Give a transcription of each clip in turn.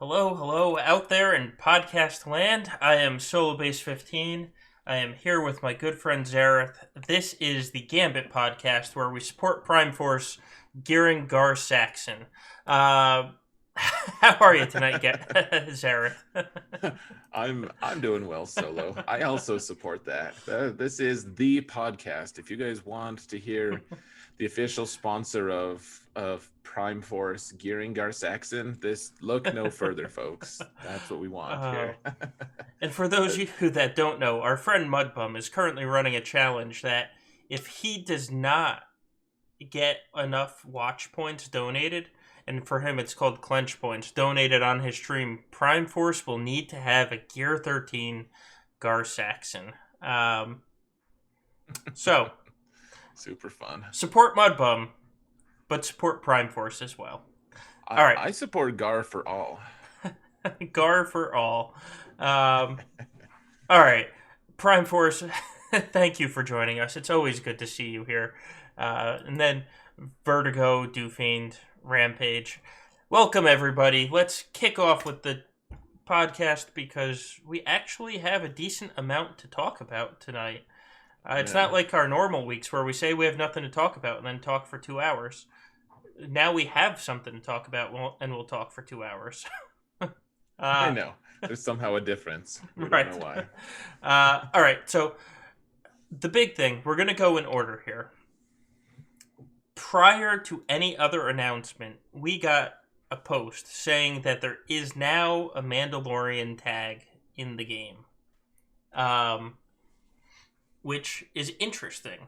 Hello out there in podcast land. I am Solo Base 15. I am here with my good friend Zareth. This is the Gambit podcast where we support Prime Force Gearing Gar Saxon. How are you tonight, Zareth? I'm doing well, Solo. I also support that. This is the podcast. If you guys want to hear the official sponsor of Prime Force Gearing Gar Saxon, this look no further, folks. That's what we want uh, here. and for those of you that don't know, our friend Mudbum is currently running a challenge that if he does not get enough watch points donated, and for him it's called clench points, donated on his stream, Prime Force will need to have a Gear 13 Gar Saxon. So, Super fun. support Mudbum, but support Prime Force as well. I, All right, I support Gar for all. Gar for all. Um, all right, Prime Force, thank you for joining us. It's always good to see you here. And then Vertigo, Dooffiend, Rampage. Welcome, everybody. Let's kick off with the podcast because we actually have a decent amount to talk about tonight. It's Yeah. not like our normal weeks where we say we have nothing to talk about and then talk for 2 hours. Now we have something to talk about and we'll talk for 2 hours. I uh, know. There's somehow a difference. We right. don't know why. All right. So the big thing, we're going to go in order here. Prior to any other announcement, we got a post saying that there is now a Mandalorian tag in the game, which is interesting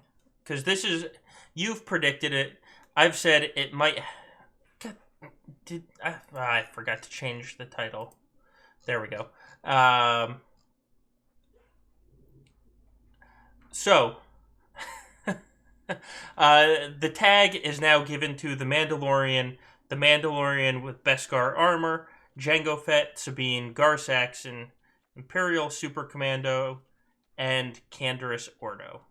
because you've predicted it. I've said it might. God, I forgot to change the title. There we go. So the tag is now given to the Mandalorian with Beskar armor, Jango Fett, Sabine, Gar Saxon, Imperial Super Commando, and Canderous Ordo.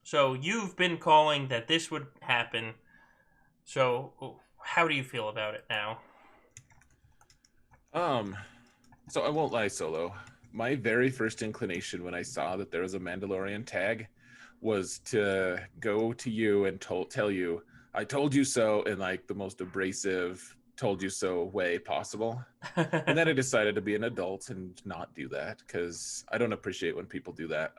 So you've been calling that this would happen. So how do you feel about it now? Um, so I won't lie, Solo. My very first inclination when I saw that there was a Mandalorian tag was to go to you and tell you, I told you so, in like the most abrasive told you so way possible. And then I decided to be an adult and not do that because I don't appreciate when people do that.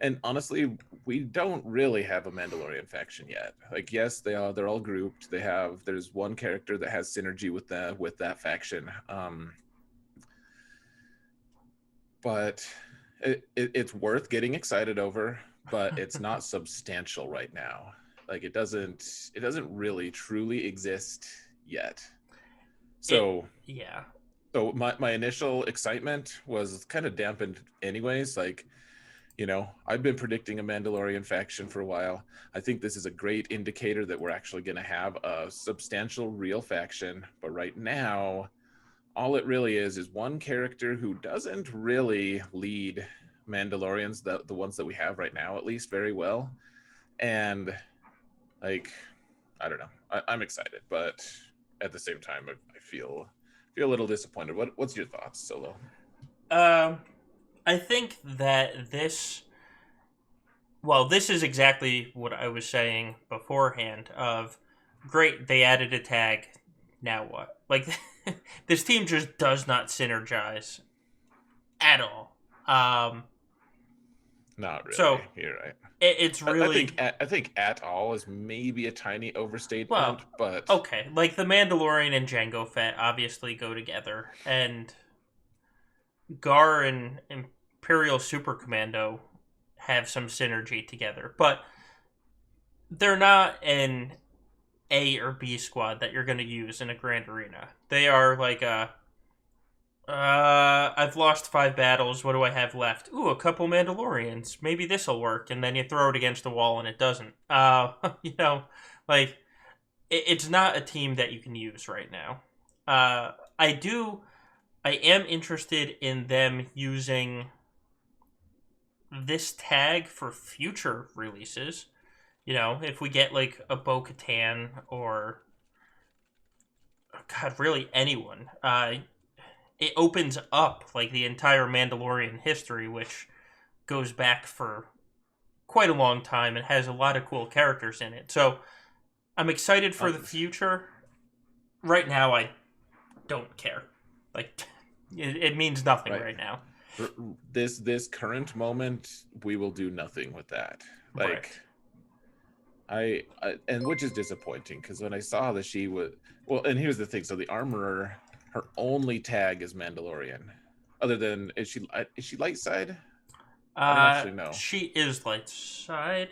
And honestly, we don't really have a Mandalorian faction yet. Like, yes, they're all grouped. There's one character that has synergy with that faction. But it's worth getting excited over, but it's not substantial right now. Like it doesn't really truly exist yet. So Yeah. so my initial excitement was kind of dampened anyways. Like, I've been predicting a Mandalorian faction for a while. I think this is a great indicator that we're actually going to have a substantial real faction. But right now, all it really is one character who doesn't really lead Mandalorians, the ones that we have right now, at least very well. And like, I don't know. I'm excited, but at the same time, I feel a little disappointed. What's your thoughts, Solo? Um, I think that this is exactly what I was saying beforehand of great, they added a tag. Now what? Like, this team just does not synergize at all. Not really. So You're right. it's really I think at all is maybe a tiny overstatement, well, but okay. Like the Mandalorian and Jango Fett obviously go together, and Gar and Imperial Super Commando have some synergy together, but they're not an A or B squad that you're going to use in a grand arena. They are like I've lost 5 battles. What do I have left? Ooh, a couple Mandalorians. Maybe this'll work. And then you throw it against the wall and it doesn't. Like, it's not a team that you can use right now. I am interested in them using this tag for future releases. If we get like a Bo-Katan or God, really anyone. it opens up like the entire Mandalorian history, which goes back for quite a long time and has a lot of cool characters in it. So I'm excited for Um, the future. Right now, I don't care. Like, it means nothing right. right now. This current moment, we will do nothing with that. Like, Right. I and which is disappointing because when I saw that she was well, and here's the thing: so the armorer, her only tag is Mandalorian. Other than is she light side? I don't actually know. She is light side.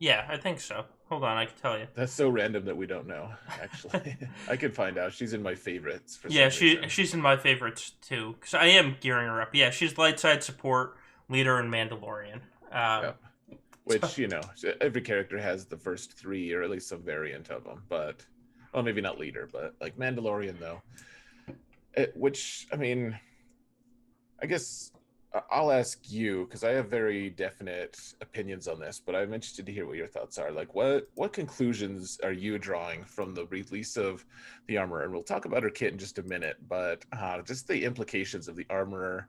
Yeah, I think so. Hold on, I can tell you. That's so random that we don't know. Actually, I could find out. She's in my favorites for Yeah, some reason. she's in my favorites too because I am gearing her up. Yeah, she's light side support leader in Mandalorian. Um, Yep. Which every character has the first three or at least some variant of them. But well, maybe not leader, but like Mandalorian though. Which I mean, I guess I'll ask you because I have very definite opinions on this, but I'm interested to hear what your thoughts are. Like, what conclusions are you drawing from the release of the armor? And we'll talk about her kit in just a minute, but just the implications of the armor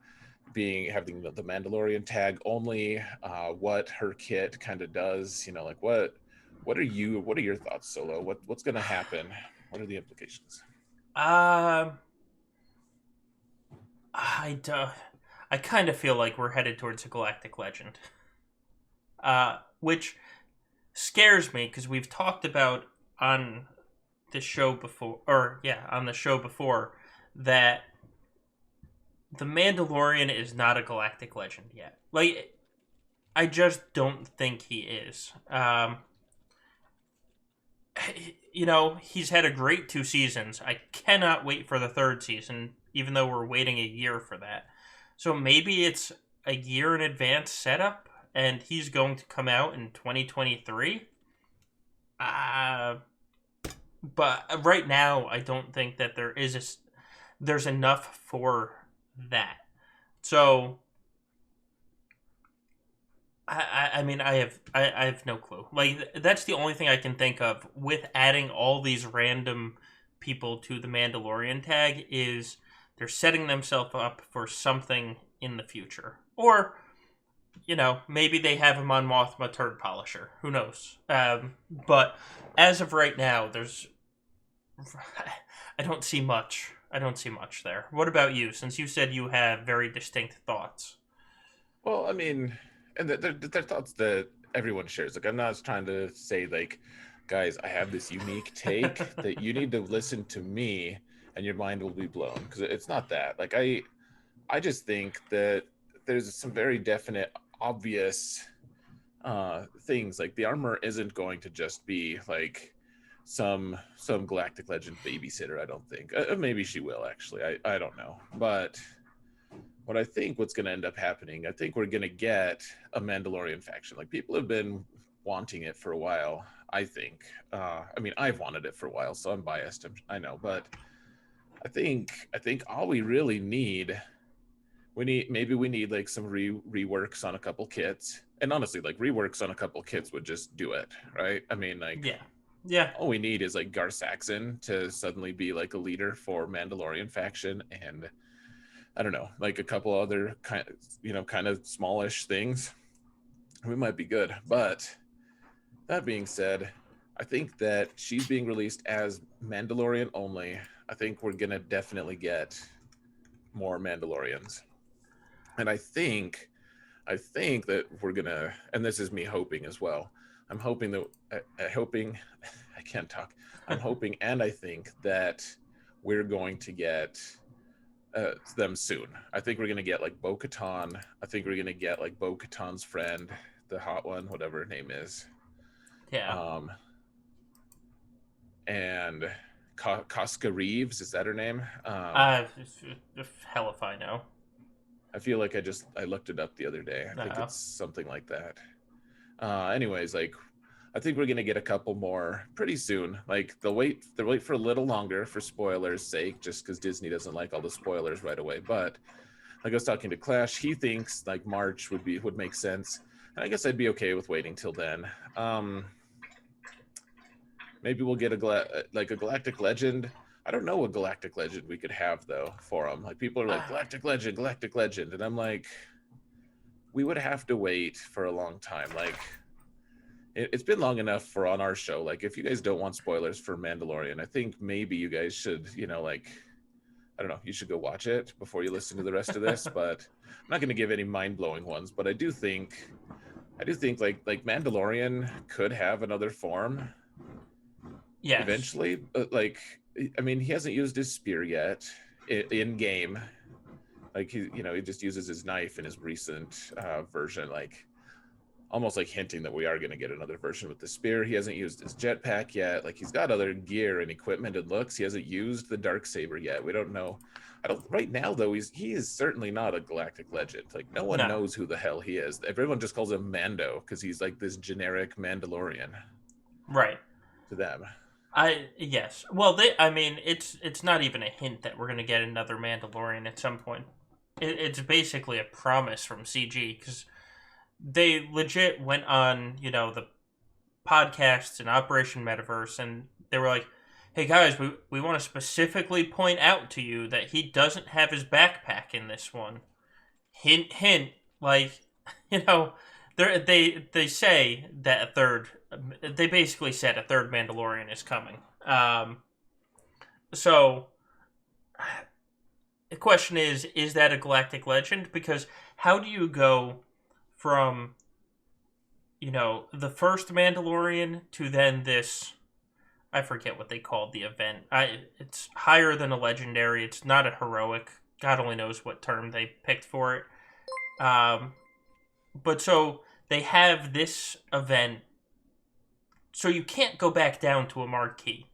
being having the Mandalorian tag only, what her kit kind of does. Like what are your thoughts, Solo? What's going to happen? What are the implications? um, I kind of feel like we're headed towards a galactic legend, which scares me because we've talked about on the show before, or yeah, on the show before that the Mandalorian is not a galactic legend yet. Like, I just don't think he is. He's had a great 2 seasons. I cannot wait for the third season, even though we're waiting a year for that. So maybe it's a year in advance setup, and he's going to come out in 2023. Uh, but right now, I don't think that there's enough for that. So I mean I have no clue. Like that's the only thing I can think of with adding all these random people to the Mandalorian tag is they're setting themselves up for something in the future. Or, maybe they have him on Mothma Turd Polisher. Who knows? But as of right now, I don't see much. I don't see much there. What about you? Since you said you have very distinct thoughts. Well, I mean, and they're thoughts that everyone shares. Like, I'm not trying to say, like, guys, I have this unique take that you need to listen to me and your mind will be blown. Because it's not that. Like, I just think that there's some very definite, obvious things. Like, the armor isn't going to just be, like, some galactic legend babysitter. I don't think. Maybe she will, actually. I don't know. But what I think what's going to end up happening, I think we're going to get a Mandalorian faction. Like people have been wanting it for a while. I think. I mean, I've wanted it for a while, so I'm biased. I know, but I think all we really need, we need like some reworks on a couple kits. And honestly, like reworks on a couple kits would just do it, right? I mean, like Yeah. Yeah. all we need is like Gar Saxon to suddenly be like a leader for Mandalorian faction, and I don't know, like a couple other kind of smallish things. We might be good. But that being said, I think that she's being released as Mandalorian only. I think we're gonna definitely get more Mandalorians, and I think that we're gonna, and this is me hoping as well. I'm hoping that, hoping, I can't talk. I'm hoping, and I think that we're going to get them soon. I think we're gonna get like Bo-Katan. I think we're gonna get like Bo-Katan's friend, the hot one, whatever her name is, Yeah. um, and Casca Reeves. Is that her name? Uh, Hell if I know. I feel like I looked it up the other day. I think No. it's something like that. Anyways, like I think we're gonna get a couple more pretty soon. Like they'll wait for a little longer for spoilers' sake, just because Disney doesn't like all the spoilers right away. But like I was talking to Clash, he thinks like March would make sense, and I guess I'd be okay with waiting till then. Maybe we'll get like a Galactic Legend. I don't know what galactic legend we could have though for him. Like people are like galactic legend, and I'm like, we would have to wait for a long time. Like it's been long enough for on our show. Like if you guys don't want spoilers for Mandalorian, I think maybe you guys should, like I don't know, you should go watch it before you listen to the rest of this. But I'm not going to give any mind blowing ones. But I do think like Mandalorian could have another form Yes. eventually. But like, I mean, he hasn't used his spear yet in game. Like he just uses his knife in his recent version. Like almost like hinting that we are going to get another version with the spear. He hasn't used his jetpack yet. Like he's got other gear and equipment and looks. He hasn't used the dark saber yet. We don't know. I don't right now though. He is certainly not a galactic legend. Like no one No. knows who the hell he is. Everyone just calls him Mando because he's like this generic Mandalorian Right. to them. Yes. Well, I mean, it's not even a hint that we're gonna get another Mandalorian at some point. It's basically a promise from CG because they legit went on, the podcasts and Operation Metaverse, and they were like, "Hey guys, we want to specifically point out to you that he doesn't have his backpack in this one." Hint, hint. Like, you know, they say that a third. They basically said a third Mandalorian is coming. So the question is that a galactic legend? Because how do you go from the first Mandalorian to then this? I forget what they called the event. It's higher than a legendary. It's not a heroic. God only knows what term they picked for it. But so they have this event, so you can't go back down to a marquee.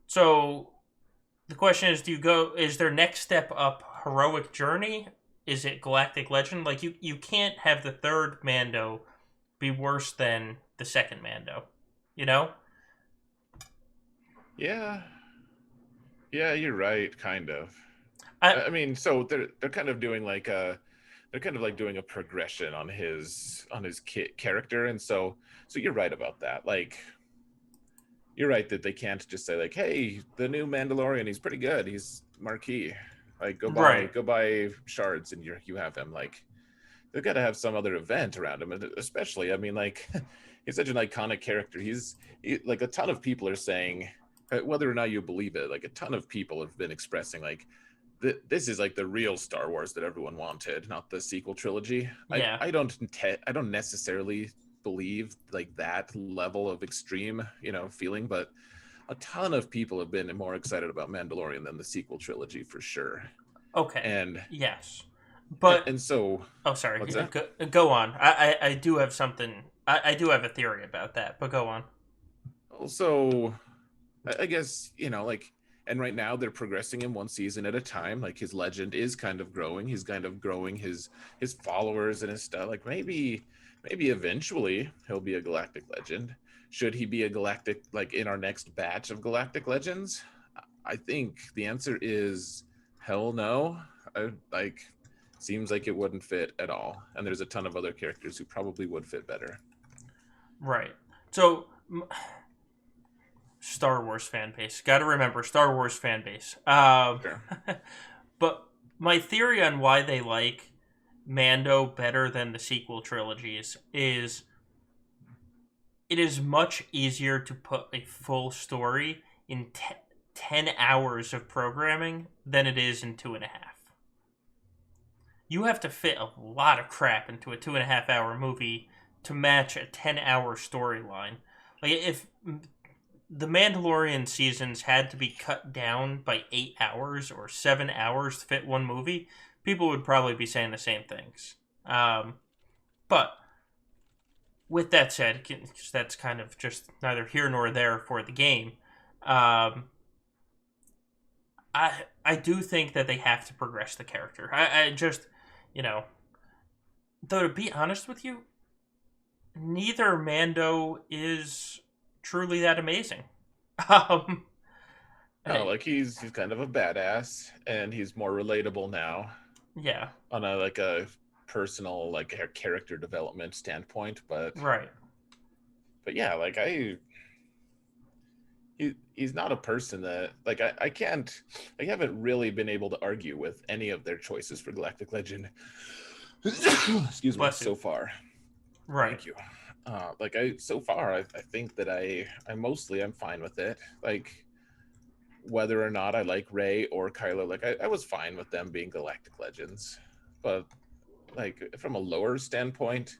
So the question is, is their next step up heroic journey? Is it galactic legend? Like you can't have the third Mando be worse than the second Mando, you know? Yeah, yeah, you're right. Kind of. I I mean, so they're kind of doing like they're kind of like doing a progression on his character, and so you're right about that. Like you're right that they can't just say like, hey, the new Mandalorian, he's pretty good, he's marquee. Like right. go buy shards and you have him. Like they've got to have some other event around him, and especially I mean like he's such an iconic character. Like a ton of people are saying whether or not you believe it, like a ton of people have been expressing like this is like the real Star Wars that everyone wanted, not the sequel trilogy. Yeah. I don't necessarily believe like that level of extreme, feeling, but a ton of people have been more excited about Mandalorian than the sequel trilogy for sure. Okay. And Yes. But and so oh, sorry. what's that? Go on. I do have something. I do have a theory about that. But go on. Also, I guess like, and right now they're progressing him one season at a time. Like his legend is kind of growing. He's kind of growing his followers and his stuff. Like maybe eventually he'll be a galactic legend. Should he be a galactic, like in our next batch of galactic legends? I think the answer is hell no. Like seems like it wouldn't fit at all. And there's a ton of other characters who probably would fit better. Right. So Star Wars fan base. Got to remember Star Wars fan base. Sure. But my theory on why they like Mando better than the sequel trilogies is it is much easier to put a full story in 10 hours of programming than it is in 2.5. You have to fit a lot of crap into a 2.5 hour movie to match a 10-hour storyline. Like if the Mandalorian seasons had to be cut down by 8 hours or 7 hours to fit one movie, people would probably be saying the same things. But with that said, because that's kind of just neither here nor there for the game, I do think that they have to progress the character. I just, though to be honest with you, neither Mando is truly that amazing. Um, No, like he's kind of a badass, and he's more relatable now yeah, on a personal like a character development standpoint. But right. yeah, like he's not a person that like I haven't really been able to argue with any of their choices for Galactic Legend. Excuse me, Bless you. so far. Right. Thank you. Like I so far I think that I mostly I'm fine with it. Like whether or not I like Ray or Kylo, like I was fine with them being Galactic Legends. But like from a lower standpoint,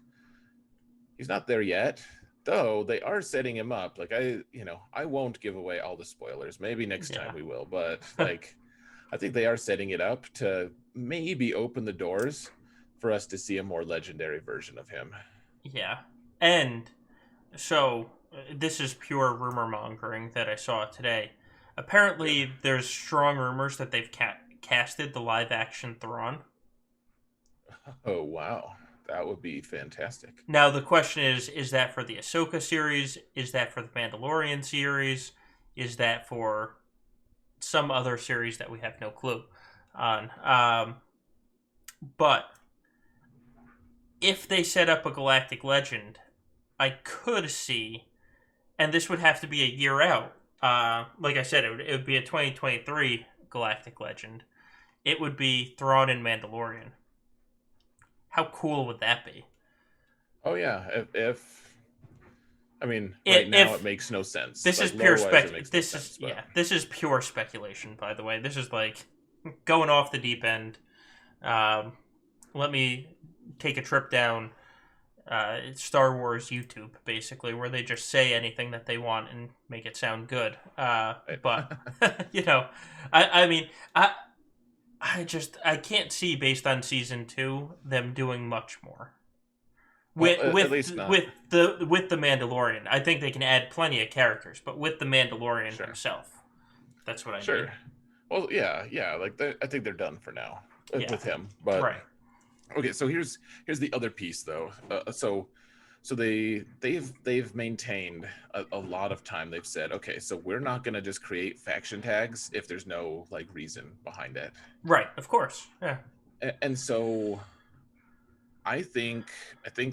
he's not there yet. Though they are setting him up. Like I won't give away all the spoilers. Maybe next time Yeah. we will, but like I think they are setting it up to maybe open the doors for us to see a more legendary version of him. Yeah. And so this is pure rumor mongering that I saw today. Good. Apparently, there's strong rumors that they've casted the live action Thrawn. Oh wow. That would be fantastic. Now the question is that for the Ahsoka series? Is that for the Mandalorian series? Is that for some other series that we have no clue on? But if they set up a Galactic Legend, I could see, and this would have to be a year out. Like I said, it would be a 2023 Galactic Legend. It would be Thrawn and Mandalorian. How cool would that be? Oh yeah. If I mean, right now it If makes no sense. this is Like pure lore wise, it spec, makes no this is sense. But yeah, this is pure speculation. By the way, this is like going off the deep end. Um, Let me take a trip down Star Wars YouTube, basically, where they just say anything that they want and make it sound good. But you know, I mean, I can't see based on season two them doing much more well, with at with least not. with the Mandalorian. I think they can add plenty of characters, but with the Mandalorian Sure, himself, that's what I mean. sure. Well, yeah, yeah. Like I think they're done for now Yeah, with him. But right. okay, so here's the other piece though. So they've maintained a lot of time. They've said, okay, so we're not gonna just create faction tags if there's no like reason behind it. Right, of course. Yeah, And so I think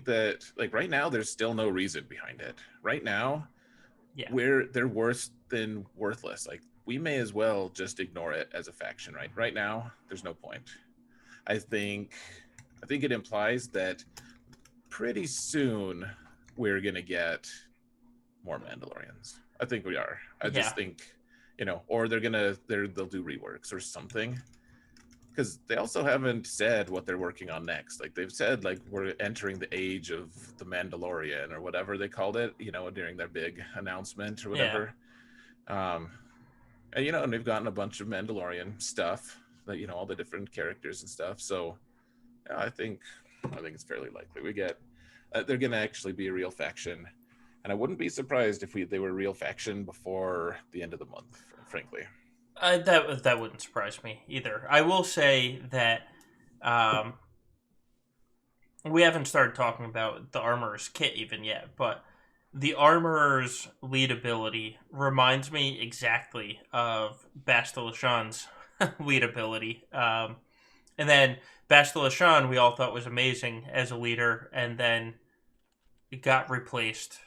that like right now there's still no reason behind it. Right now, yeah, they're worse than worthless. Like we may as well just ignore it as a faction, right? Right now, there's no point. I think I think it implies that pretty soon we're gonna get more Mandalorians. I think we are. I just yeah, think, or they'll do reworks or something. Because they also haven't said what they're working on next. Like they've said, like we're entering the age of the Mandalorian or whatever they called it, during their big announcement or yeah. whatever. Um, and they've gotten a bunch of Mandalorian stuff, that all the different characters and stuff. So yeah, I think it's fairly likely we get they're going to actually be a real faction, and I wouldn't be surprised if they were a real faction before the end of the month. Frankly, That wouldn't surprise me either. I will say that um, we haven't started talking about the armorer's kit even yet, but the armorer's lead ability reminds me exactly of Bastila Shan's lead ability. And then Bastila Shan, we all thought was amazing as a leader, and then it got replaced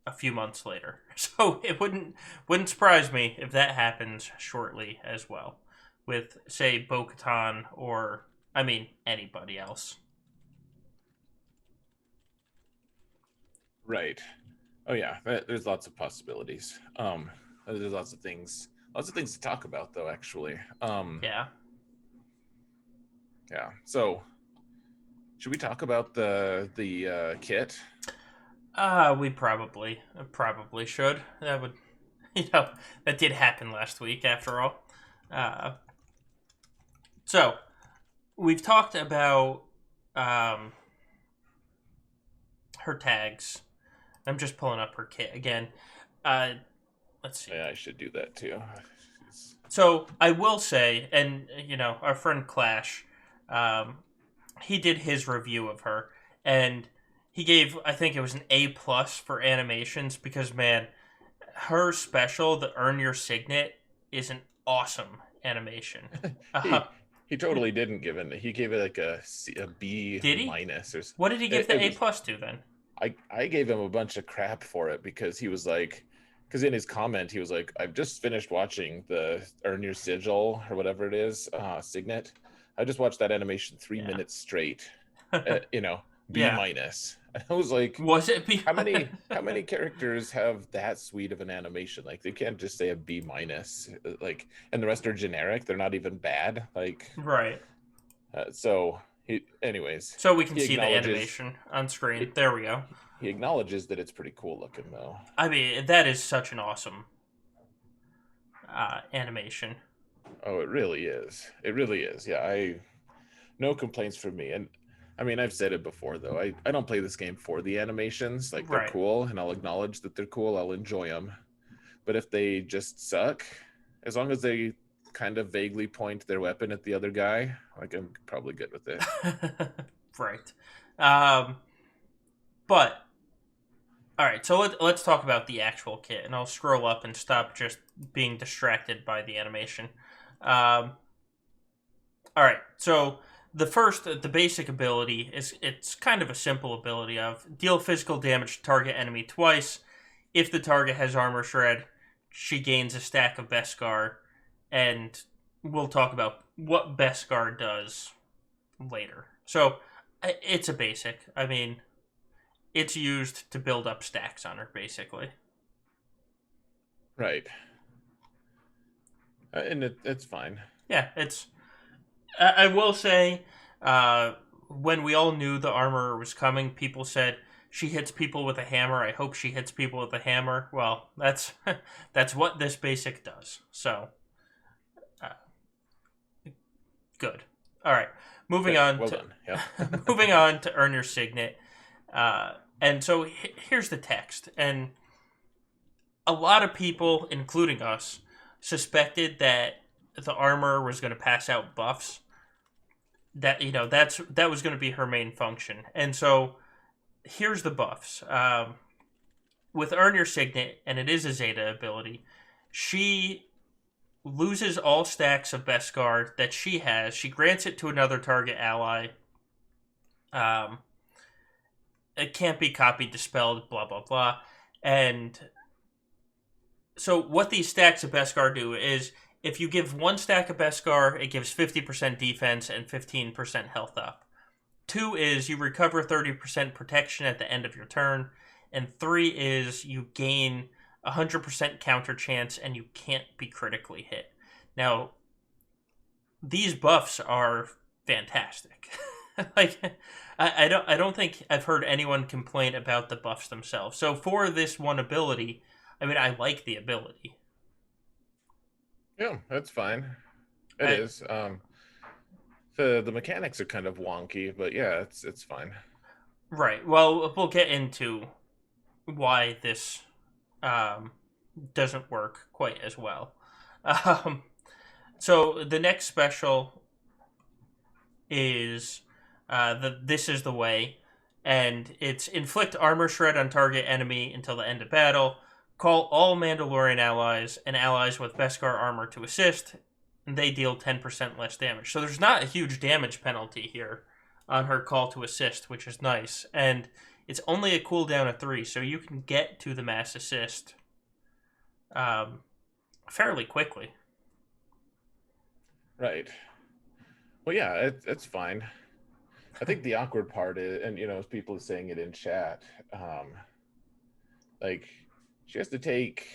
a few months later. So it wouldn't surprise me if that happens shortly as well, with say Bo-Katan or I mean anybody else. right? Oh yeah, there's lots of possibilities. There's lots of things to talk about though. Actually, Yeah. yeah. So should we talk about the kit? We probably should. That would you know that did happen last week after all. Uh, so we've talked about um, her tags. I'm just pulling up her kit again. Uh, let's see. Yeah, I should do that too. So I will say, and our friend Clash, um, he did his review of her, and he gave I think it was an A+ for animations because man, her special, the Earn Your Signet, is an awesome animation. Uh, he he totally didn't give it. He gave it like a B did he? minus or What did he give it, the it A was. plus to then? I gave him a bunch of crap for it because he was like, because in his comment he was like, "I've just finished watching the Earn Your Sigil or whatever it is, Signet. I just watched that animation three Yeah. minutes straight. You know, B Yeah. minus." And I was like, Was it B? how many characters have that sweet of an animation? Like they can't just say a B minus. Like, and the rest are generic. They're not even bad. Like, Right. so he, anyways, So we can he see the acknowledges animation on screen. he, There we go. he acknowledges that it's pretty cool looking though. I mean, that is such an awesome animation. Oh, it really is. It really is. Yeah, I no complaints from me. And I mean, I've said it before though. I don't play this game for the animations. Like they're Right. cool, and I'll acknowledge that they're cool. I'll enjoy them. But if they just suck, as long as they kind of vaguely point their weapon at the other guy, like I'm probably good with it. Right. Um, but all right, so let's talk about the actual kit, and I'll scroll up and stop just being distracted by the animation. Um, all right, so the basic ability is it's kind of a simple ability of deal physical damage to target enemy twice. If the target has armor shred, she gains a stack of Beskar, and we'll talk about what Beskar does later. So it's a basic. I mean, it's used to build up stacks on her, basically. Right. And it's fine. Yeah, it's. I will say, when we all knew the armor was coming, people said she hits people with a hammer. I hope she hits people with a hammer. Well, that's that's what this basic does. So, uh, good. All right, moving Okay, on well to done. Yeah. moving on to earn your signet. And so here's the text, and a lot of people, including us, suspected that the armor was going to pass out buffs. That that was going to be her main function, and so here's the buffs. With Earn Your Signet, and it is a Zeta ability, she loses all stacks of Beskar that she has. She grants it to another target ally. Um, it can't be copied, dispelled, blah blah blah, and so what these stacks of Beskar do is if you give one stack of Beskar, it gives 50% defense and 15% health up. Two is you recover 30% protection at the end of your turn. And three is you gain 100% counter chance and you can't be critically hit. Now, these buffs are fantastic. like I don't think I've heard anyone complain about the buffs themselves. So for this one ability, I mean, I like the ability. Yeah, that's fine. It I, is. The mechanics are kind of wonky, but yeah, it's fine. right. Well, we'll get into why this um, doesn't work quite as well. Um, so the next special is This Is the Way, and it's inflict armor shred on target enemy until the end of battle. Call all Mandalorian allies and allies with Beskar armor to assist, and they deal 10% less damage. So there's not a huge damage penalty here on her call to assist, which is nice. And it's only a cooldown of 3, so you can get to the mass assist um, fairly quickly. Right. Well, yeah, it's fine. I think the awkward part is, and as people are saying it in chat, like she has to take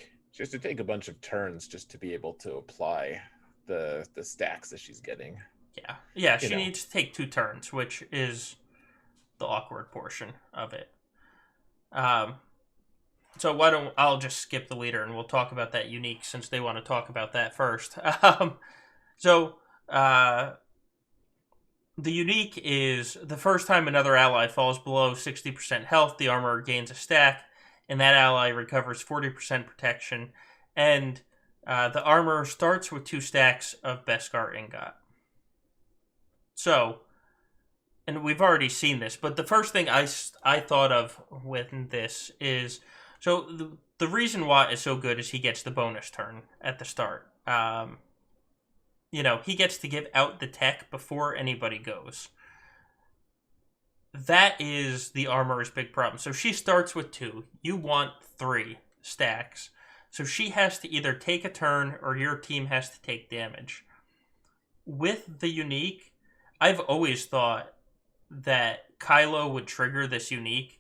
a bunch of turns just to be able to apply the stacks that she's getting. Yeah. Yeah, You she know, needs to take 2 turns, which is the awkward portion of it. Um, so why don't I'll just skip the leader and we'll talk about that unique since they want to talk about that first. So uh, the unique is the first time another ally falls below 60% health, the armor gains a stack, and that ally recovers 40% protection. And the armor starts with 2 stacks of Beskar ingot. So, and we've already seen this, but the first thing I thought of with this is so the reason why it's so good is he gets the bonus turn at the start. He gets to give out the tech before anybody goes. That is the armor's big problem. So she starts with 2. You want 3 stacks. So she has to either take a turn or your team has to take damage. With the unique, I've always thought that Kylo would trigger this unique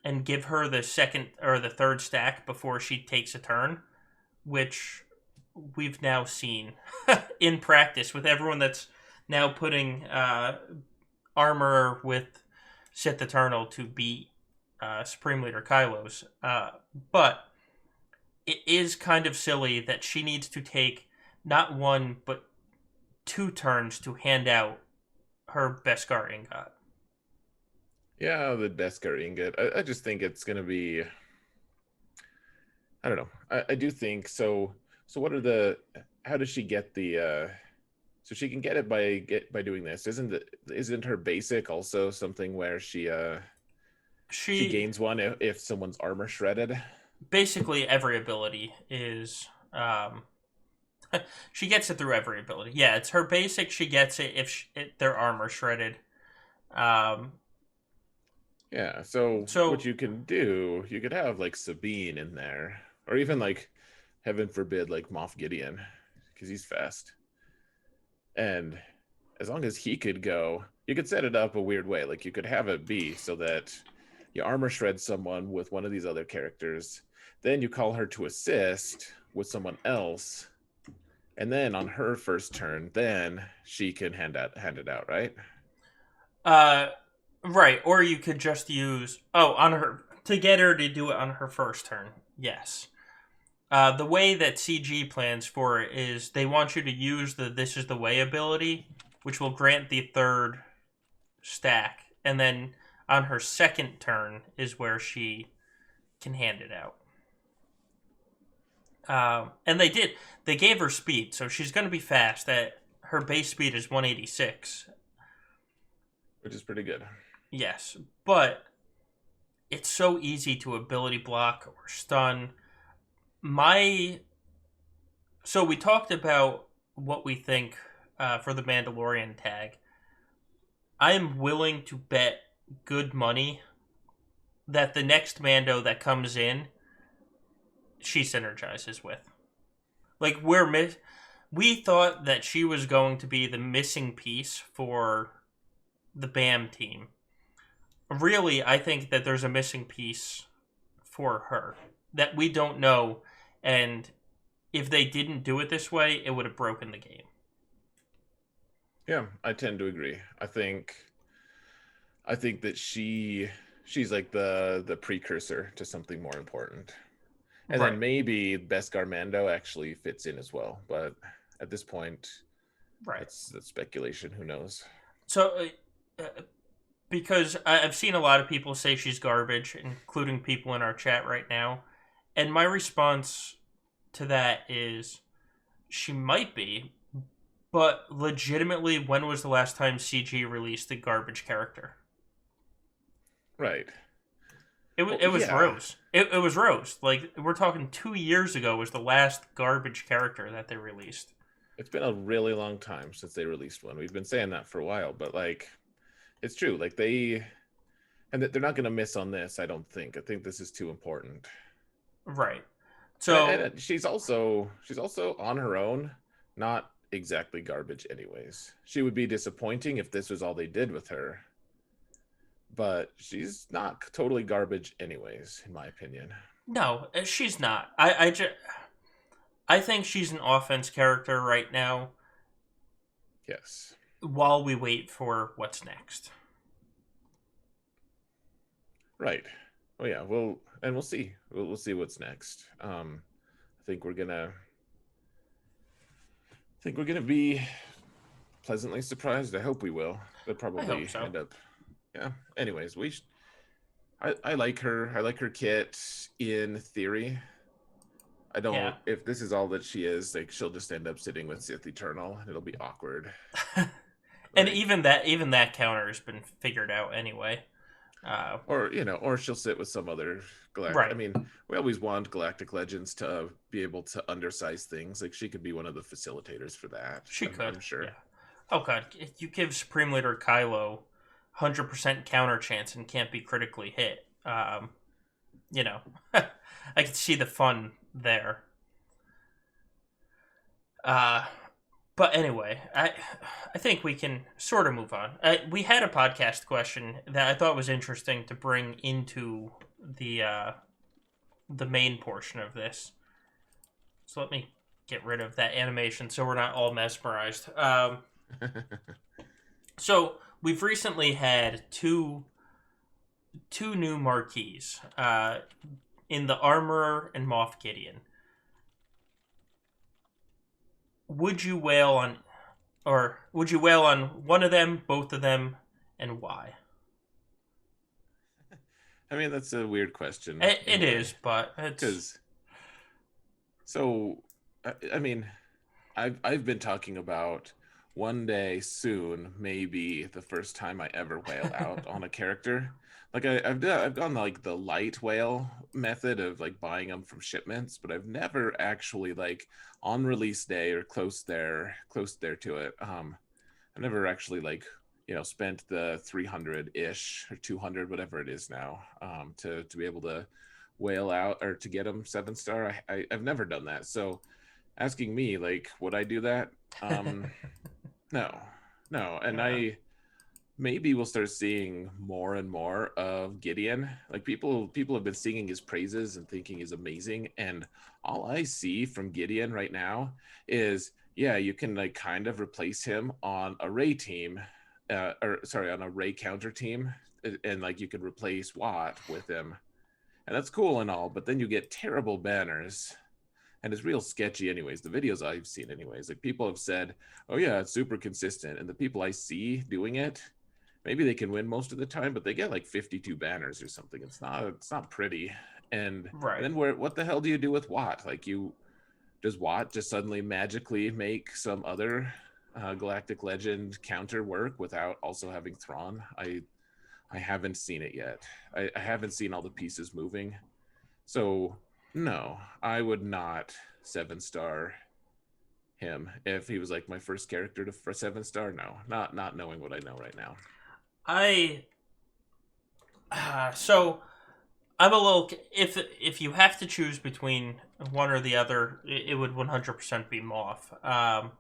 and give her the second or the third stack before she takes a turn, which we've now seen in practice with everyone that's now putting armor with Sith Eternal to beat Supreme Leader Kylo's. But it is kind of silly that she needs to take not one but two turns to hand out her Beskar ingot. Yeah, the Beskar ingot. I just think it's gonna be. I don't know. I do think so. So what are the? How does she get the? So she can get it by doing this. Isn't her basic also something where she She gains one if someone's armor shredded? basically every ability is she gets it through every ability. Yeah, it's her basic. She gets it if their armor shredded. Um, Yeah. So what so you can do, you could have like Sabine in there, or even like, heaven forbid, like Moff Gideon, because he's fast. And as long as he could go, you could set it up a weird way. Like you could have it be so that you armor shred someone with one of these other characters, then you call her to assist with someone else, and then on her first turn, then she can hand it out, right? uh, right, or you could just use on her to get her to do it on her first turn. Yes. The way that CG plans for it is they want you to use the This Is the Way ability, which will grant the third stack, and then on her second turn is where she can hand it out. And they did. They gave her speed, so she's going to be fast. That her base speed is 186. Which is pretty good. Yes, but it's so easy to ability block or stun. My So we talked about what we think for the Mandalorian tag. I am willing to bet good money that the next Mando that comes in, she synergizes with. Like we thought that she was going to be the missing piece for the BAM team. Really, I think that there's a missing piece for her that we don't know, and if they didn't do it this way, it would have broken the game. Yeah, I tend to agree. I think that she's like the precursor to something more important. And then Right. maybe Beskar Mando actually fits in as well, but at this point, Right. that's speculation. Who knows? So, because I've seen a lot of people say she's garbage, including people in our chat right now, and my response to that is she might be, but legitimately, when was the last time CG released a garbage character? Right. Well, It was yeah, Rose. It was Rose. Like we're talking 2 years ago was the last garbage character that they released. it's been a really long time since they released one. We've been saying that for a while, but like, it's true. Like they're not going to miss on this. I don't think. I think this is too important. Right. And So she's also on her own, not exactly garbage, anyways. She would be disappointing if this was all they did with her, but she's not totally garbage, anyways, in my opinion. no, she's not. I think she's an offense character right now. Yes. While we wait for what's next. Right. Oh yeah. We'll see. We'll see what's next. I think we're gonna be pleasantly surprised. I hope we will. But I hope probably so. end up. Yeah. Anyways, I like her. I like her kit in theory. I Yeah. don't. If this is all that she is, like she'll just end up sitting with Sith Eternal, and it'll be awkward. And Like, even that counter has been figured out anyway. Uh, or she'll sit with some other galactic. I right. mean, we always want Galactic Legends to be able to undersize things. Like she could be one of the facilitators for that. She could. I'm sure. Yeah. Oh god, you give Supreme Leader Kylo 100% counter chance and can't be critically hit. you know, I could see the fun there. Uh, but anyway, I think we can sort of move on. We had a podcast question that I thought was interesting to bring into the main portion of this. So let me get rid of that animation so we're not all mesmerized. So we've recently had two new marquees in the Armorer and Moff Gideon. Would you whale on, or would you whale on one of them, both of them, and why? I mean, that's a weird question in It a is, way, but it's because so I mean, I've been talking about one day soon, maybe the first time I ever whale out on a character. Like I've done like the light whale method of like buying them from shipments, but I've never actually like on release day or close there to it. I've never actually like spent the 300 ish or 200 whatever it is now to be able to whale out or to get them 7 star. I've never done that. So asking me like would I do that? Um, no, no, and yeah, I maybe we'll start seeing more and more of Gideon. Like people have been singing his praises and thinking he's amazing, and all I see from Gideon right now is yeah, you can like kind of replace him on a Ray team, or sorry, on a Ray counter team, and like you could replace Watt with him, and that's cool and all, but then you get terrible banners and it's real sketchy anyways. The videos I've seen anyways, like people have said, oh yeah, it's super consistent, and the people I see doing it, maybe they can win most of the time, but they get like 52 banners or something. It's not pretty. And right. then what the hell do you do with Watt? Like you does Watt just suddenly magically make some other galactic legend counter work without also having Thrawn? I haven't seen it yet. I haven't seen all the pieces moving. So no, I would not 7 star him if he was like my first character to for 7 star. No, not knowing what I know right now. I so I'm a little. If you have to choose between one or the other, it would 100% be Moth. As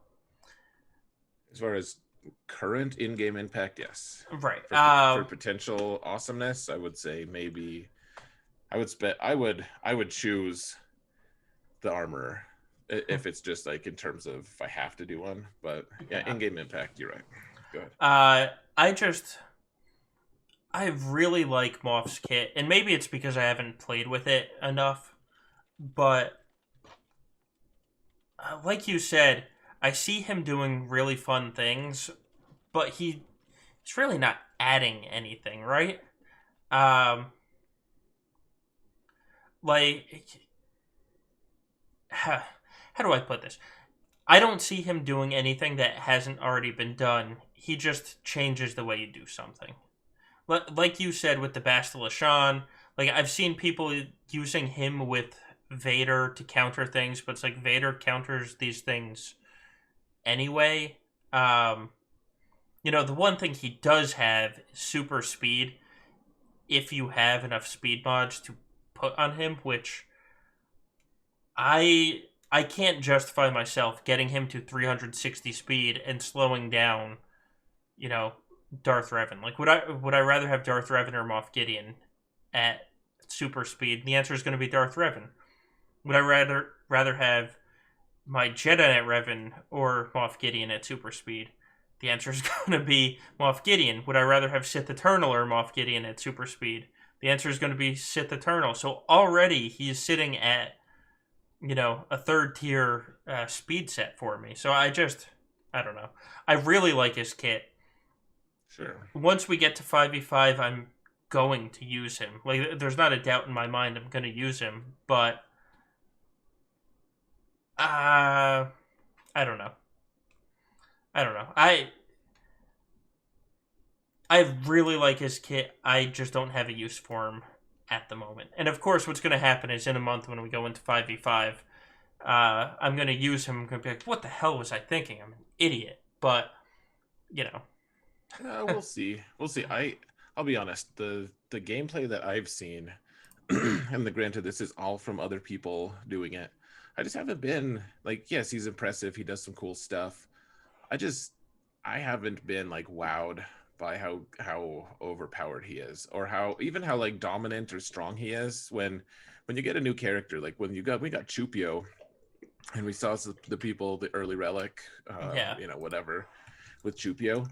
far as current in-game impact, yes. Right. For potential awesomeness, I would say maybe I would choose the armorer if it's just like in terms of if I have to do one. But yeah, Yeah. in-game impact, you're right. Go ahead. I just I really like Moth's kit, and maybe it's because I haven't played with it enough. But like you said, I see him doing really fun things, but he's really not adding anything, right? Um, like how do I put this? I don't see him doing anything that hasn't already been done. He just changes the way you do something. Like you said with the Bastila Shan, like I've seen people using him with Vader to counter things, but it's like Vader counters these things anyway. Um, the one thing he does have is super speed. If you have enough speed mods to put on him, which I can't justify myself getting him to 360 speed and slowing down, you know, Darth Revan. Like would I rather have Darth Revan or Moff Gideon at super speed? The answer is going to be Darth Revan. Would I rather have my Jedi Knight Revan or Moff Gideon at super speed? The answer is going to be Moff Gideon. Would I rather have Sith Eternal or Moff Gideon at super speed? The answer is going to be Sith Eternal. So already he's sitting at a third tier speed set for me. So I don't know. I really like his kit. Sure. Once we get to 5v5, I'm going to use him. Like, there's not a doubt in my mind I'm going to use him, but I don't know. I don't know. I really like his kit. I just don't have a use for him at the moment. And of course, what's going to happen is in a month when we go into 5v5, I'm going to use him. I'm going to be like, what the hell was I thinking? I'm an idiot. But, you know. We'll see. We'll see. I'll be honest. The gameplay that I've seen and the granted, this is all from other people doing it. I just haven't been like, yes, he's impressive. He does some cool stuff. I just, I haven't been like wowed by how overpowered he is, or how even how like dominant or strong he is when you get a new character. Like when we got Chupio, and we saw the people, the early relic, Yeah. whatever, with Chupio.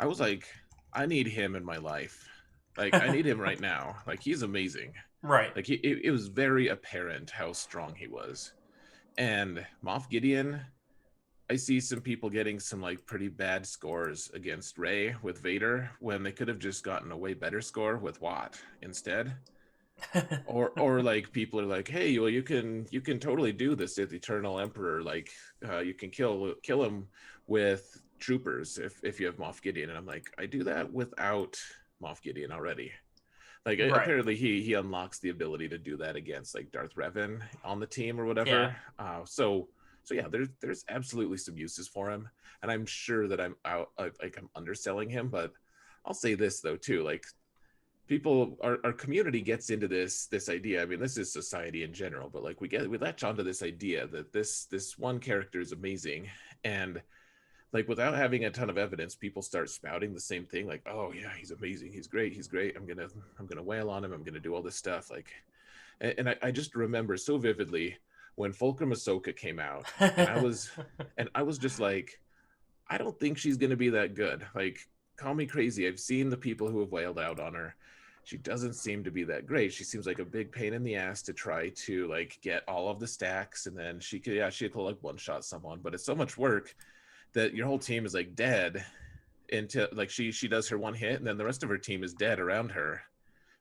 I was like, I need him in my life. Like I need him right now. Like he's amazing. Right. Like it was very apparent how strong he was. And Moff Gideon, I see some people getting some like pretty bad scores against Rey with Vader when they could have just gotten a way better score with Watt instead. Or like people are like, hey, well, you can totally do this with Eternal Emperor. Like you can kill him with troopers if you have Moff Gideon. And I'm like, I do that without Moff Gideon already. Like Right. apparently he unlocks the ability to do that against like Darth Revan on the team or Yeah. whatever. So yeah, there's absolutely some uses for him, and I'm sure that I'm out like I'm underselling him, but I'll say this though too, like people, our community gets into this idea. I mean, this is society in general, but like we latch onto this idea that this one character is amazing, and like without having a ton of evidence, people start spouting the same thing, like, oh yeah, he's amazing, he's great, I'm gonna wail on him, I'm gonna do all this stuff, like, and I just remember so vividly when Fulcrum Ahsoka came out, and I was just like, I don't think she's gonna be that good. Like, call me crazy, I've seen the people who have wailed out on her. She doesn't seem to be that great. She seems like a big pain in the ass to try to like get all of the stacks, and then she could like one shot someone, but it's so much work that your whole team is like dead until like she does her one hit, and then the rest of her team is dead around her.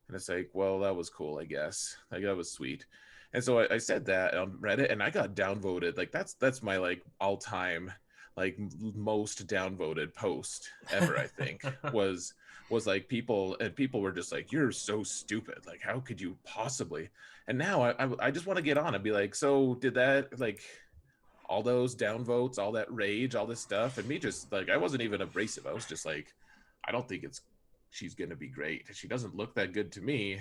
And it's like, well, that was cool, I guess. Like that was sweet. And so I said that on Reddit, and I got downvoted. Like that's my like all time like most downvoted post ever. I think was like people were just like, you're so stupid. Like how could you possibly? And now I just want to get on and be like, so did that like all those downvotes, all that rage, all this stuff, and me just like I wasn't even abrasive. I was just like, I don't think it's she's gonna be great. She doesn't look that good to me,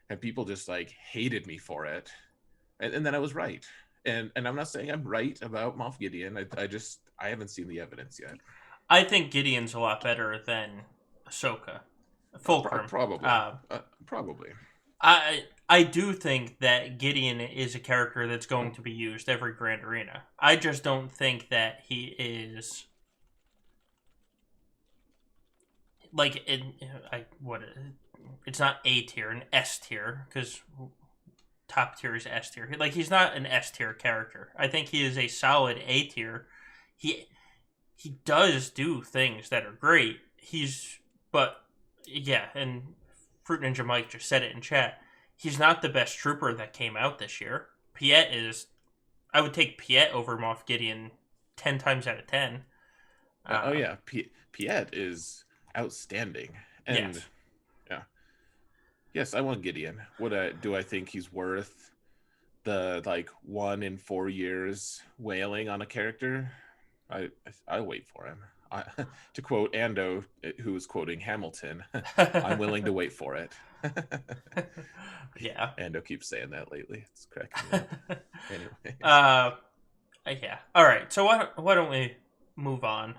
and people just like hated me for it, and then I was right. And I'm not saying I'm right about Moff Gideon. I haven't seen the evidence yet. I think Gideon's a lot better than Ahsoka. Fulcrum. Probably, probably. I do think that Gideon is a character that's going to be used every Grand Arena. I just don't think that he is like it's not A tier, an S tier, because top tier is S tier. Like he's not an S tier character. I think he is a solid A tier. He he does do things that are great. But yeah, and Fruit Ninja Mike just said it in chat. He's not the best trooper that came out this year. Piet is. I would take Piet over Moff Gideon 10 times out of 10. Oh Uh, yeah, Piet is outstanding, and yes. yeah, yes, I want Gideon. I think he's worth the like 1 in 4 years wailing on a character? I I wait for him. I, to quote Ando, who was quoting Hamilton, I'm willing to wait for it. Yeah. Ando keeps saying that lately. It's cracking me up. Anyways, uh, yeah. All right. So why don't we move on?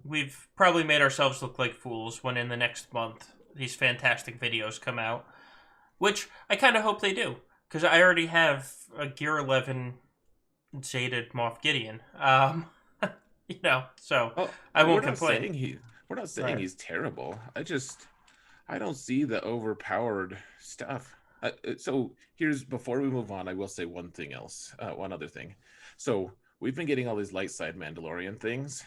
We've probably made ourselves look like fools when in the next month these fantastic videos come out, which I kind of hope they do because I already have a Gear 11 Zated Moff Gideon. So well, I we're won't not complain. saying we're not saying Right. he's terrible. I don't see the overpowered stuff. So here's before we move on, I will say one thing else, one other thing. So we've been getting all these light side Mandalorian things.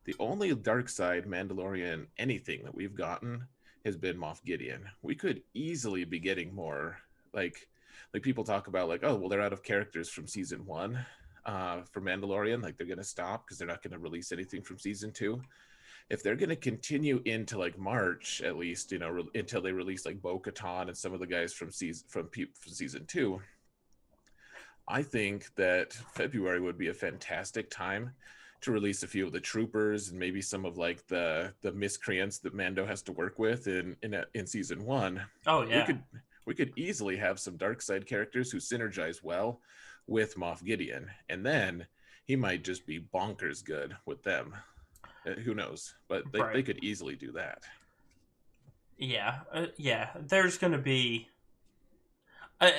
The only dark side Mandalorian anything that we've gotten has been Moff Gideon. We could easily be getting more. Like, like people talk about, like, oh, well, they're out of characters from season one for Mandalorian. Like, they're gonna stop because they're not gonna release anything from season two. If they're gonna continue into like March at least, until they release like Bo-Katan and some of the guys from season two, I think that February would be a fantastic time to release a few of the troopers and maybe some of like the miscreants that Mando has to work with in season one, Oh we yeah, could we could easily have some dark side characters who synergize well with Moff Gideon, and then he might just be bonkers good with them. Who knows? But they right. could easily do that. Yeah, yeah. Uh,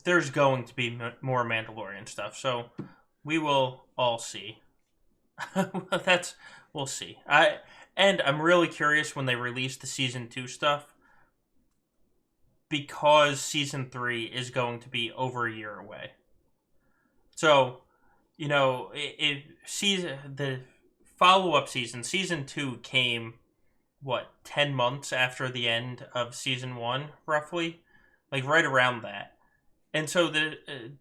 there's going to be more Mandalorian stuff, so we will all see. That's we'll see. I'm really curious when they release the season 2 stuff because season 3 is going to be over a year away. So, season the follow-up season 2 came what, 10 months after the end of season 1 roughly, like right around that. And so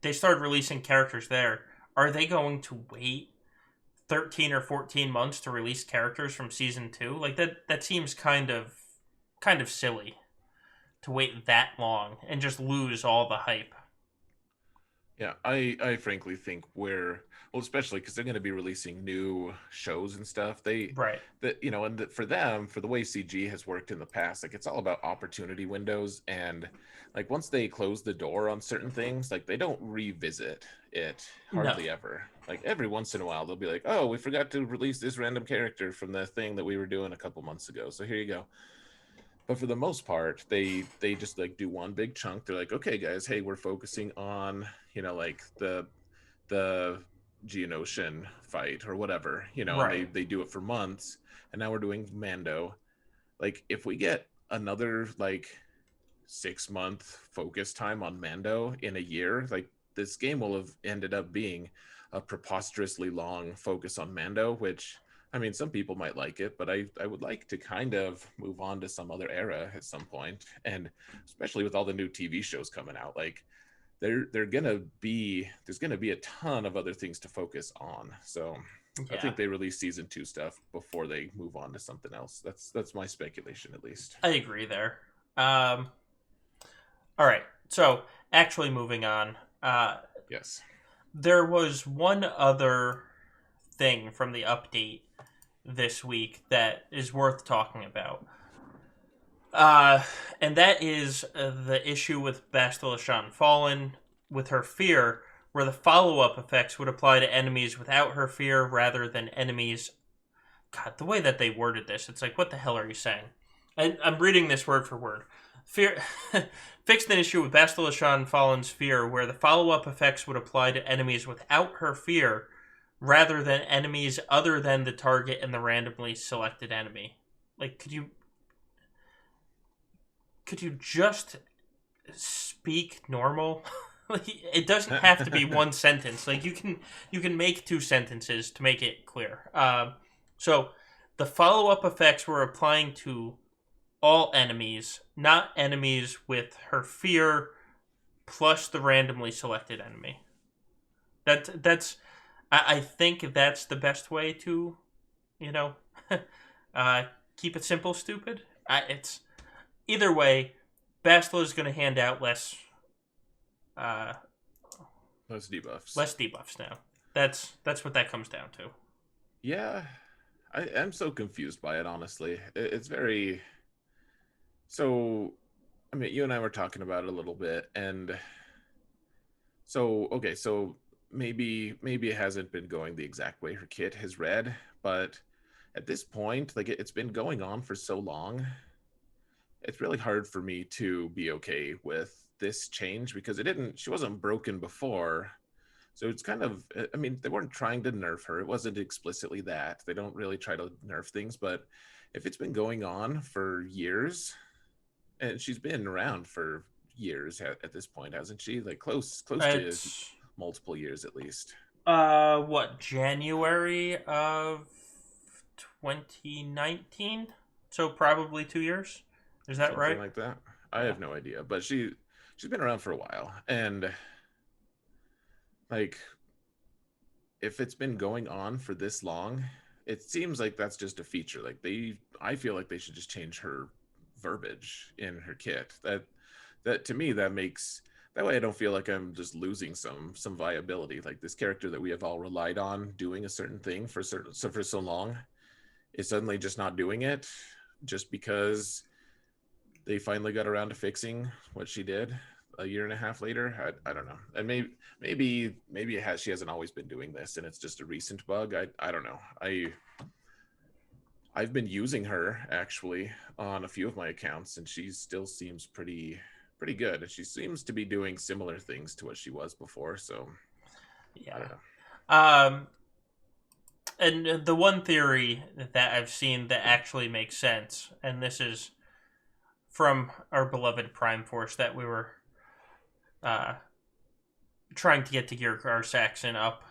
they started releasing characters there. Are they going to wait 13 or 14 months to release characters from season 2? Like that seems kind of silly to wait that long and just lose all the hype. Yeah, I frankly think well, especially because they're going to be releasing new shows and stuff. Right. That and for them, for the way CG has worked in the past, like it's all about opportunity windows, and like once they close the door on certain things, like they don't revisit it No. hardly ever. Like every once in a while, they'll be like, "Oh, we forgot to release this random character from the thing that we were doing a couple months ago, so here you go." But for the most part, they just like do one big chunk. They're like, okay guys, hey, we're focusing on like the Geonosian fight or whatever, and they Right. they do it for months. And now we're doing Mando. Like if we get another like 6 month focus time on Mando in a year, like this game will have ended up being a preposterously long focus on Mando, which I mean, some people might like it, but I would like to kind of move on to some other era at some point, and especially with all the new TV shows coming out, like they're gonna be there's gonna be a ton of other things to focus on. So I Yeah. think they release season two stuff before they move on to something else. That's my speculation, at least. I agree there. Um, all right. So, actually moving on. Yes. There was one other thing from the update this week that is worth talking about. Uh, and that is the issue with Bastila Shan Fallen with her fear, where the follow up effects would apply to enemies without her fear rather than enemies. God, the way that they worded this, it's like, what the hell are you saying? I'm reading this word for word. Fear fixed an issue with Bastila Shan Fallen's fear, where the follow up effects would apply to enemies without her fear rather than enemies other than the target and the randomly selected enemy. Like, could you just speak normal? Like, it doesn't have to be one sentence. Like you can make two sentences to make it clear. So the follow up effects were applying to all enemies, not enemies with her fear plus the randomly selected enemy. That's I think that's the best way to you know uh, keep it simple. Stupid. It's either way. Bastila is going to hand out uh, Those debuffs. less debuffs now. That's what that comes down to. Yeah, I'm so confused by it, honestly. It's very so. I mean, you and I were talking about it a little bit, and so okay, so maybe it hasn't been going the exact way her kit has read, but at this point, like it's been going on for so long, it's really hard for me to be okay with this change because she wasn't broken before. So it's kind of, I mean, they weren't trying to nerf her. It wasn't explicitly that. They don't really try to nerf things, but if it's been going on for years, and she's been around for years at this point, hasn't she? Like close to It's multiple years at least. what, January of 2019? So probably 2 years. Is that Something right? like that. I Yeah. have no idea, but she's been around for a while, and like if it's been going on for this long, it seems like that's just a feature. Like I feel like they should just change her verbiage in her kit. That to me that makes that way I don't feel like I'm just losing some viability. Like this character that we have all relied on doing a certain thing for so long is suddenly just not doing it just because they finally got around to fixing what she did a year and a half later. I don't know. And maybe it has she hasn't always been doing this and it's just a recent bug. I don't know. I've been using her actually on a few of my accounts and she still seems pretty good. And she seems to be doing similar things to what she was before, so I Yeah. don't know. Um, and the one theory that I've seen that actually makes sense, and this is from our beloved Prime Force that we were uh, trying to get to Gear Car Saxon up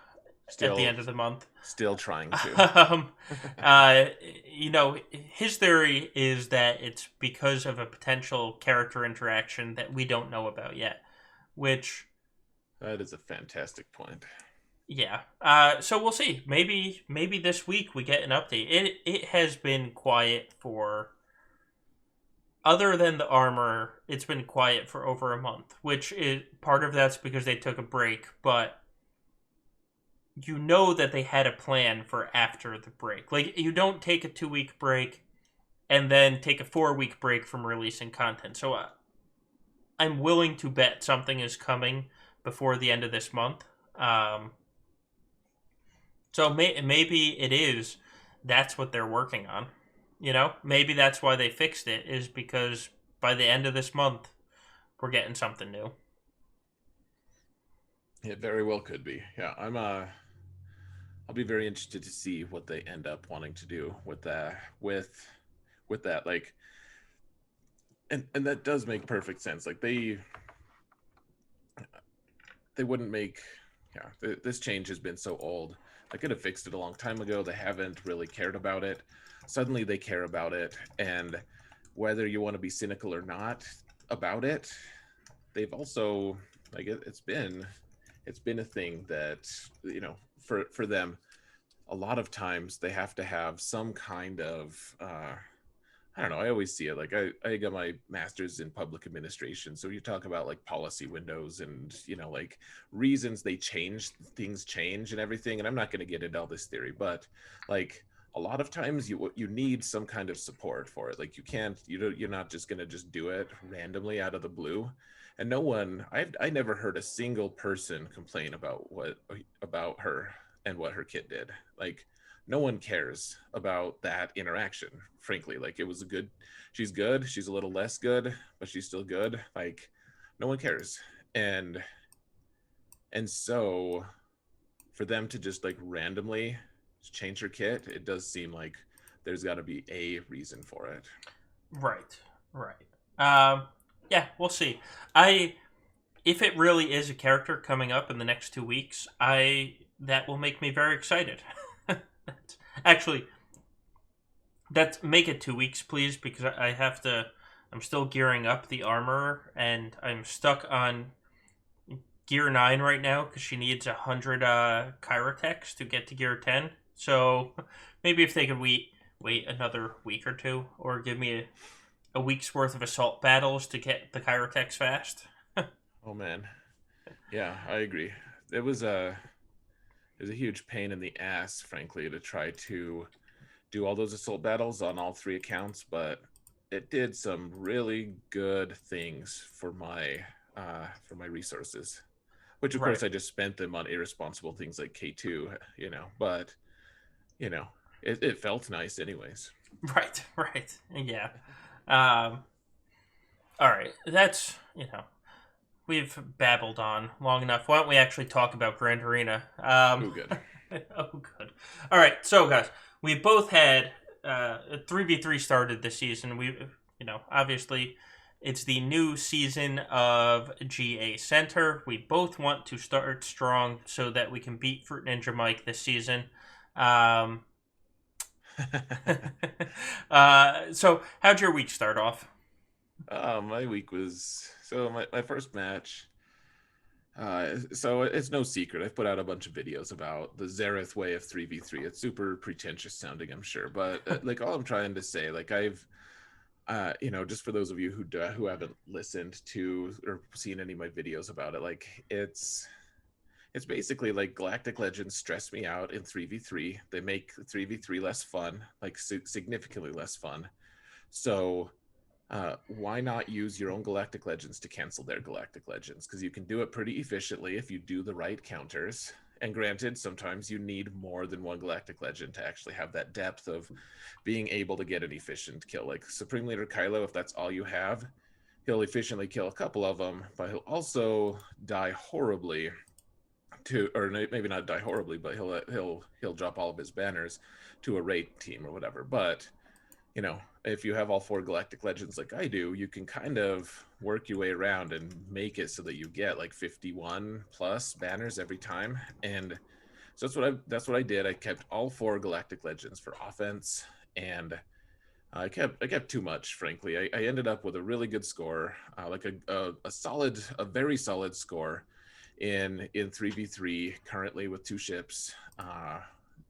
at the Still end of the month. still trying to. Um, uh, his theory is that it's because of a potential character interaction that we don't know about yet. Which, That is a fantastic point. yeah. So we'll see. Maybe this week we get an update. It has been quiet for, other than the armor, it's been quiet for over a month. Which is part of that's because they took a break, but you know that they had a plan for after the break. Like you don't take a 2 week break and then take a 4 week break from releasing content. So I'm willing to bet something is coming before the end of this month. So maybe it is that's what they're working on. Maybe that's why they fixed it is because by the end of this month we're getting something new. It very well could be. Yeah, I'll be very interested to see what they end up wanting to do with that with that like and that does make perfect sense. Like they wouldn't make yeah, this change has been so old. They could have fixed it a long time ago. They haven't really cared about it. Suddenly they care about it and whether you want to be cynical or not about it, they've also like it's been a thing that for them a lot of times they have to have some kind of I don't know. I always see it like I got my master's in public administration. So you talk about like policy windows and, like reasons they change, things change and everything. And I'm not going to get into all this theory, but like a lot of times you need some kind of support for it. Like you can't, you're not just going to just do it randomly out of the blue. And no one, I never heard a single person complain about her and what her kid did. Like no one cares about that interaction, frankly. Like it was a good, she's good, she's a little less good, but she's still good. Like no one cares. And so for them to just like randomly change her kit, it does seem like there's got to be a reason for it. Right. Right. Um, yeah, we'll see. I If it really is a character coming up in the next 2 weeks, I that will make me very excited. Actually, that make it 2 weeks, please, because I have to. I'm still gearing up the armor, and I'm stuck on gear 9 right now because she needs 100 Kyrotex to get to gear 10. So maybe if they could wait another week or two, or give me a week's worth of assault battles to get the Kyrotex fast. Oh man, yeah, I agree. It was a huge pain in the ass, frankly, to try to do all those assault battles on all three accounts, but it did some really good things for my resources. Which of Right. course I just spent them on irresponsible things like K2, but you know, it felt nice anyways. Right. Right. Yeah. Um, all right. We've babbled on long enough. Why don't we actually talk about Grand Arena? Oh good. Oh, good. All right. So, guys, we both had 3v3 started this season. Obviously, it's the new season of GA Center. We both want to start strong so that we can beat Fruit Ninja Mike this season. Um, so, how'd your week start off? My week was so my first match. So it's no secret. I've put out a bunch of videos about the Zareth way of 3v3. It's super pretentious sounding, I'm sure, but like all I'm trying to say, like just for those of you who haven't listened to or seen any of my videos about it, like it's basically like Galactic Legends stress me out in 3v3. They make 3v3 less fun, like significantly less fun. So why not use your own Galactic Legends to cancel their Galactic Legends? Because you can do it pretty efficiently if you do the right counters. And granted, sometimes you need more than one Galactic Legend to actually have that depth of being able to get an efficient kill. Like Supreme Leader Kylo, if that's all you have, he'll efficiently kill a couple of them, but he'll also die horribly to, or maybe not die horribly, but he'll drop all of his banners to a raid team or whatever. But if you have all four Galactic Legends like I do, you can kind of work your way around and make it so that you get like 51 plus banners every time. And so that's what I did. I kept all four Galactic Legends for offense, and I kept too much, frankly. I ended up with a really good score, like a very solid score in 3v3 currently with two ships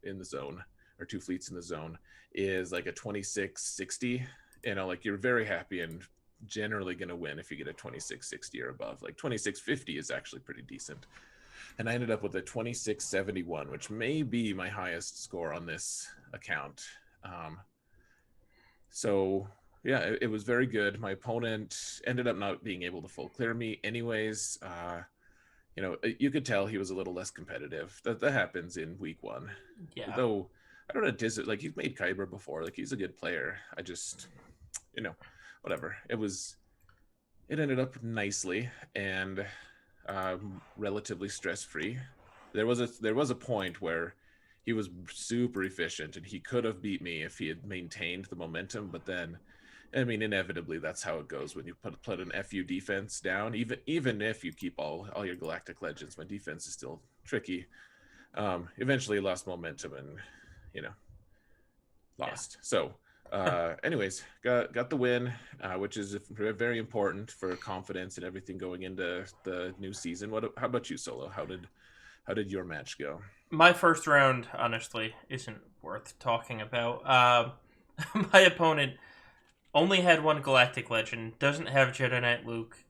in the zone, or two fleets in the zone, is like a 2660. Like you're very happy and generally going to win if you get a 2660 or above. Like 2650 is actually pretty decent. And I ended up with a 2671, which may be my highest score on this account. So yeah, it was very good. My opponent ended up not being able to full clear me anyways. You could tell he was a little less competitive. That happens in week one. Yeah. Though I don't know, like he's made Kyber before. Like he's a good player. I just, you know, whatever. It ended up nicely and relatively stress free. There was a point where he was super efficient and he could have beat me if he had maintained the momentum, but then I mean, inevitably, that's how it goes when you put an FU defense down. Even if you keep all your Galactic Legends, my defense is still tricky. Eventually, lost momentum and you know Yeah. lost. So, anyways, got the win, which is very important for confidence and everything going into the new season. How about you, Solo? How did your match go? My first round, honestly, isn't worth talking about. My opponent only had one Galactic Legend, doesn't have Jedi Knight Luke,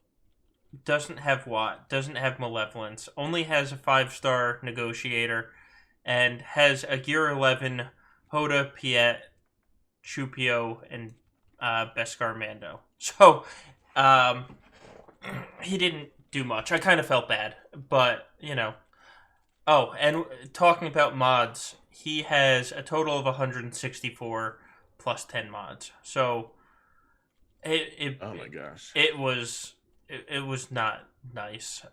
doesn't have Watt, doesn't have Malevolence, only has a 5-star Negotiator, and has a Gear 11 Hoda, Piet, Chupio, and Beskar Mando. So, um, he didn't do much. I kind of felt bad, but, Oh, and talking about mods, he has a total of 164 plus 10 mods. So it Oh my it, gosh. it was not nice.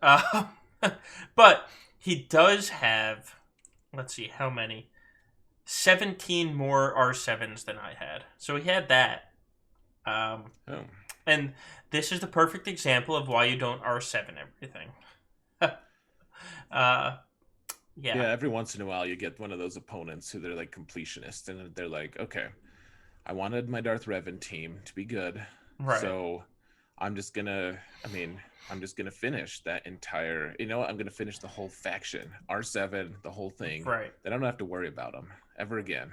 But he does have, let's see how many, 17 more R7s than I had. So he had that. Um, Oh. and this is the perfect example of why you don't R7 everything. uh, yeah, Yeah, every once in a while you get one of those opponents who they're like completionists and they're like, okay, I wanted my Darth Revan team to be good, right, so I'm just gonna. I mean, I'm just gonna finish that entire. I'm gonna finish the whole faction, R7, the whole thing. right. Then I don't have to worry about them ever again.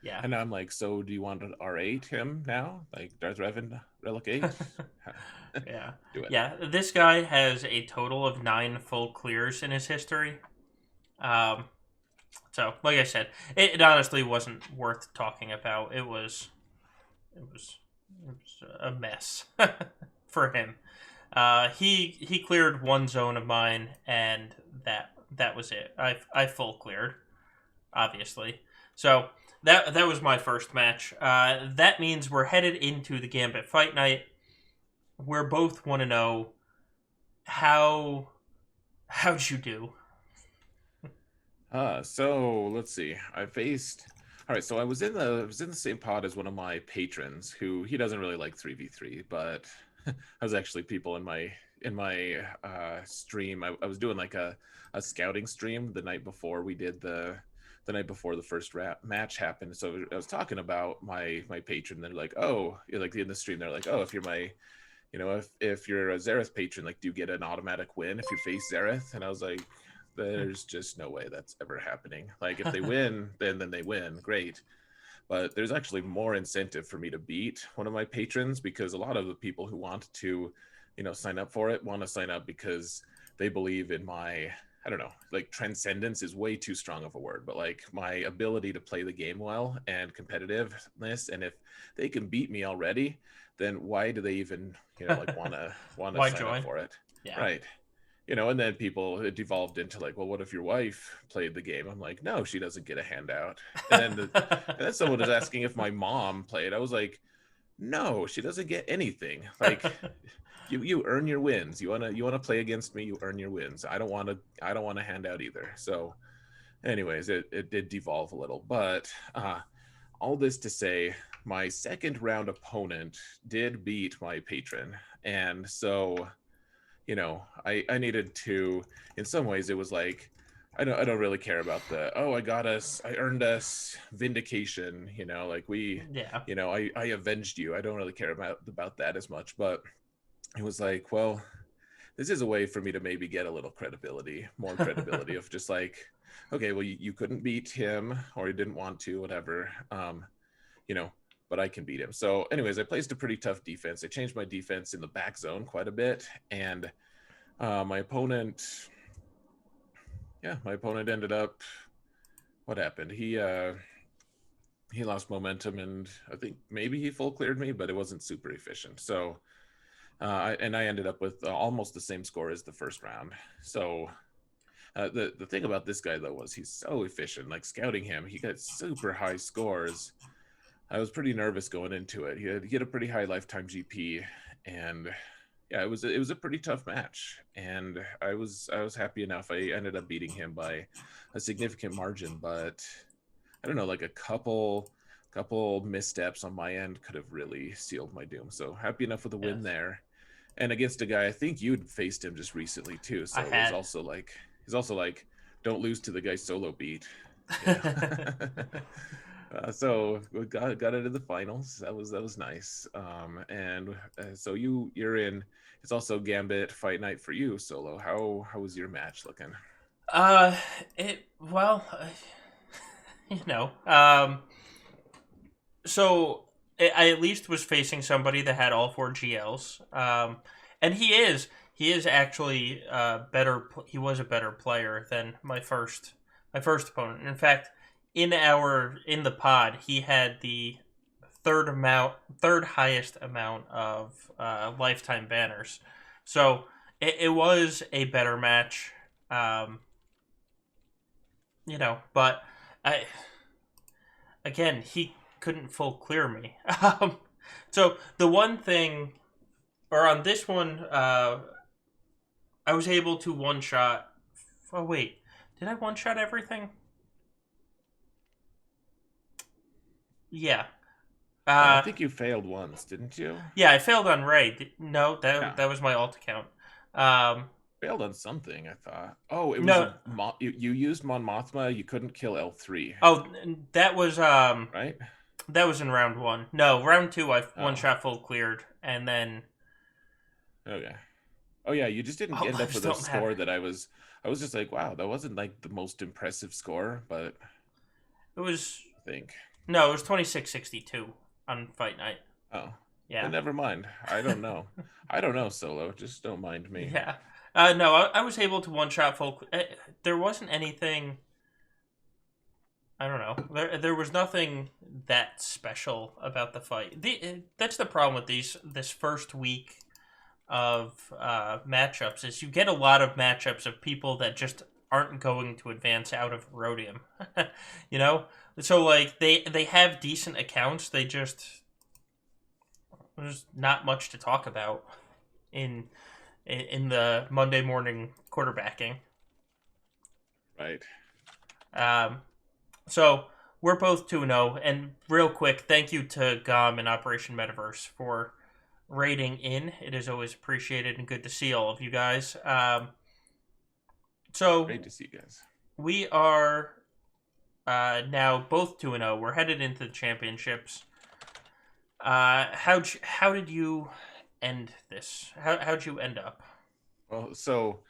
Yeah. And now I'm like, so do you want to R8 him now, like Darth Revan Relic 8? Yeah. Do it. Yeah. This guy has a total of 9 full clears in his history. Um, so, like I said, it honestly wasn't worth talking about. It was a mess for him. He cleared one zone of mine, and that was it. I full cleared, obviously. So that was my first match. That means we're headed into the Gambit Fight Night. We're both want to know how how'd you do? So let's see. I faced. All right, so I was in the same pod as one of my patrons who he doesn't really like 3v3, but I was actually people in my stream. I was doing like a scouting stream the night before we did the night before the first match happened. So I was talking about my patron. They're like, oh, like in the stream, they're like, oh, if you're my if you're a Zareth patron, like, do you get an automatic win if you face Zareth? And I was like, there's just no way that's ever happening. Like, if they win, then they win, great. but there's actually more incentive for me to beat one of my patrons, because a lot of the people who want to, sign up for it want to sign up because they believe in my, I don't know, like transcendence is way too strong of a word, but like my ability to play the game well and competitiveness. And if they can beat me already, then why do they even, like want to Why sign up join? for it? Yeah. Right. And then it devolved into like, well, what if your wife played the game? I'm like, no, she doesn't get a handout. And then and then someone was asking if my mom played. I was like, no, she doesn't get anything. Like, you earn your wins. You wanna play against me, you earn your wins. I don't want to hand out either. So anyways, it did devolve a little. But all this to say, my second round opponent did beat my patron. And so, I needed to, in some ways it was like, I don't really care about the, oh, I earned us vindication, like Yeah. I avenged you. I don't really care about that as much. But it was like, well, this is a way for me to maybe get a little credibility, more credibility of just like, okay, well, you couldn't beat him, or you didn't want to, whatever. You know, but I can beat him. So, anyways, I placed a pretty tough defense. I changed my defense in the back zone quite a bit, and my opponent, yeah, my opponent ended up. What happened? He lost momentum, and I think maybe he full cleared me, but it wasn't super efficient. So, I ended up with almost the same score as the first round. So, the thing about this guy though was he's so efficient. Like scouting him, he got super high scores. I was pretty nervous going into it. He had a pretty high lifetime GP, and yeah, it was a pretty tough match, and I was happy enough. I ended up beating him by a significant margin, but I don't know, like a couple missteps on my end could have really sealed my doom. So happy enough with the win Yes. there, and against a guy I think you'd faced him just recently too. I So it was had. also like he's also like, don't lose to the guy solo beat, you know. So we got into the finals. That was nice. And so you're in. It's also Gambit fight night for you, Solo. How was your match looking? uh, it well, you know, so I at least was facing somebody that had all four GLs. And he is actually better. He was a better player than my first opponent. In fact, in the pod, he had the third highest amount of lifetime banners. So it was a better match. Um, but I again, he couldn't full clear me. So the one thing, or on this one, I was able to one shot. Oh wait, did I one shot everything? Yeah. I Uh, think you failed once, didn't you? yeah, I failed on Ray. No, that Yeah, that was my alt account. Um, failed on something. I thought. Oh, it was no. a you used Mon Mothma. You couldn't kill L3, Oh, that was right? that was in round one. No, round two, I one Oh, shot full cleared, and then okay. Oh yeah, you just didn't alt end up lives with a don't matter. score that I was. I was just like, wow, that wasn't like the most impressive score, but It was I think. no, it was 26-62 on fight night. Oh, then Yeah. never mind. I don't know. I don't know, Solo. Just don't mind me. Yeah. No, I was able to one shot full. There wasn't anything. I don't know. There was nothing that special about the fight. That's the problem with this first week of matchups is you get a lot of matchups of people that just aren't going to advance out of Rhodium. you know, so like they have decent accounts. There's not much to talk about in in the Monday morning quarterbacking. Right. Um, so we're both 2-0. And real quick, thank you to GOM and Operation Metaverse for rating in. It is always appreciated and good to see all of you guys. Great So to see you guys. we are now both 2-0. We're headed into the championships. How did you end this? How'd you end up? Well, so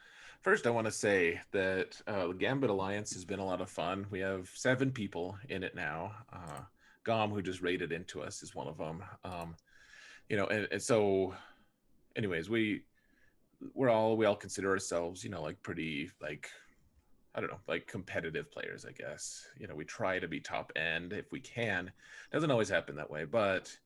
first I want to say that the Gambit Alliance has been a lot of fun. We have 7 people in it now. Gom, who just raided into us, is one of them. And so, anyways, we all consider ourselves, like pretty like I don't know, like competitive players, I guess. We try to be top end if we can. Doesn't always happen that way, but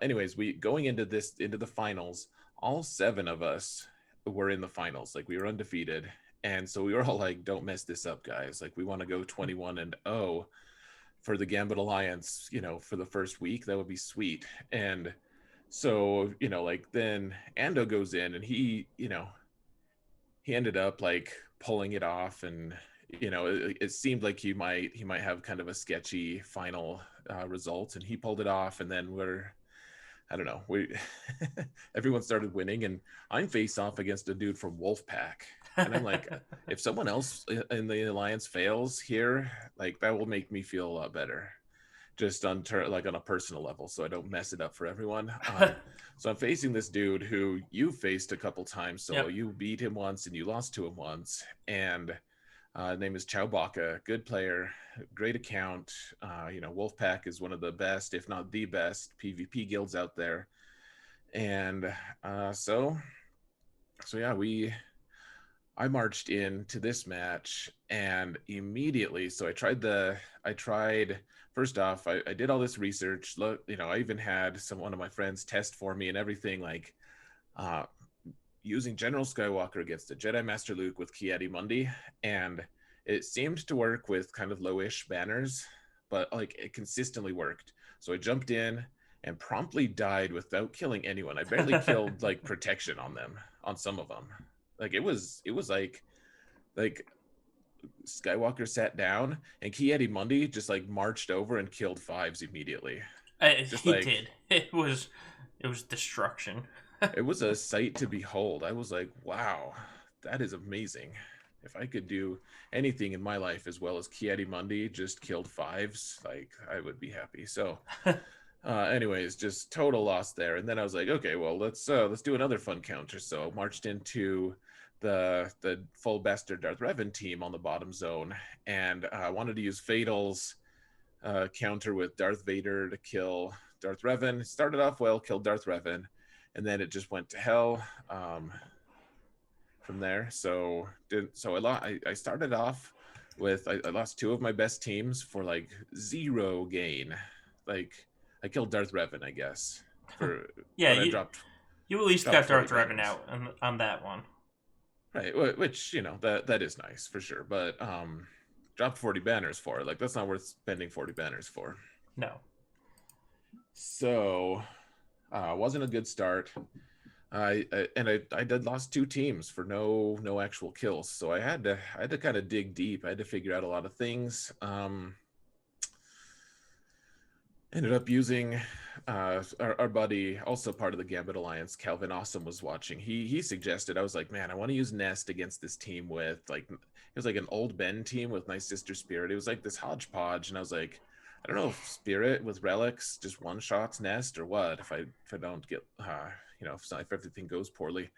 anyways, we going into the finals, all seven of us were in the finals. Like we were undefeated. And so we were all like, don't mess this up, guys. Like we want to go 21-0 for the Gambit Alliance, for the first week. That would be sweet. And so, like then Ando goes in and he ended up like pulling it off, and it seemed like he might have kind of a sketchy final result, and he pulled it off. And then I don't know, we everyone started winning, and I'm face off against a dude from Wolfpack, and I'm like, if someone else in the alliance fails here, like that will make me feel a lot better, just like on a personal level, so I don't mess it up for everyone. So I'm facing this dude who you faced a couple times. So Yep. you beat him once and you lost to him once. And name is Chowbaka, good player, great account. Wolfpack is one of the best, if not the best, PvP guilds out there. And so yeah, I marched into this match, and immediately, so I tried first off, I did all this research. Look, I even had one of my friends test for me and everything, like uh, using General Skywalker against a Jedi Master Luke with Kiadi Mundi, and it seemed to work with kind of lowish banners, but like it consistently worked. So I jumped in and promptly died without killing anyone. I barely killed like protection on them, on some of them. Like it was like Skywalker sat down and Kiadi Mundi just like marched over and killed fives immediately. Just He like did. It was destruction. it was a sight to behold. I was like, wow, that is amazing. If I could do anything in my life as well as Kiadi Mundi just killed fives, like I would be happy. So anyways, just total loss there. And then I was like, okay, well let's do another fun counter. So marched into the full bastard Darth Revan team on the bottom zone, and I wanted to use Fatal's counter with Darth Vader to kill Darth Revan. It started off well, killed Darth Revan, and then it just went to hell from there. I started off with I lost two of my best teams for like zero gain. Like I killed Darth Revan, I guess, for Yeah, but I you at least dropped got 40 Darth Revan banners. out on that one. Right, which that is nice for sure, but dropped 40 banners for it. Like that's not worth spending 40 banners for. No. So wasn't a good start. I did lost two teams for no actual kills, so I had to kind of dig deep. I had to figure out a lot of things. Ended up using our buddy, also part of the Gambit Alliance, Calvin Awesome, was watching. He suggested, I was like, man, I want to use Nest against this team with like it was like an old Ben team with my sister Spirit. It was like this hodgepodge, and I was like, I don't know if Spirit with relics just one shots Nest or what. If I don't get if everything goes poorly.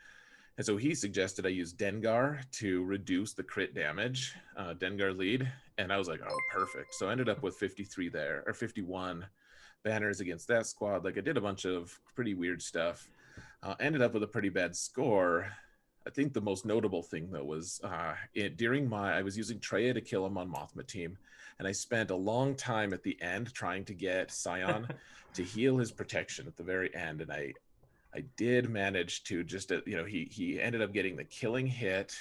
And so he suggested I use Dengar to reduce the crit damage, Dengar lead. And I was like, oh, perfect. So I ended up with 53 there, or 51 banners against that squad. Like I did a bunch of pretty weird stuff. Ended up with a pretty bad score. I think the most notable thing though was I was using Treya to kill him on Mothma team, and I spent a long time at the end trying to get Scion to heal his protection at the very end, and I did manage to just he ended up getting the killing hit,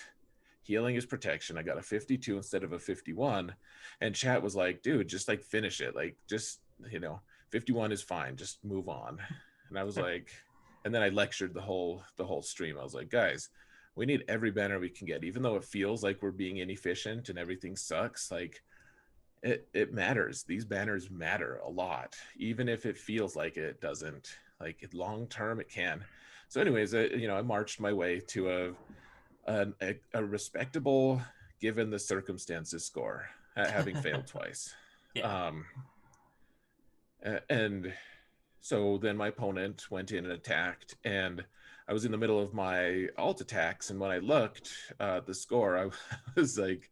healing his protection. I got a 52 instead of a 51, and chat was like, dude, just like finish it, like just 51 is fine, just move on. And I was like, and then I lectured the whole stream. I was like, guys, we need every banner we can get, even though it feels like we're being inefficient and everything sucks. Like it matters. These banners matter a lot, even if it feels like it doesn't. Like long term, it can. So, anyways, I marched my way to a respectable, given the circumstances, score, having failed twice. Yeah. Um, and so then my opponent went in and attacked, and I was in the middle of my alt attacks, and when I looked at the score, I was like,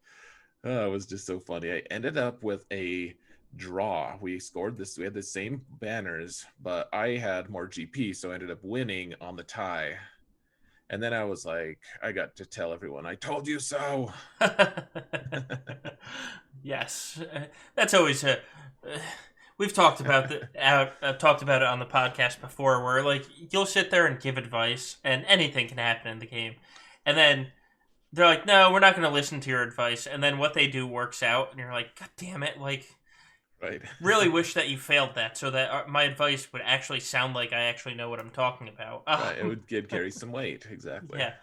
oh, it was just so funny. I ended up with a draw. We scored this. We had the same banners, but I had more GP, so I ended up winning on the tie. And then I was like, I got to tell everyone, I told you so. Yes, that's always a. We've talked about talked about it on the podcast before, where like you'll sit there and give advice, and anything can happen in the game, and then they're like, "No, we're not going to listen to your advice," and then what they do works out, and you're like, "God damn it!" Like, Right. really wish that you failed that, so that my advice would actually sound like I actually know what I'm talking about. Right. It would carry some weight. Exactly. Yeah,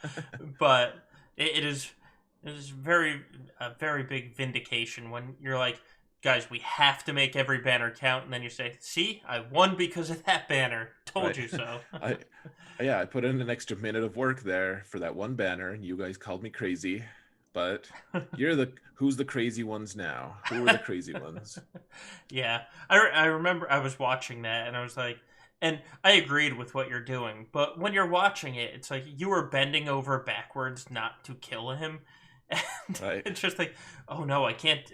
but it is very a very big vindication when you're like, guys, we have to make every banner count, and then you say, "See, I won because of that banner. Told Right. you so." I yeah, I put in an extra minute of work there for that one banner, and you guys called me crazy. But you're the who's the crazy ones now? Who are the crazy ones? Yeah, I remember I was watching that, and I was like, and I agreed with what you're doing, but when you're watching it, it's like you were bending over backwards not to kill him, and Right. it's just like, oh no, I can't.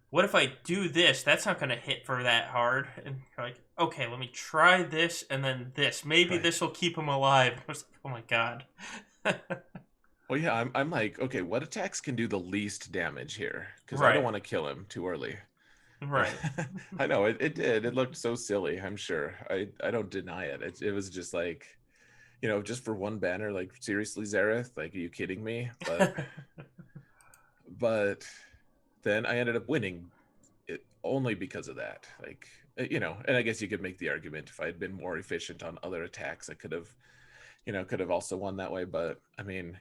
What if I do this? That's not going to hit for that hard. And you're like, okay, let me try this and then this. Maybe Right. this will keep him alive. I was like, oh my god. Well, yeah, I'm like, okay, what attacks can do the least damage here? Because I don't Right, want to kill him too early. right. I know it did. It looked so silly. I'm sure. I don't deny it. It was just like, just for one banner. Like seriously, Zareth. Like, are you kidding me? But then I ended up winning it only because of that. Like, and I guess you could make the argument if I had been more efficient on other attacks, I could have also won that way. But I mean,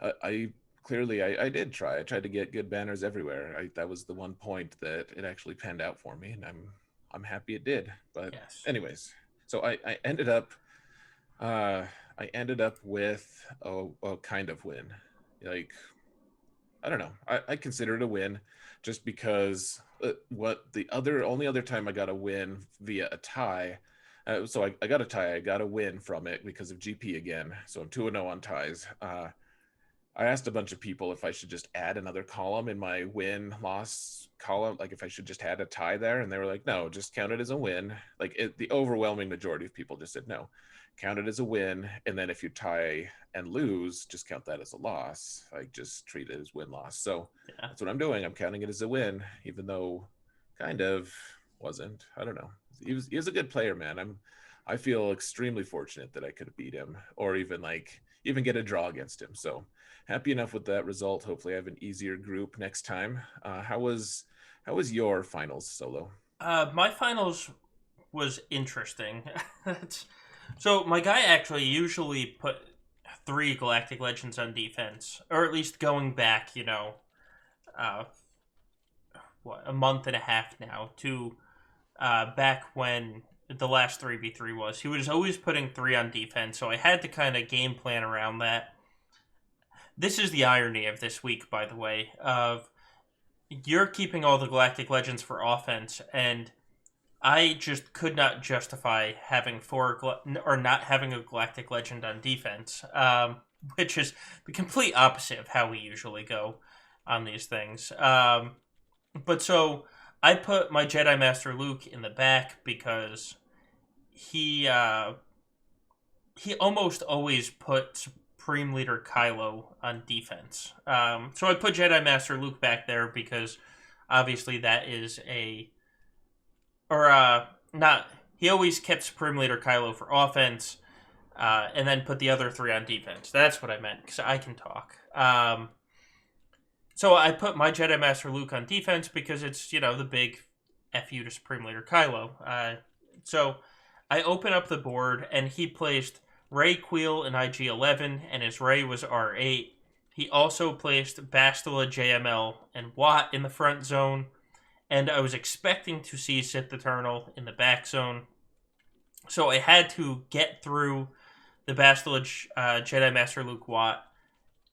I clearly I did try. I tried to get good banners everywhere. That was the one point that it actually panned out for me, and I'm happy it did. But Yes. anyways, so I ended up uh I ended up with a kind of win. Like, I don't know. I consider it a win just because what the only other time I got a win via a tie. So I got a tie. I got a win from it because of GP again. So I'm 2-0 on ties. I asked a bunch of people if I should just add another column in my win loss column, like if I should just add a tie there, and they were like, no, just count it as a win. Like the overwhelming majority of people just said no, count it as a win, and then if you tie and lose, just count that as a loss. Like just treat it as win loss. So Yeah. that's what I'm doing. I'm counting it as a win, even though kind of wasn't. I don't know. He was a good player, man. I feel extremely fortunate that I could have beat him, or even get a draw against him. So happy enough with that result. Hopefully, I have an easier group next time. How was your finals solo? My finals was interesting. So my guy actually usually put 3 Galactic Legends on defense, or at least going back, uh, a month and a half now to back when the last 3v3 was. He was always putting 3 on defense, so I had to kind of game plan around that. This is the irony of this week, by the way, of you're keeping all the Galactic Legends for offense, and I just could not justify having or not having a Galactic Legend on defense, which is the complete opposite of how we usually go on these things. But so I put my Jedi Master Luke in the back because he almost always put Supreme Leader Kylo on defense. So I put Jedi Master Luke back there because obviously that is not. He always kept Supreme Leader Kylo for offense, and then put the other 3 on defense. That's what I meant because I can talk. So I put my Jedi Master Luke on defense because it's the big fu to Supreme Leader Kylo. So I open up the board and he placed Rey Queel in IG-11, and his Rey was R8. He also placed Bastila, JML, and Watt in the front zone, and I was expecting to see Sith Eternal in the back zone. So I had to get through the Bastila, Jedi Master Luke Watt.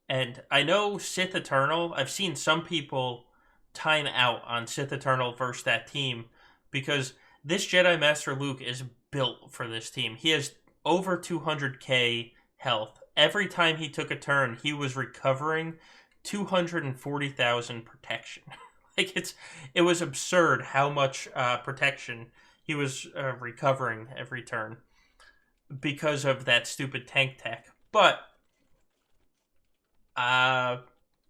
And I know Sith Eternal, I've seen some people time out on Sith Eternal versus that team because this Jedi Master Luke is built for this team. He has over 200k health. Every time he took a turn, he was recovering 240,000 protection. Like it was absurd how much protection he was recovering every turn because of that stupid tank tech. But uh,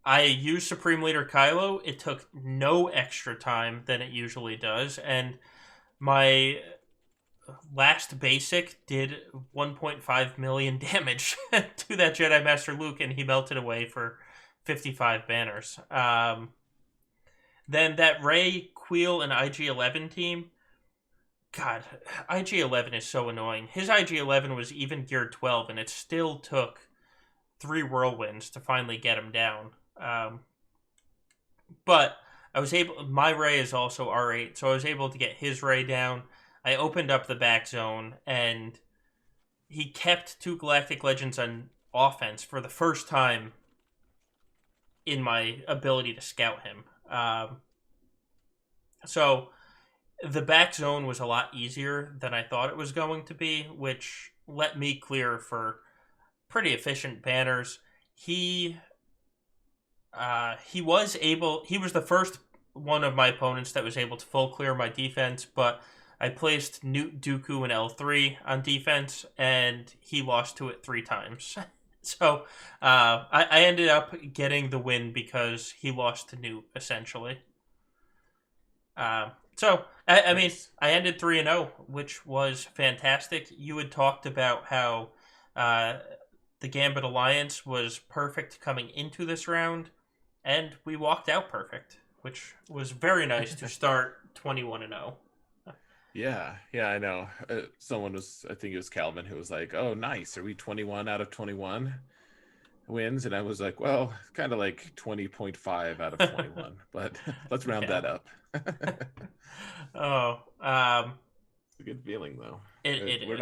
I used Supreme Leader Kylo. It took no extra time than it usually does, and my last basic did 1.5 million damage to that Jedi Master Luke, and he melted away for 55 banners. Then that Ray, Queel, and IG-11 team. God, IG-11 is so annoying. His IG-11 was even geared 12, and it still took 3 whirlwinds to finally get him down. But I was able. My Ray is also R8, so I was able to get his Ray down. I opened up the back zone, and he kept 2 Galactic Legends on offense for the first time in my ability to scout him. So the back zone was a lot easier than I thought it was going to be, which let me clear for pretty efficient banners. He was able. He was the first one of my opponents that was able to full clear my defense, but I placed Newt Dooku and L3 on defense, and he lost to it 3 times. So I ended up getting the win because he lost to Newt essentially. I mean, Nice. I ended 3-0, which was fantastic. You had talked about how uh, the Gambit Alliance was perfect coming into this round, and we walked out perfect, which was very nice to start 21-0. Yeah, yeah, I know. Someone was, I think it was Calvin, who was like, "Oh, nice. Are we 21 out of 21 wins?" And I was like, "Well, kind of like 20.5 out of 21, but let's round Yeah. that up." Oh, It's a good feeling though. it We're is.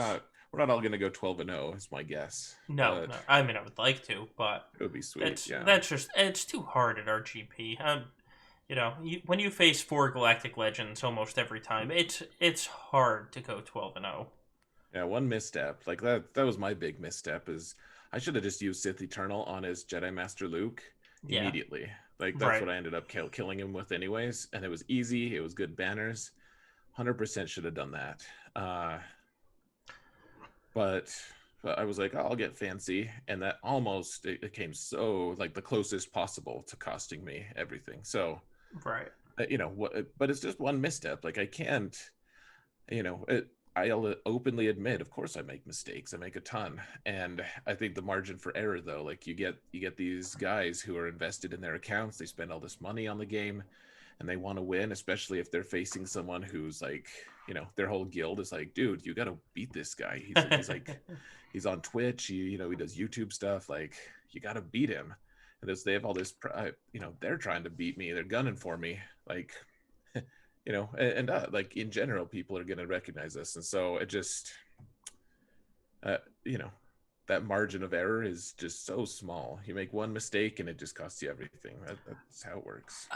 not all gonna go 12-0, is my guess, No, but no. I mean, I would like to, but it would be sweet. that's Yeah. that's just it's too hard at RGP. When you face 4 Galactic Legends almost every time, it's hard to go 12-0. Yeah, one misstep. Like that was my big misstep is I should have just used Sith Eternal on his Jedi Master Luke Yeah, immediately. Like that's right. what I ended up killing him with anyways, and it was easy, it was good banners. 100% should have done that. Uh but I was like, oh, I'll get fancy, and that almost it came so like the closest possible to costing me everything. So, Right. what but it's just one misstep. Like I can't I'll openly admit, of course, I make mistakes. I make a ton, and I think the margin for error, though, like you get these guys who are invested in their accounts. They spend all this money on the game, and they want to win, especially if they're facing someone who's like, their whole guild is like, dude, you got to beat this guy. He's like, he's on Twitch. He does YouTube stuff. Like, you got to beat him. And they have all this, they're trying to beat me. They're gunning for me. Like, like in general, people are going to recognize this, and so it just, uh, you know, that margin of error is just so small. You make one mistake, and it just costs you everything. That's how it works.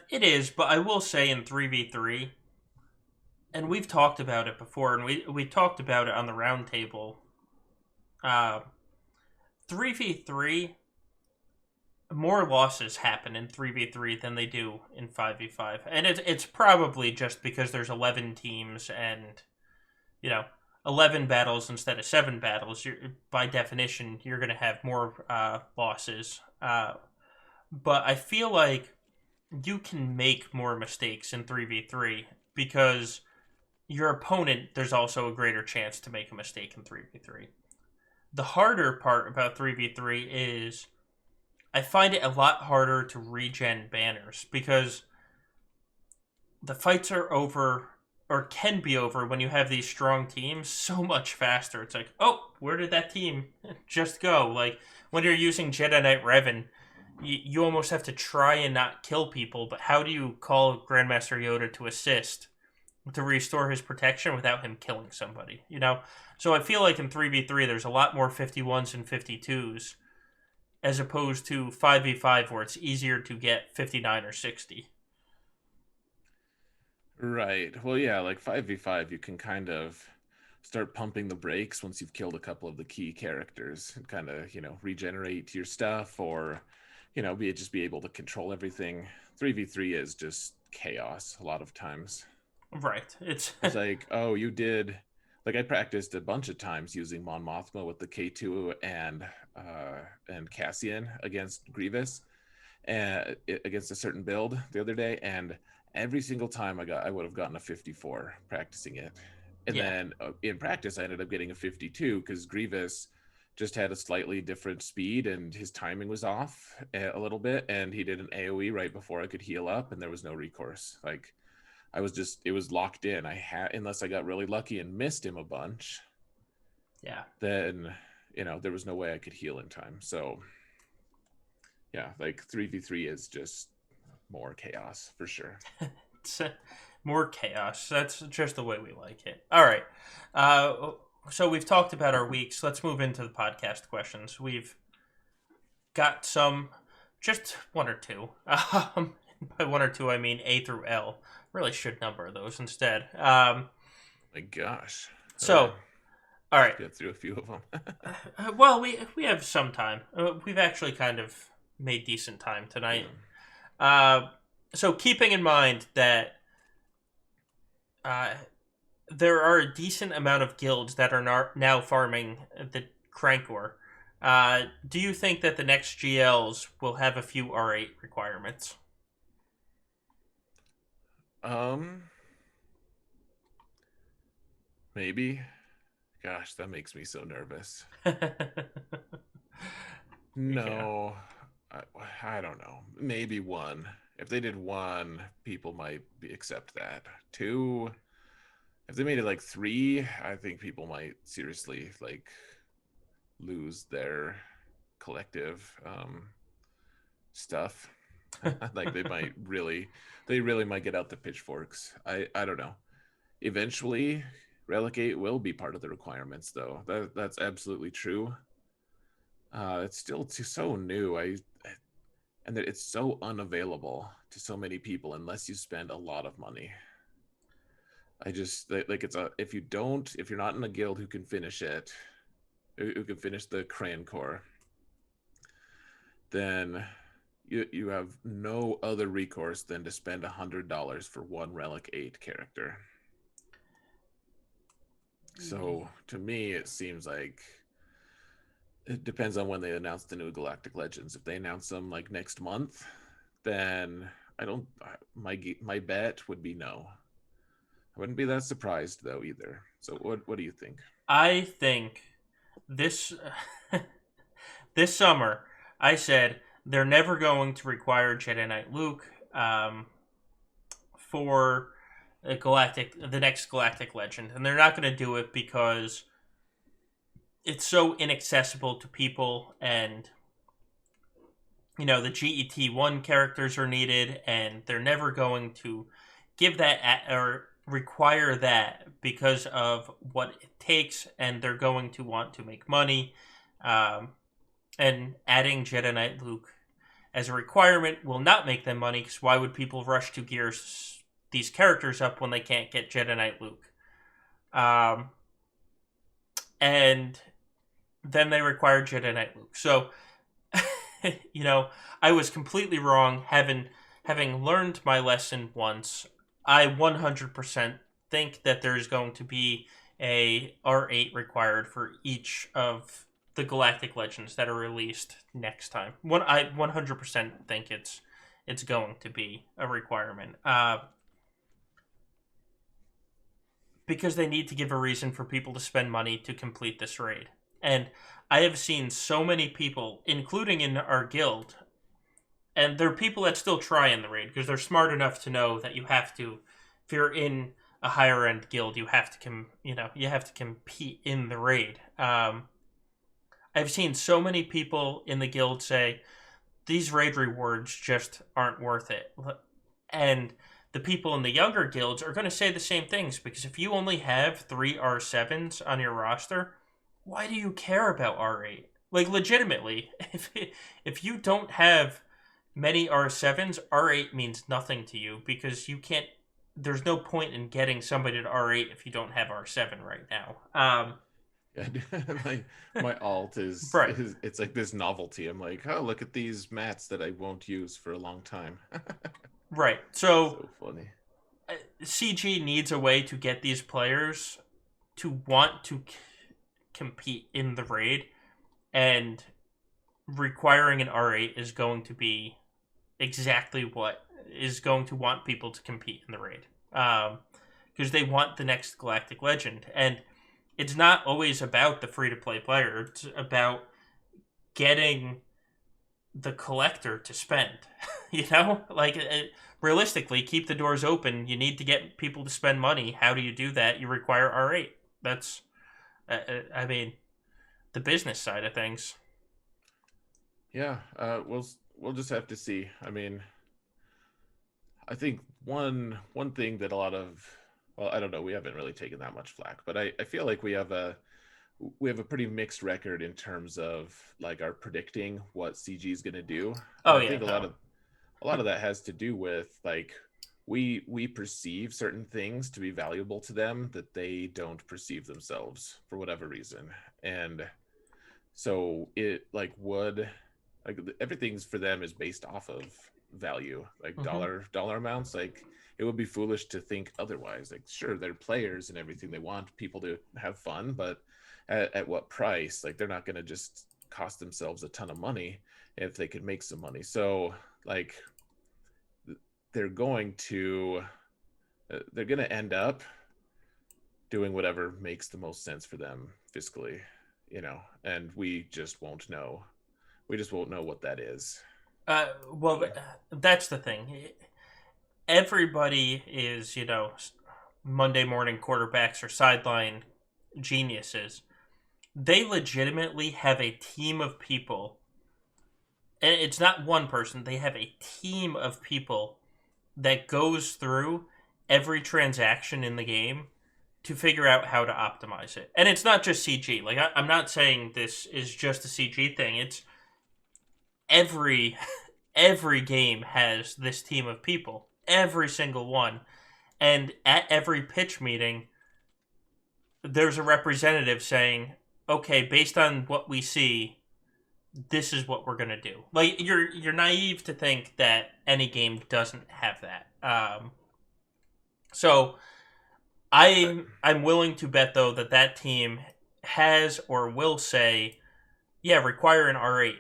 It is, but I will say in 3v3, and we've talked about it before, and we talked about it on the roundtable. Uh, 3v3, more losses happen in 3v3 than they do in 5v5, and it's probably just because there's 11 teams and you know 11 battles instead of 7 battles. By definition you're going to have more losses. But I feel like you can make more mistakes in 3v3 because your opponent, there's also a greater chance to make a mistake in 3v3. The harder part about 3v3 is I find it a lot harder to regen banners because the fights are over or can be over when you have these strong teams so much faster. It's like, oh, where did that team just go? Like when you're using Jedi Knight Revan, you almost have to try and not kill people, but how do you call Grandmaster Yoda to assist to restore his protection without him killing somebody? So I feel like in 3v3 there's a lot more 51s and 52s as opposed to 5v5 where it's easier to get 59 or 60. Right. Well, yeah, like 5v5, you can kind of start pumping the brakes once you've killed a couple of the key characters and kind of, regenerate your stuff or, be able to control everything. 3v3 is just chaos a lot of times. Right. It's It's like, oh, you did. Like I practiced a bunch of times using Mon Mothma with the K2 and Cassian against Grievous, and against a certain build the other day, and every single time I would have gotten a 54 practicing it, and yeah. then in practice I ended up getting a 52 because Grievous just had a slightly different speed and his timing was off a little bit, and he did an AOE right before I could heal up, and there was no recourse. Like it was locked in. I had unless I got really lucky and missed him a bunch, Yeah. then there was no way I could heal in time. So yeah, like 3v3 is just more chaos for sure. It's more chaos. That's just the way we like it. All right. Uh, so we've talked about our weeks. Let's move into the podcast questions. We've got some, just one or two. By one or two, I mean A through L. Really should number those instead. My gosh. Okay. So, all right. Let's get through a few of them. Well, we have some time. We've actually kind of made decent time tonight. Yeah. So keeping in mind that uh, there are a decent amount of guilds that are now farming the Crankor, do you think that the next GLs will have a few R8 requirements? Um, maybe. Gosh, that makes me so nervous. Yeah. No, I, I don't know. Maybe one. If they did one, people might accept that. Two, if they made it like three, I think people might seriously like lose their collective stuff. Like they really might get out the pitchforks. I don't know. Eventually, relegate will be part of the requirements, though. That's absolutely true. It's still so new. And that it's so unavailable to so many people unless you spend a lot of money. I just like it's a if you're not in a guild who can finish it, who can finish the Crayon Core, then you have no other recourse than to spend $100 for one Relic 8 character. So to me, it seems like it depends on when they announce the new Galactic Legends. If they announce them like next month, then I don't. My bet would be no. I wouldn't be that surprised though either. So what do you think? I think this this summer, I said they're never going to require Jedi Knight Luke for the next Galactic Legend, and they're not going to do it because it's so inaccessible to people, and the GET1 characters are needed, and they're never going to give that or require that because of what it takes, and they're going to want to make money. And adding Jedi Knight Luke as a requirement will not make them money, because why would people rush to gear these characters up when they can't get Jedi Knight Luke? And then they require Jedi Knight Luke. So, I was completely wrong. Having learned my lesson once, I 100% think that there's going to be a R8 required for each of the Galactic Legends that are released next time. I 100% think it's going to be a requirement. Because they need to give a reason for people to spend money to complete this raid. And I have seen so many people, including in our guild, and there are people that still try in the raid because they're smart enough to know that you have to, if you're in a higher end guild, you have to you have to compete in the raid. I've seen so many people in the guild say these raid rewards just aren't worth it, and the people in the younger guilds are going to say the same things, because if you only have 3 R7s on your roster, why do you care about R8? Like, legitimately, if you don't have many R7s, R8 means nothing to you, because you can't. There's no point in getting somebody to R8 if you don't have R7 right now. Yeah, my alt Right. is it's like this novelty. I'm like, oh, look at these mats that I won't use for a long time. Right. So So funny. CG needs a way to get these players to want to compete in the raid, and requiring an R8 is going to be exactly what is going to want people to compete in the raid. Because they want the next Galactic Legend. And it's not always about the free to play player, it's about getting the collector to spend. You know? Realistically, keep the doors open. You need to get people to spend money. How do you do that? You require R8. That's, I mean, the business side of things. Yeah, we'll just have to see. I mean, I think one thing that a lot of, well, I don't know, we haven't really taken that much flack, but I feel like we have a pretty mixed record in terms of like our predicting what CG is going to do, and Oh, I yeah, think a lot no. of a lot of that has to do with like we perceive certain things to be valuable to them that they don't perceive themselves for whatever reason, and so it like everything's for them is based off of value, like Hmm. dollar amounts. Like it would be foolish to think otherwise. Like sure, they're players and everything, they want people to have fun, but at what price? Like they're not going to just cost themselves a ton of money if they could make some money. So like they're going to they're going to end up doing whatever makes the most sense for them fiscally, and we just won't know what that is, Well, really. that's the thing. Everybody is, Monday morning quarterbacks or sideline geniuses. They legitimately have a team of people, and it's not one person, they have a team of people that goes through every transaction in the game to figure out how to optimize it. And it's not just CG. I'm not saying this is just a CG thing. It's every every game has this team of people. Every single one. And at every pitch meeting, there's a representative saying, "Okay, based on what we see, this is what we're gonna do." Like you're naive to think that any game doesn't have that. So I, I'm willing to bet though that that team has or will say, yeah, require an R8.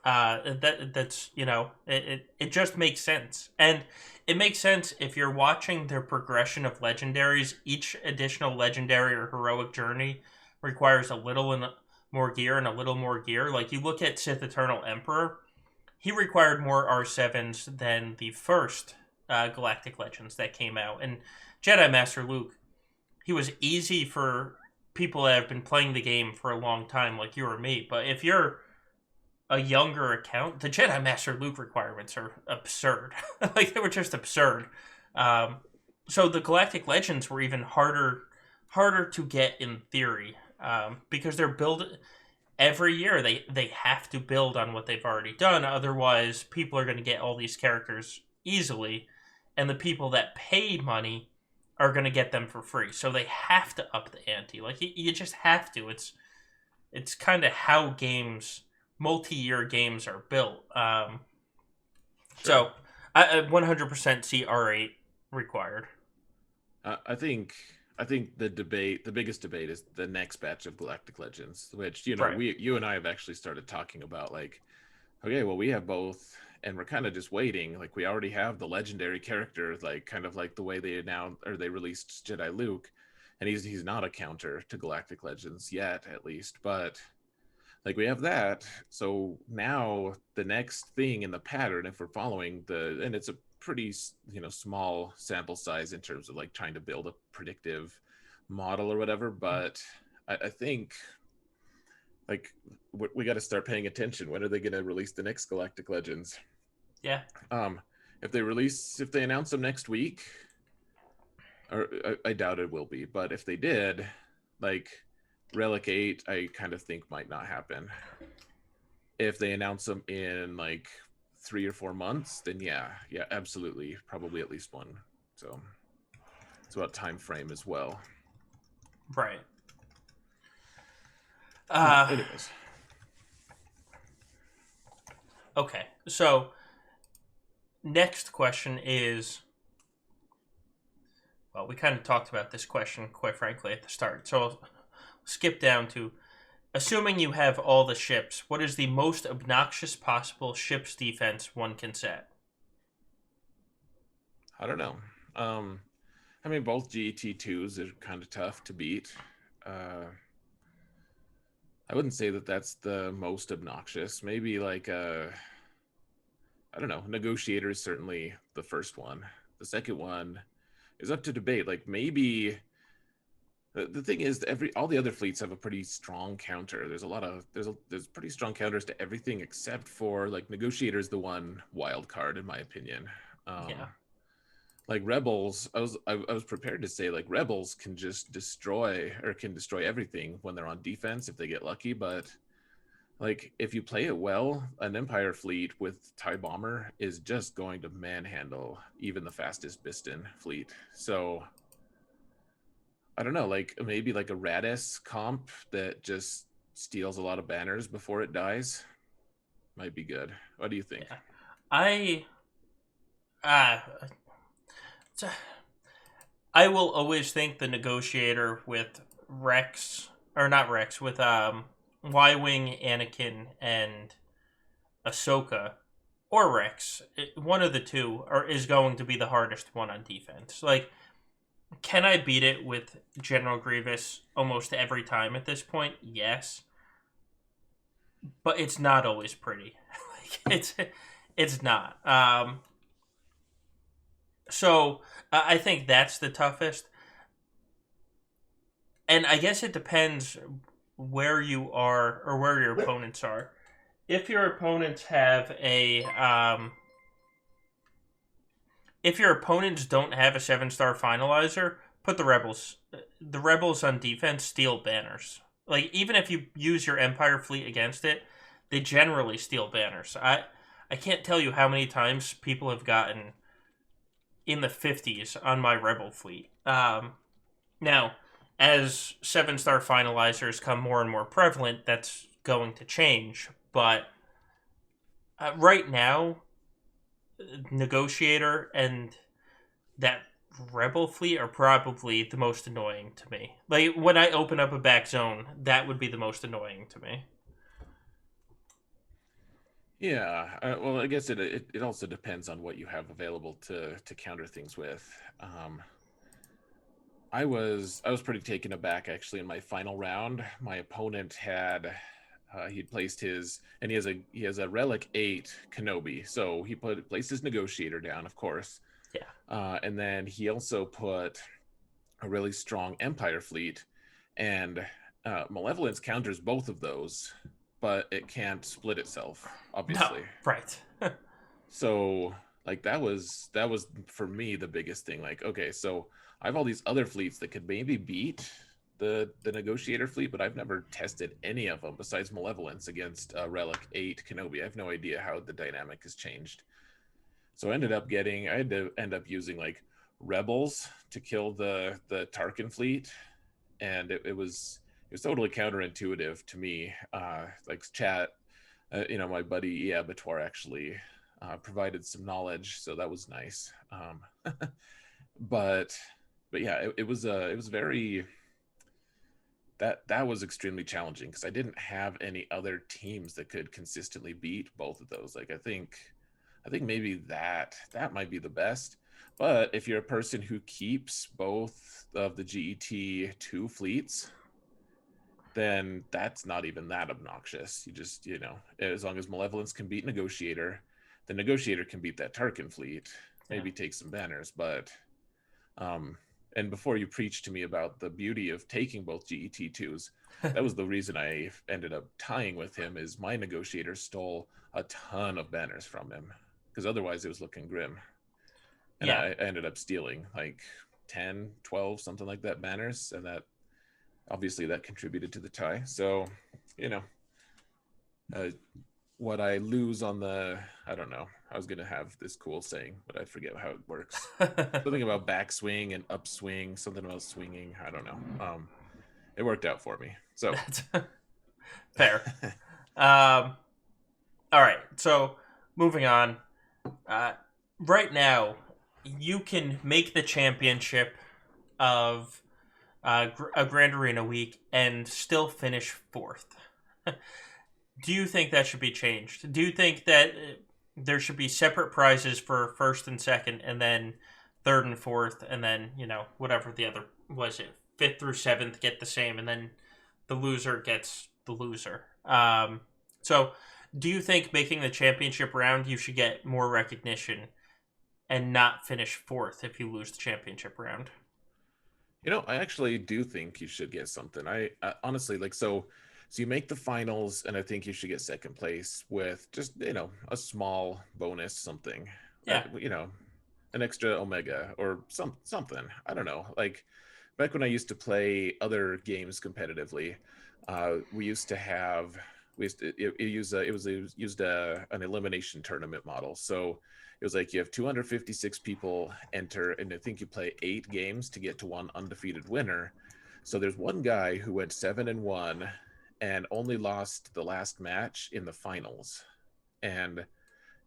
That's it just makes sense, and it makes sense if you're watching their progression of legendaries. Each additional legendary or heroic journey requires a little and more gear and a little more gear. Like you look at Sith Eternal Emperor, he required more R7s than the first Galactic Legends that came out, and Jedi Master Luke, he was easy for people that have been playing the game for a long time, like you or me. But if you're a younger account, the Jedi Master Luke requirements are absurd. Like they were just absurd. Um, so the Galactic Legends were even harder to get in theory, because they're built every year. They have to build on what they've already done. Otherwise, people are going to get all these characters easily, and the people that paid money are going to get them for free. So they have to up the ante. Like you just have to. It's kind of how games, multi-year games, are built. sure. So I 100% see R8 required. I think the biggest debate is the next batch of Galactic Legends, which Right. you and I have actually started talking about. Like, okay, well, we have both, and we're kind of just waiting. Like, we already have the legendary character, like kind of like the way they released Jedi Luke, and he's not a counter to Galactic Legends yet, at least, but like we have that. So now the next thing in the pattern, if we're following and it's a pretty small sample size in terms of like trying to build a predictive model or whatever, but I think like we got to start paying attention. When are they going to release the next Galactic Legends? Yeah. um if they announce them next week, or I doubt it will be, but if they did, like Relic 8, I kind of think might not happen. If they announce them in like 3 or 4 months, then yeah, absolutely, probably at least one. So it's about time frame as well. Right. Yeah. Uh, Anyways, okay. So next question is, well, we kind of talked about this question, quite frankly, at the start. So I'll skip down to, assuming you have all the ships, what is the most obnoxious possible ship's defense one can set? I don't know. Um, I mean, both GET2s are kind of tough to beat. Uh, I wouldn't say that that's the most obnoxious. Maybe like I don't know. Negotiator is certainly the first one. The second one is up to debate. Like maybe the thing is, every all the other fleets have a pretty strong counter. There's a lot of there's pretty strong counters to everything except for like Negotiator is the one wild card in my opinion. Yeah. Like Rebels, I was prepared to say like Rebels can just destroy or can destroy everything when they're on defense if they get lucky, but like if you play it well, an Empire fleet with TIE Bomber is just going to manhandle even the fastest Biston fleet. So I don't know, like maybe like a Radis comp that just steals a lot of banners before it dies might be good. What do you think? Yeah. I uh, I will always think the negotiator with Rex, or not Rex, with Y Wing, Anakin, and Ahsoka, or Rex, one of the two, is going to be the hardest one on defense. Like, can I beat it with General Grievous almost every time at this point? Yes, but it's not always pretty. It's not. So I think that's the toughest, and I guess it depends where you are or where your opponents are. If your opponents have a if your opponents don't have a 7-star finalizer, put the rebels. The rebels on defense steal banners. Like even if you use your Empire fleet against it, they generally steal banners. I can't tell you how many times people have gotten in the 50s on my rebel fleet. Now, as 7-star finalizers come more and more prevalent, that's going to change. But right now, Negotiator and that Rebel fleet are probably the most annoying to me. Like, when I open up a back zone, that would be the most annoying to me. Yeah, well, I guess it also depends on what you have available to counter things with. Um, I was pretty taken aback actually in my final round. My opponent had he'd placed his and he has a relic 8 Kenobi, so he placed his negotiator down, of course, Yeah. and then he also put a really strong Empire fleet, and Malevolence counters both of those, but it can't split itself, No, obviously. right. So like that was for me the biggest thing. Like, okay, so I have all these other fleets that could maybe beat the negotiator fleet, but I've never tested any of them besides Malevolence against Relic 8 Kenobi. I have no idea how the dynamic has changed. So I had to end up using like rebels to kill the Tarkin fleet, and it was totally counterintuitive to me. Like chat, my buddy Abattoir actually provided some knowledge, so that was nice. But yeah, it was very that was extremely challenging because I didn't have any other teams that could consistently beat both of those. Like I think maybe that might be the best. But if you're a person who keeps both of the GET2 fleets, then that's not even that obnoxious. You just, as long as Malevolence can beat Negotiator, the Negotiator can beat that Tarkin fleet, Yeah. maybe take some banners. But, um, and before you preach to me about the beauty of taking both GET2s, that was the reason I ended up tying with him, is my Negotiator stole a ton of banners from him, because otherwise it was looking grim. And Yeah. I ended up stealing like 10, 12, something like that banners, and that obviously that contributed to the tie. So, you know, uh, what I lose on the, I don't know. I was gonna have this cool saying, but I forget how it works. Something about backswing and upswing, something about swinging. I don't know. It worked out for me. So, That's fair. Um, all right. So moving on. Uh, right now, you can make the championship of a Grand Arena week and still finish fourth. Do you think that should be changed? Do you think that there should be separate prizes for first and second, and then third and fourth, and then whatever the other was it fifth through seventh get the same, and then the loser gets the loser. So, do you think making the championship round you should get more recognition and not finish fourth if you lose the championship round? I actually do think you should get something. I honestly like so you make the finals, and I think you should get second place with just a small bonus, something, Yeah. an extra omega or something. I don't know. Like back when I used to play other games competitively, we used to have we used to, it used an elimination tournament model. So it was like you have 256 people enter, and I think you play 8 games to get to one undefeated winner. So there's one guy who went 7-1 and only lost the last match in the finals, and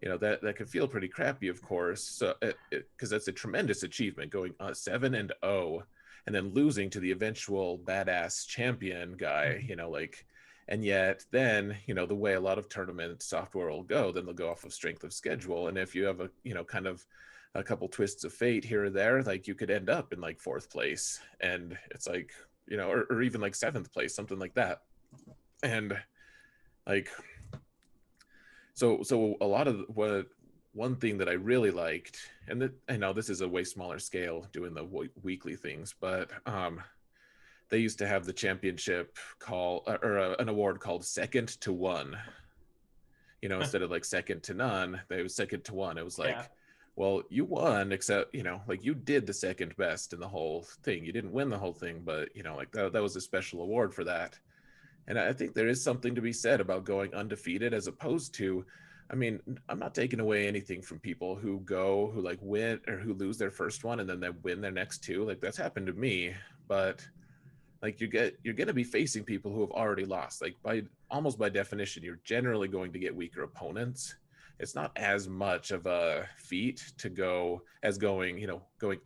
that could feel pretty crappy, of course. So because that's a tremendous achievement, going 7-0 and then losing to the eventual badass champion guy. Like, and yet then the way a lot of tournament software will go, then they'll go off of strength of schedule, and if you have a kind of a couple twists of fate here or there, like you could end up in like fourth place, and it's like or even like seventh place, something like that. And like so a lot of what one thing that I really liked, and that I know this is a way smaller scale doing the weekly things, but they used to have the championship call or an award called second to one. Instead of like second to none, they was second to one. It was Yeah. like, well, you won, except like you did the second best in the whole thing. You didn't win the whole thing, but like that was a special award for that. And I think there is something to be said about going undefeated, as opposed to, I mean, I'm not taking away anything from people who like win or who lose their first one and then they win their next two. Like that's happened to me, but like you're going to be facing people who have already lost. Like almost by definition, you're generally going to get weaker opponents. It's not as much of a feat to go as going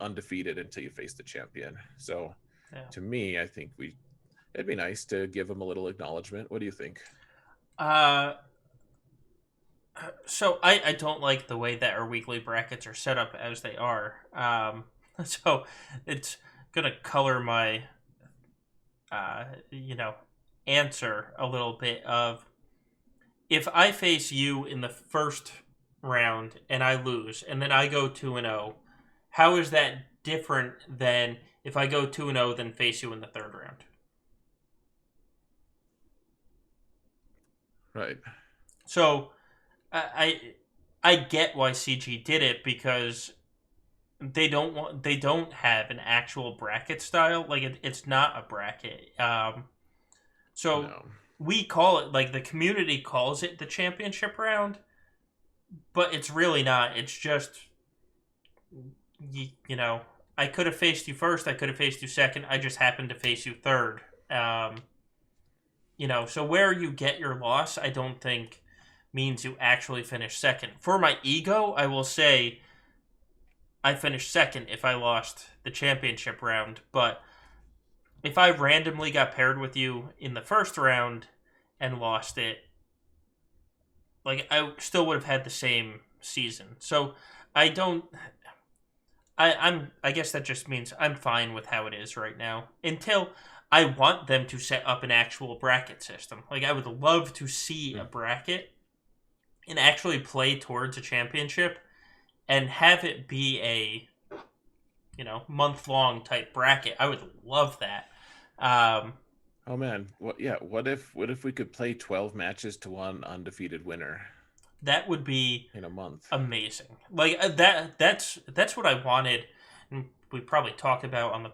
undefeated until you face the champion. So Yeah. to me, I think it'd be nice to give them a little acknowledgement. What do you think? Uh, so I don't like the way that our weekly brackets are set up as they are. So it's gonna color my uh, you know answer a little bit of if I face you in the first round and I lose and then I go 2-0, how is that different than if I go 2-0 then face you in the third round? Right. So I get why CG did it because they don't have an actual bracket style, like it's not a bracket. So No. we call it, like, the community calls it the championship round, but it's really not. It's just you know I could have faced you first, I could have faced you second, I just happened to face you third. So where you get your loss, I don't think means you actually finish second. For my ego, I will say I finished second if I lost the championship round, but if I randomly got paired with you in the first round and lost it, like, I still would have had the same season. So I don't. I guess that just means I'm fine with how it is right now until I want them to set up an actual bracket system. Like, I would love to see a Mm. bracket and actually play towards a championship and have it be a month long type bracket. I would love that. Um, Oh man. What if we could play 12 matches to one undefeated winner that would be in a month? amazing. Like, that's what I wanted. And we probably talked about on the.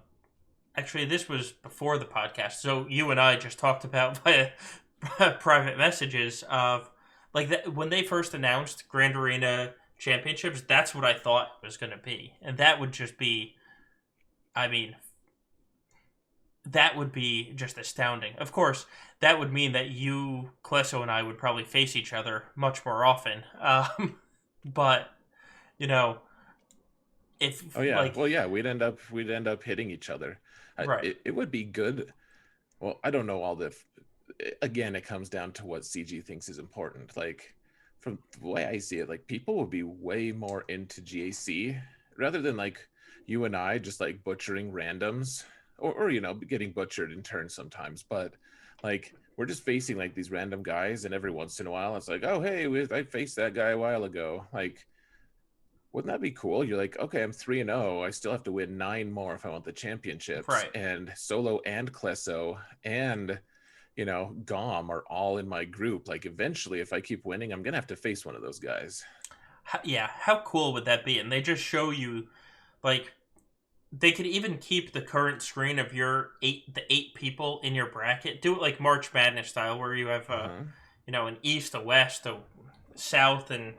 Actually, this was before the podcast, so you and I just talked about via private messages of, like, that when they first announced Grand Arena Championships. That's what I thought it was going to be, and that would just be. I mean, that would be just astounding. Of course, that would mean that you, Klesso, and I would probably face each other much more often. But you know, If Oh yeah. like Well, yeah, we'd end up hitting each other. right, It would be good. Well, I don't know all the. Again, it comes down to what CG thinks is important. Like, from the way I see it, like people will be way more into GAC rather than like you and I just like butchering randoms, or getting butchered in turn sometimes. But like we're just facing like these random guys, and every once in a while it's like, oh hey, I faced that guy a while ago. Like, wouldn't that be cool? You're like, okay, I'm 3-0. I still have to win 9 more if I want the championships. right. And Solo and Klesso and Gom are all in my group. Like, eventually, if I keep winning, I'm gonna have to face one of those guys. Yeah, how cool would that be? And they just show you like they could even keep the current screen of the 8 people in your bracket. Do it like March Madness style, where you have Uh-huh. an east, a west, a south, and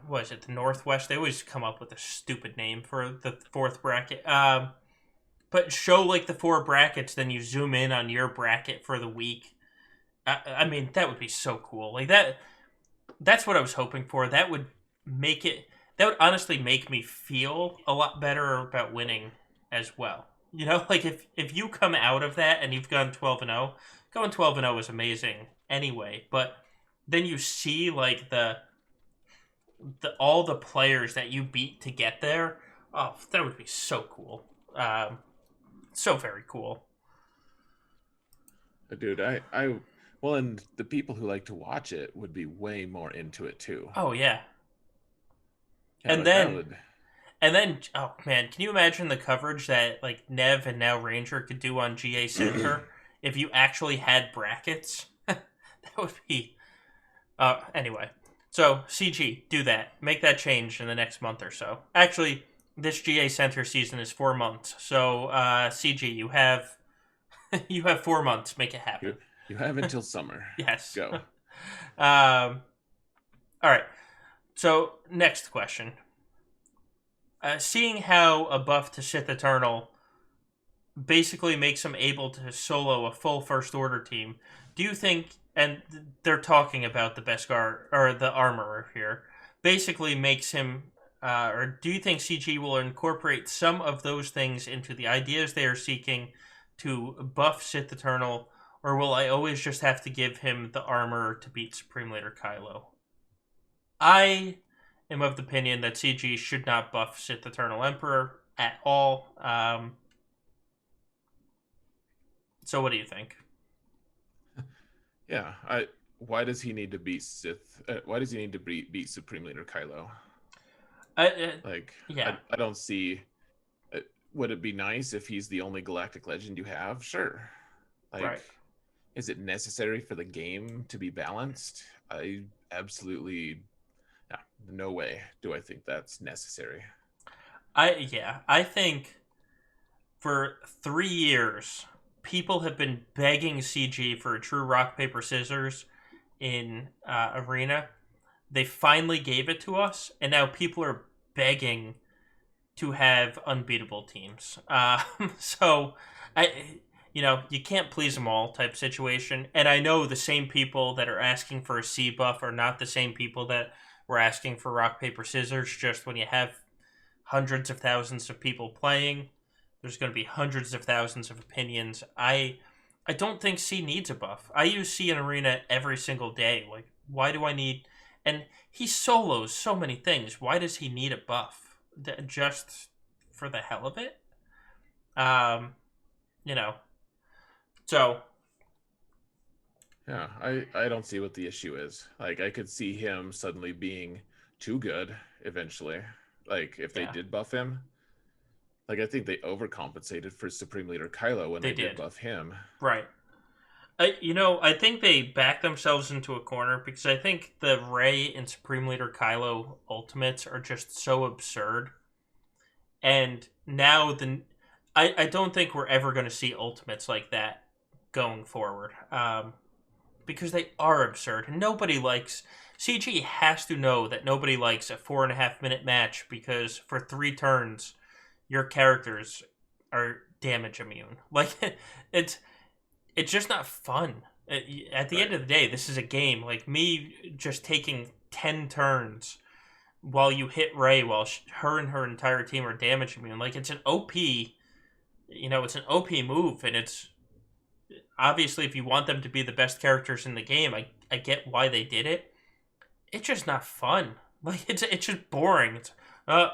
what is it, the northwest? They always come up with a stupid name for the fourth bracket. But show like the 4 brackets, then you zoom in on your bracket for the week. I mean, that would be so cool. Like that. That's what I was hoping for. That would make it. That would honestly make me feel a lot better about winning as well. Like if you come out of that and you've gone 12-0, going 12-0 is amazing anyway. But then you see like the all the players that you beat to get there. Oh, that would be so cool. So very cool. Dude, well, and the people who like to watch it would be way more into it too. Oh yeah, Yeah, and like that then would. oh man, can you imagine the coverage that like Nev and now Ranger could do on GA Center if you actually had brackets? That would be. Anyway, so CG, do that. Make that change in the next month or so. Actually, this GA Center season is 4 months, so CG, you have you have 4 months. Make it happen. you, you have until summer. Yes. Go. All right. So next question. Seeing how a buff to Sith Eternal basically makes him able to solo a full First Order team, do you think, and they're talking about the Beskar, or the Armorer here, basically makes him, or do you think CG will incorporate some of those things into the ideas they are seeking to buff Sith Eternal, or will I always just have to give him the Armorer to beat Supreme Leader Kylo? I am of the opinion that CG should not buff Sith Eternal Emperor at all. So what do you think? Yeah, I. Why does he need to beat Sith? Why does he need to beat Supreme Leader Kylo? Uh, uh, Like, yeah, I don't see. Would it be nice if he's the only galactic legend you have? Sure. Like, right. is it necessary for the game to be balanced? I absolutely, yeah, no way do I think that's necessary. I think for 3 years, people have been begging CG for a true rock paper scissors in Arena. They finally gave it to us, and now people are begging to have unbeatable teams. So you can't please them all type situation. And I know the same people that are asking for a C buff are not the same people that were asking for rock paper scissors. Just when you have hundreds of thousands of people playing, there's going to be hundreds of thousands of opinions. I don't think C needs a buff. I use C in Arena every single day. Like, why do I need? And he solos so many things. Why does he need a buff? Just for the hell of it? Um, you know. So Yeah, I don't see what the issue is. Like, I could see him suddenly being too good eventually. Like, if they yeah, did buff him, like I think they overcompensated for Supreme Leader Kylo when they they did did. buff him. Right. I think they backed themselves into a corner because I think the Rey and Supreme Leader Kylo ultimates are just so absurd. And now I don't think we're ever going to see ultimates like that going forward. Because they are absurd. Nobody likes. CG has to know that nobody likes a 4.5 minute match because for 3 turns, your characters are damage immune. Like, it's it's just not fun. At the end Right. of the day, this is a game. Like, me just taking 10 turns while you hit Ray while her and her entire team are damage immune. Like, it's an OP, it's an OP move, and it's obviously if you want them to be the best characters in the game, I get why they did it. It's just not fun. Like, it's just boring. It's uh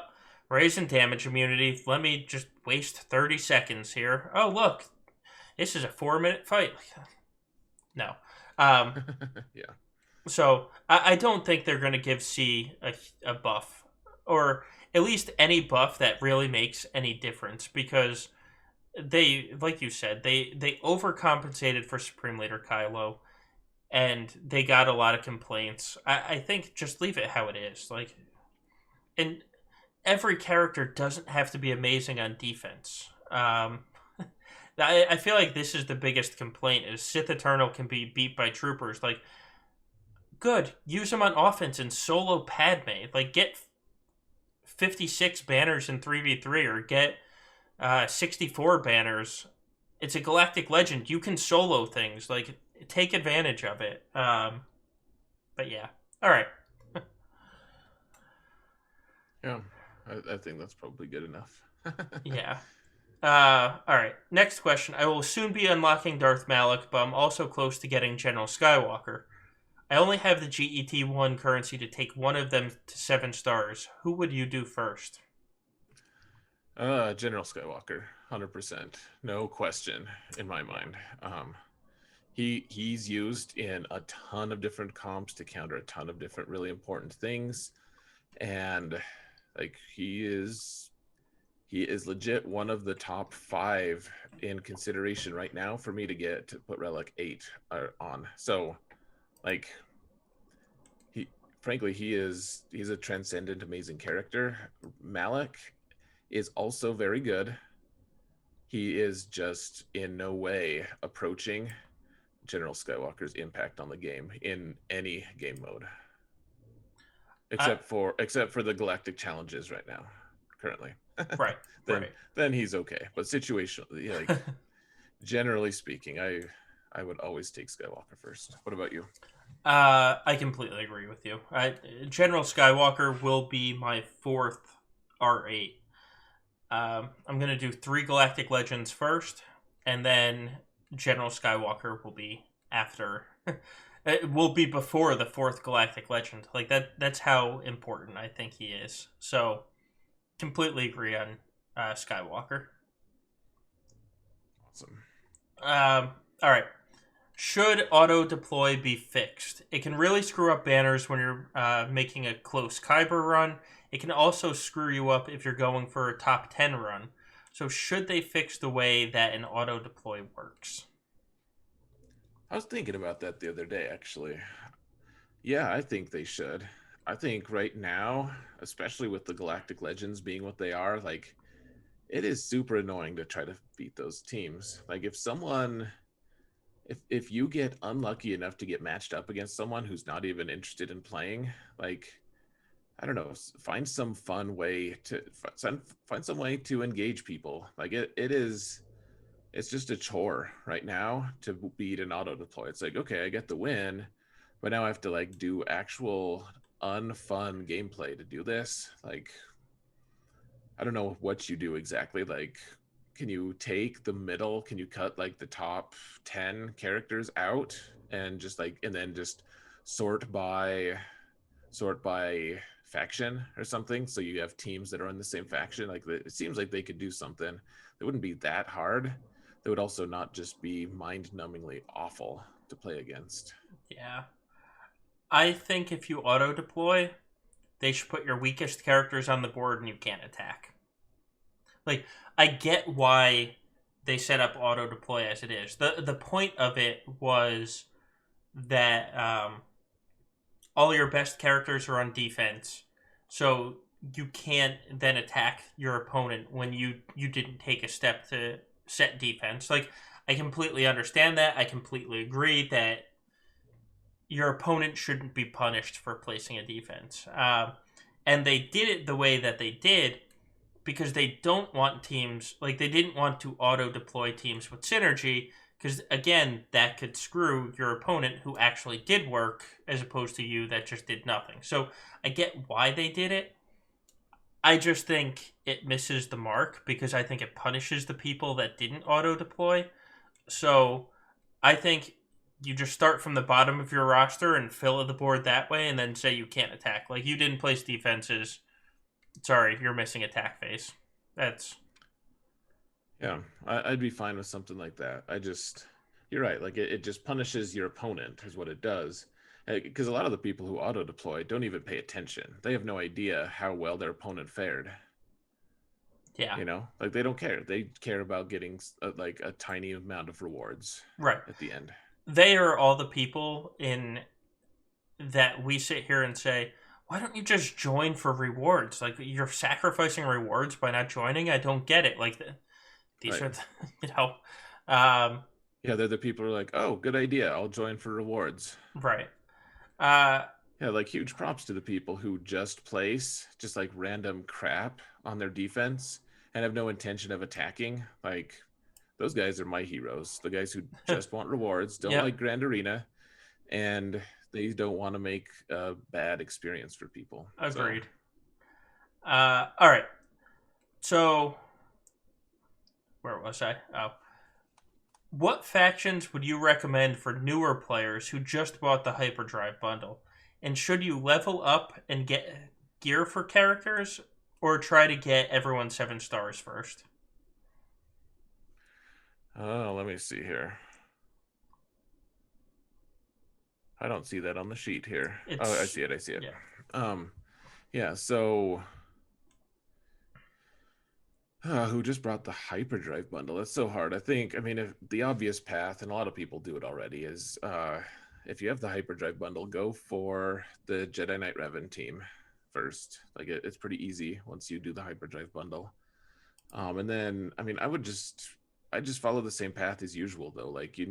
raising damage immunity. Let me just waste 30 seconds here. Oh, look, this is a 4-minute fight. No. Um, Yeah. so I don't think they're going to give C a buff, or at least any buff that really makes any difference, because they, like you said, they overcompensated for Supreme Leader Kylo, and they got a lot of complaints. I think just leave it how it is. Like, and every character doesn't have to be amazing on defense. I feel like this is the biggest complaint: is Sith Eternal can be beat by troopers. Like, good, use them on offense and solo Padme. Like, get 56 banners in 3v3, or get 64 banners. It's a galactic legend. You can solo things. Like, take advantage of it. But yeah. All right. Yeah. I think that's probably good enough. Yeah. All right. Next question. I will soon be unlocking Darth Malak, but I'm also close to getting General Skywalker. I only have the GET1 currency to take one of them to 7 stars. Who would you do first? General Skywalker, 100%, no question in my mind. He's used in a ton of different comps to counter a ton of different really important things, and like he is legit one of the top 5 in consideration right now for me to put Relic 8 on. So, like, frankly, he's a transcendent, amazing character. Malik is also very good. He is just in no way approaching General Skywalker's impact on the game in any game mode, Uh, except for the galactic challenges right now, currently. right. then Right. then he's okay, but situationally, like, generally speaking, I would always take Skywalker first. What about you? I completely agree with you. General Skywalker will be my 4th R8. I'm going to do 3 Galactic Legends first, and then General Skywalker will be after. It will be before the 4th Galactic Legend. Like, that's how important I think he is. So, completely agree on Skywalker. Awesome. All right. Should auto deploy be fixed? It can really screw up banners when you're making a close Kyber run. It can also screw you up if you're going for a top 10 run. So should they fix the way that an auto deploy works? I was thinking about that the other day, actually. Yeah, I think they should. I think right now, especially with the Galactic Legends being what they are, like, it is super annoying to try to beat those teams. Like, if you get unlucky enough to get matched up against someone who's not even interested in playing, like, I don't know, find some fun way to find some way to engage people. Like, it's just a chore right now to beat an auto deploy. It's like, okay, I get the win, but now I have to, like, do actual unfun gameplay to do this. Like, I don't know what you do exactly. Like, can you take the middle? Can you cut, like, the top 10 characters out and just, like, and then just sort by faction or something, so you have teams that are in the same faction? Like, it seems like they could do something that wouldn't be that hard. That would also not just be mind-numbingly awful to play against. Yeah. I think if you auto deploy, they should put your weakest characters on the board and you can't attack. Like, I get why they set up auto deploy as it is. The point of it was that all your best characters are on defense, so you can't then attack your opponent when you didn't take a step to set defense. Like, I completely understand that. I completely agree that your opponent shouldn't be punished for placing a defense. And they did it the way that they did because they don't want teams, like, they didn't want to auto deploy teams with synergy, Because again, that could screw your opponent who actually did work as opposed to you that just did nothing. So I get why they did it. I just think it misses the mark because I think it punishes the people that didn't auto deploy. So I think you just start from the bottom of your roster and fill the board that way, and then say you can't attack. Like you didn't place defenses. Sorry, you're missing attack phase. That's Yeah, I'd be fine with something like that. You're right. Like it just punishes your opponent, is what it does. Because a lot of the people who auto deploy don't even pay attention. They have no idea how well their opponent fared. yeah, Like they don't care. They care about getting like a tiny amount of rewards right. at the end. They are all the people in that we sit here and say, why don't you just join for rewards? Like you're sacrificing rewards by not joining. I don't get it. Like these Right. are, you know, um, Yeah, they're the people who are like, oh, good idea. I'll join for rewards. right. Uh, Yeah, like huge props to the people who just place just like random crap on their defense and have no intention of attacking. Like those guys are my heroes. The guys who just want rewards, don't yep, like Grand Arena, and they don't want to make a bad experience for people. So, agreed. All right. So where was I? Oh, what factions would you recommend for newer players who just bought the Hyperdrive bundle? And should you level up and get gear for characters, or try to get everyone 7 stars first? let me see here. I don't see that on the sheet here. Oh, I It's see it. I see it. yeah, Um, yeah. So, who just brought the hyperdrive bundle? That's so hard. I think. I mean, if the obvious path, and a lot of people do it already, is if you have the hyperdrive bundle, go for the Jedi Knight Revan team first. Like it's pretty easy once you do the hyperdrive bundle. And then, I mean, I just follow the same path as usual though. Like you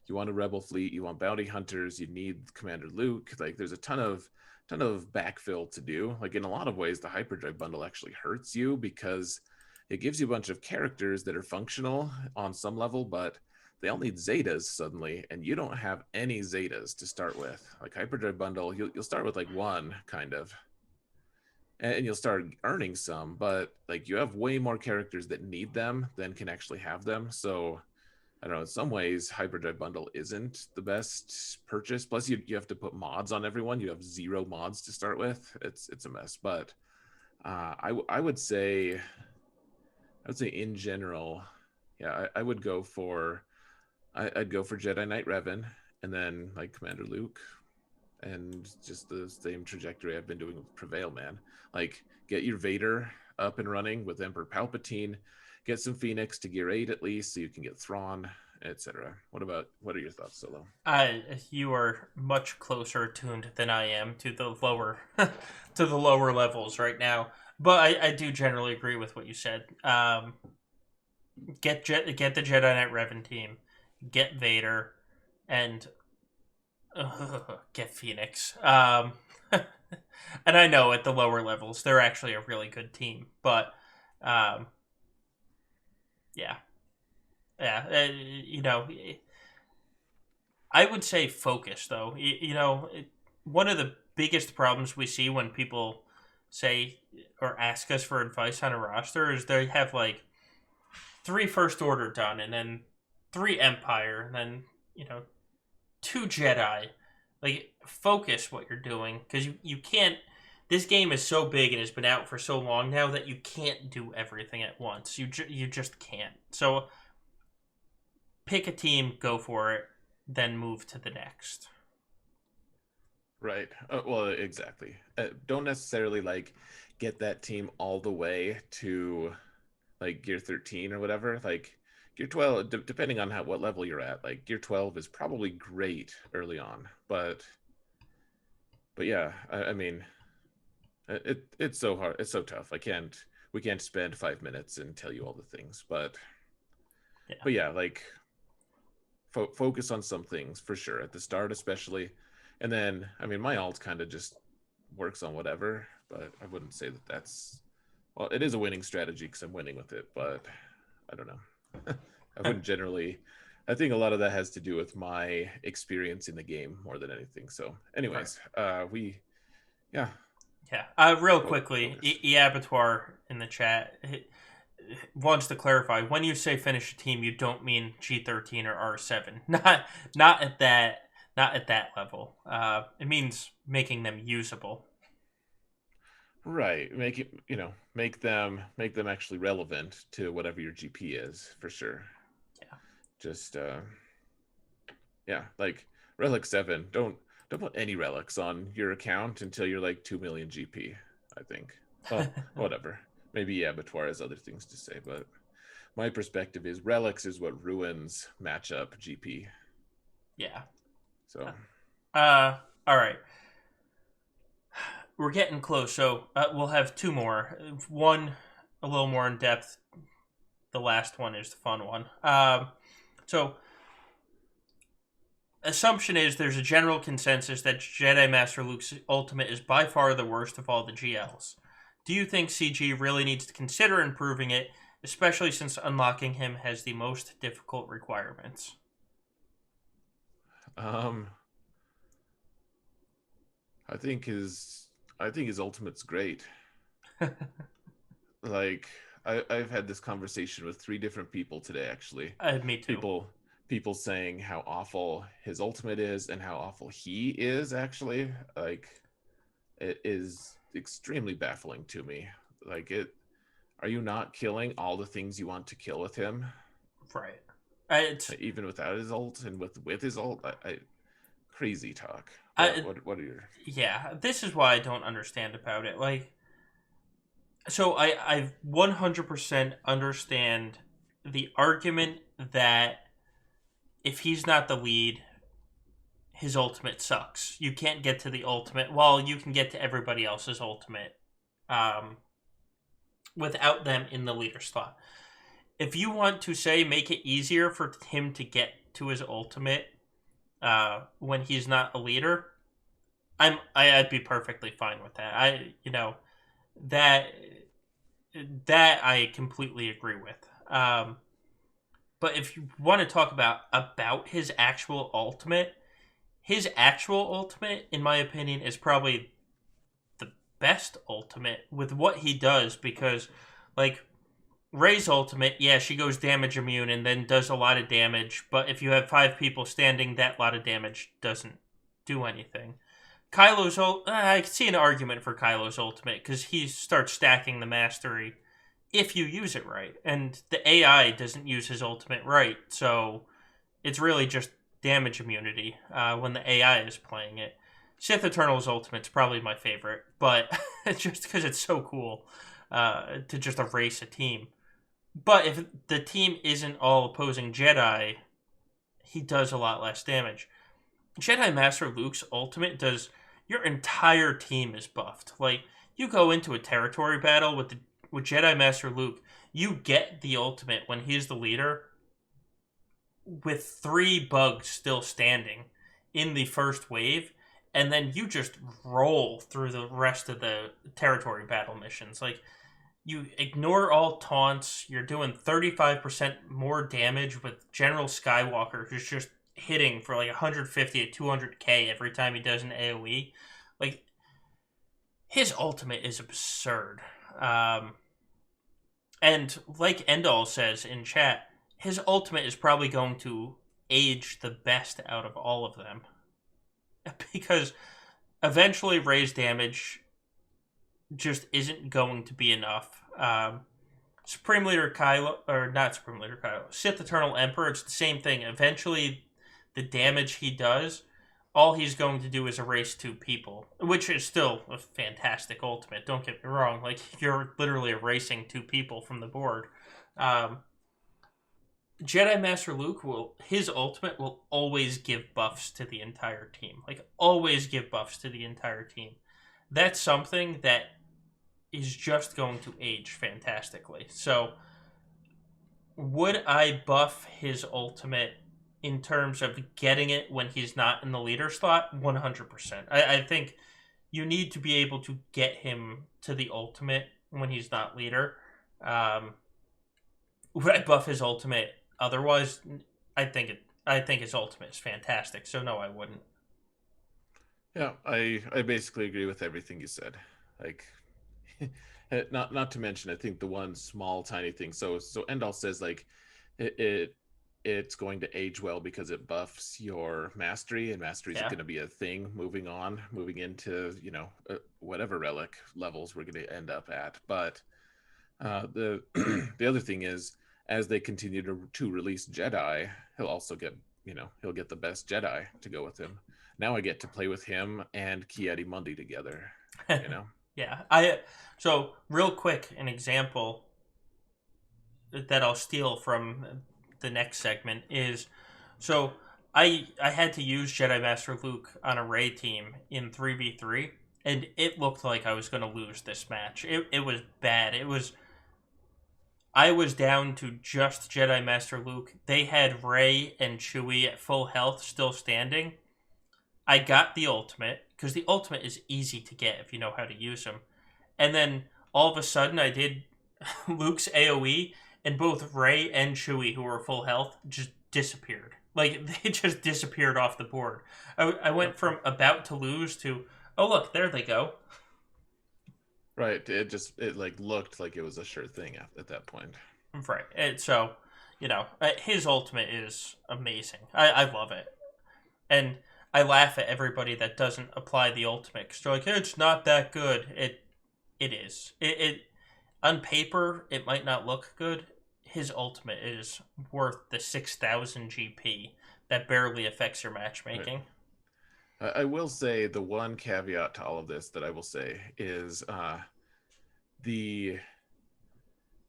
want a rebel fleet, you want bounty hunters, you need Commander Luke. Like there's a ton of backfill to do. Like in a lot of ways, the hyperdrive bundle actually hurts you because it gives you a bunch of characters that are functional on some level, but they all need zetas suddenly, and you don't have any zetas to start with. Like hyperdrive bundle, you'll start with like one kind of, and you'll start earning some, but like you have way more characters that need them than can actually have them. So I don't know, in some ways hyperdrive bundle isn't the best purchase. Plus you have to put mods on everyone. You have 0 mods to start with. It's a mess. But I would say in general, yeah, I would go for I'd go for Jedi Knight Revan, and then like Commander Luke, and just the same trajectory I've been doing with Prevail, man. Like, get your Vader up and running with Emperor Palpatine, get some Phoenix to gear 8 at least, so you can get Thrawn, etc. What are your thoughts, Solo? you are much closer tuned than I am to the lower to the lower levels right now. But I do generally agree with what you said. Get the Jedi Knight Revan team, get Vader, and get Phoenix. And I know at the lower levels they're actually a really good team, but um, yeah, yeah, I would say focus though. One of the biggest problems we see when people say or ask us for advice on a roster is they have like 3 First Order done, and then 3 Empire, and then you know 2 Jedi. Like focus what you're doing because you can't. This game is so big and has been out for so long now that you can't do everything at once. You just can't. So pick a team, go for it, then move to the next. Right. Well, exactly. Don't necessarily like get that team all the way to like gear 13 or whatever. Like gear 12, depending on what level you're at, like gear 12 is probably great early on, but yeah, I mean, it's so hard, it's so tough. We can't spend 5 minutes and tell you all the things, Yeah. but yeah, like focus on some things for sure at the start, especially, and then I mean, my alt kind of just works on whatever, but I wouldn't say that that's well, it is a winning strategy because I'm winning with it, but I don't know. I wouldn't generally I think a lot of that has to do with my experience in the game more than anything. So, Right. anyways, we yeah, Yeah. Real quickly, focus. Abattoir in the chat wants to clarify: when you say finish a team, you don't mean G13 or R7. Not at that not at that level. It means making them usable. Right. Make it, make them actually relevant to whatever your GP is for sure. Yeah. Just yeah, like Relic 7. Don't put any relics on your account until you're like 2 million GP, I think. Well, whatever. Maybe Abattoir has other things to say, but my perspective is relics is what ruins matchup GP. Yeah. So, All right. We're getting close, so we'll have two more. One a little more in depth. The last one is the fun one. So assumption is there's a general consensus that Jedi Master Luke's ultimate is by far the worst of all the GLs. Do you think CG really needs to consider improving it, especially since unlocking him has the most difficult requirements? um I think his I think his ultimate's great. Like I've had this conversation with three different people today actually. Me too. People people saying how awful his ultimate is and how awful he is actually. Like it is extremely baffling to me. Like it are you not killing all the things you want to kill with him? Right. It's Even without his ult and with his ult? Crazy talk. I What are your yeah. This is why I don't understand about it. Like, so I 100% understand the argument that if he's not the lead, his ultimate sucks. You can't get to the ultimate. Well, you can get to everybody else's ultimate um, without them in the leader slot. If you want to say make it easier for him to get to his ultimate when he's not a leader, I'd be perfectly fine with that. That that I completely agree with. But if you want to talk about his actual ultimate, in my opinion, is probably the best ultimate with what he does because, like, Rey's ultimate, yeah, she goes damage immune and then does a lot of damage, but if you have five people standing, that lot of damage doesn't do anything. I can see an argument for Kylo's ultimate because he starts stacking the mastery if you use it right, and the AI doesn't use his ultimate right, so it's really just damage immunity when the AI is playing it. Sith Eternal's ultimate's probably my favorite, but just because it's so cool to just erase a team. But if the team isn't all opposing Jedi, he does a lot less damage. Jedi Master Luke's ultimate does your entire team is buffed. Like you go into a territory battle with Jedi Master Luke, you get the ultimate when he's the leader with three bugs still standing in the first wave, and then you just roll through the rest of the territory battle missions. Like you ignore all taunts. You're doing 35% more damage with General Skywalker, who's just hitting for like 150 to 200k every time he does an AoE. Like his ultimate is absurd. And like Endall says in chat, his ultimate is probably going to age the best out of all of them because eventually Rey's damage just isn't going to be enough. Supreme Leader Kylo, or not Supreme Leader Kylo, Sith Eternal Emperor, it's the same thing. Eventually, the damage he does, all he's going to do is erase two people, which is still a fantastic ultimate. Don't get me wrong. Like, you're literally erasing two people from the board. Um, Jedi Master Luke his ultimate will always give buffs to the entire team. Like, always give buffs to the entire team. That's something that is just going to age fantastically. So, would I buff his ultimate in terms of getting it when he's not in the leader slot? 100%. I think you need to be able to get him to the ultimate when he's not leader. Would I buff his ultimate otherwise? I think his ultimate is fantastic. So no, I wouldn't. Yeah, I basically agree with everything you said. Like, not to mention, I think the one small tiny thing. So Endall says like it it's going to age well because it buffs your mastery, and mastery is Yeah. going to be a thing moving into whatever relic levels we're going to end up at. But the the other thing is, as they continue to release Jedi, he'll also get he'll get the best Jedi to go with him. Now I get to play with him and Kiadi Mundi together. You know. Yeah. I so real quick an example that I'll steal from the next segment is so I had to use Jedi Master Luke on a Rey team in 3v3 and it looked like I was going to lose this match. It was bad. I was down to just Jedi Master Luke. They had Rey and Chewie at full health still standing. I got the ultimate because the ultimate is easy to get if you know how to use them. And then all of a sudden, I did Luke's AoE, and both Rey and Chewie, who were full health, just disappeared. Like they just disappeared off the board. I went from about to lose to oh look, there they go. Right. It like looked like it was a sure thing at that point. Right. And so, his ultimate is amazing. I love it. And I laugh at everybody that doesn't apply the ultimate because they're like, hey, it's not that good. It is. It on paper it might not look good. His ultimate is worth the 6,000 GP that barely affects your Right. matchmaking. I will say the one caveat to all of this that I will say is the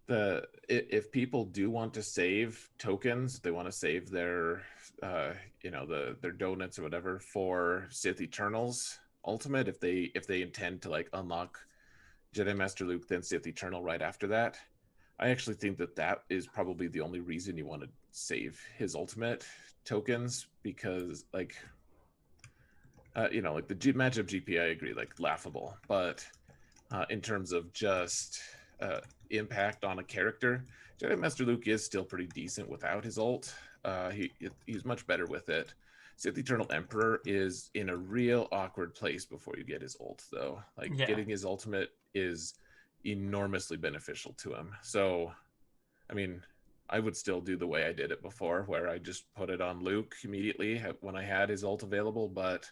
if people do want to save tokens, they want to save their their donuts or whatever for Sith Eternals Ultimate. If they intend to like unlock Jedi Master Luke, then Sith Eternal right after that, I actually think that is probably the only reason you want to save his Ultimate tokens because like the matchup GP, I agree, like laughable, but in terms of just impact on a character, Jedi Master Luke is still pretty decent without his ult. He's much better with it. Sith Eternal Emperor is in a real awkward place before you get his ult, though. Like Yeah. getting his ultimate is enormously beneficial to him. So, I mean, I would still do the way I did it before, where I just put it on Luke immediately when I had his ult available, but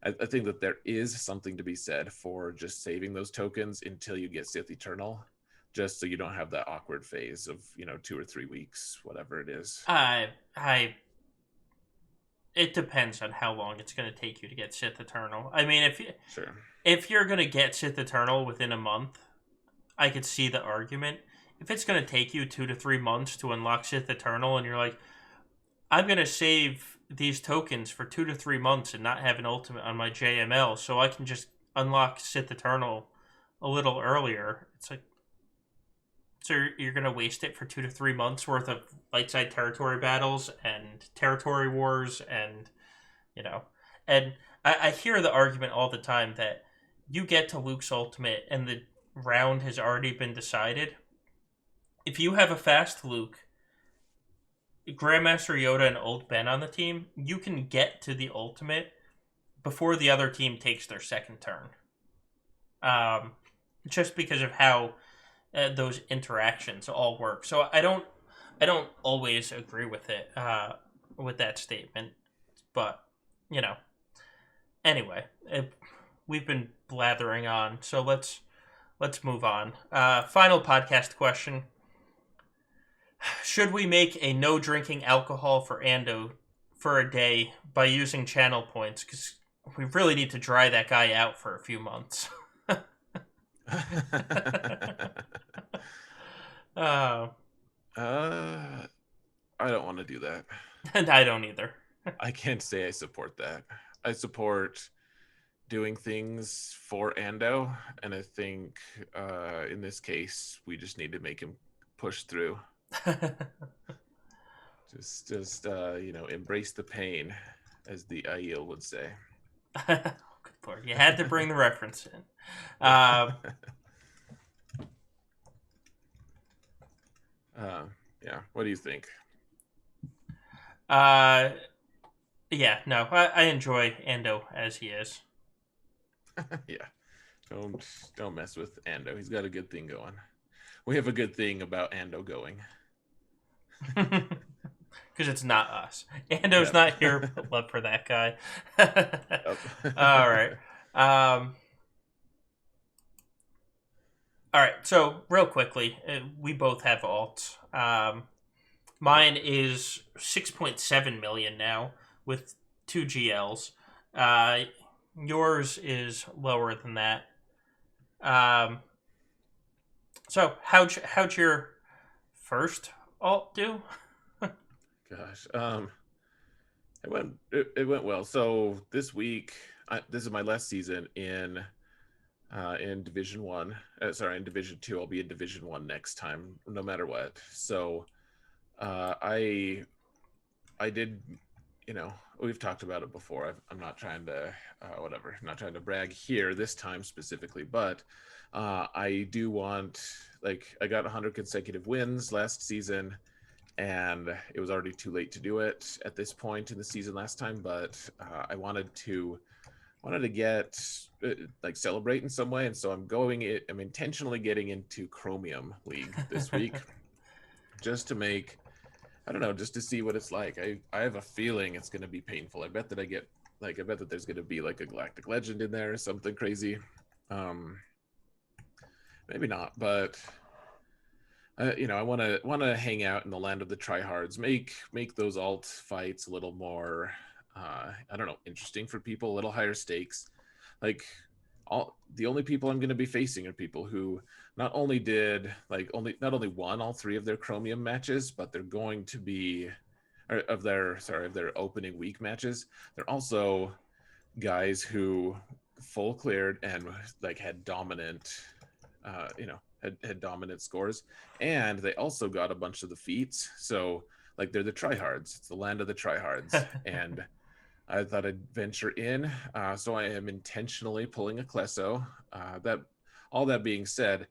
I think that there is something to be said for just saving those tokens until you get Sith Eternal, just so you don't have that awkward phase of 2 or 3 weeks, whatever it is. I it depends on how long it's going to take you to get Sith Eternal. I mean, Sure. if you're going to get Sith Eternal within a month, I could see the argument. If it's going to take you 2 to 3 months to unlock Sith Eternal, and you're like, I'm going to save these tokens for 2 to 3 months and not have an ultimate on my JML, so I can just unlock Sith Eternal a little earlier. It's like, so you're going to waste it for 2 to 3 months worth of light side territory battles and territory wars, and you know, and I hear the argument all the time that you get to Luke's ultimate and the round has already been decided. If you have a fast Luke, Grandmaster Yoda, and Old Ben on the team, you can get to the ultimate before the other team takes their second turn. Um, just because of how those interactions all work. So I don't always agree with it, with that statement, but you know. Anyway, we've been blathering on, so let's move on. Final podcast question: should we make a no drinking alcohol for Ando for a day by using channel points? Because we really need to dry that guy out for a few months. uh, I don't want to do that. and I don't either. I can't say I support that. I support doing things for Ando, and I think in this case we just need to make him push through. Just embrace the pain, as the Aiel would say. Good Lord, you had to bring the reference in. Yeah. What do you think? Uh, yeah, no, I enjoy Ando as he is. Yeah, don't don't mess with Ando. He's got a good thing going. We have a good thing about Ando going. Because it's not us. Ando's Yep. not here but love for that guy. All Yep. right. Um, all right. So, real quickly, we both have alts. Yep. Mine is 6.7 million now with two GLs. Uh, yours is lower than that. Um, so, how'd your first alt do? Gosh. It went well. So this week, this is my last season in Division One. Sorry, in Division Two. I'll be in Division One next time, no matter what. So uh, I I did, we've talked about it before. I'm not trying to, whatever, not trying to brag here this time specifically, but I do want, like, I got 100 consecutive wins last season, and it was already too late to do it at this point in the season last time. But I wanted to get like celebrate in some way, and so I'm intentionally getting into Chromium League this week just to make, I don't know, just to see what it's like. I have a feeling it's going to be painful. I bet that there's going to be like a Galactic Legend in there or something crazy. Um, Maybe not, but I want to hang out in the land of the tryhards. Make those alt fights a little more, I don't know, interesting for people. A little higher stakes. Like all the only people I'm going to be facing are people who not only won all three of their Chromium matches, but they're going to be, or of their opening week matches. They're also guys who full cleared and like had dominant, had dominant scores, and they also got a bunch of the feats. So like they're the tryhards. It's the land of the tryhards, and I thought I'd venture in. So I am intentionally pulling a Klesso. That all that being said,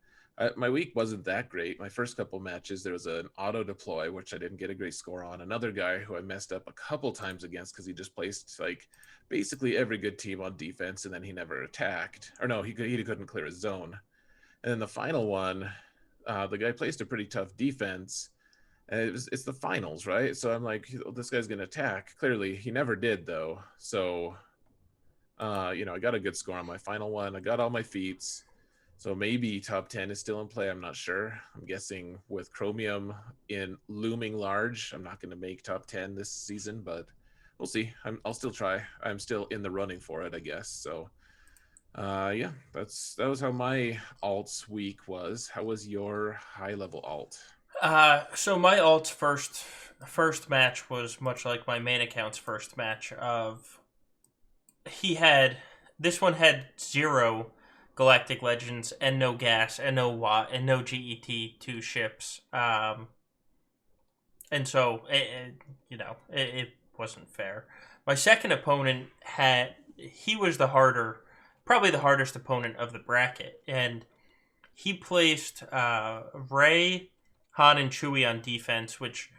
my week wasn't that great. My first couple matches, there was an auto deploy, which I didn't get a great score on. Another guy who I messed up a couple times against because he just placed like basically every good team on defense, and then he never attacked. Or no, he couldn't clear his zone. And then the final one, the guy placed a pretty tough defense. And it's the finals, right? So I'm like, this guy's gonna attack. Clearly, he never did though. So, I got a good score on my final one. I got all my feats. So maybe top 10 is still in play. I'm not sure. I'm guessing with Chromium in looming large, I'm not going to make top 10 this season, but we'll see. I'll still try. I'm still in the running for it, I guess. So, yeah, that was how my alts week was. How was your high level alt? So my alt's first match was much like my main account's first match. Of he had this one had zero Galactic Legends and no gas and no Watt and no GET 2 ships. And so it wasn't fair. My second opponent he was probably the hardest opponent of the bracket, and he placed Ray, Han, and Chewie on defense, which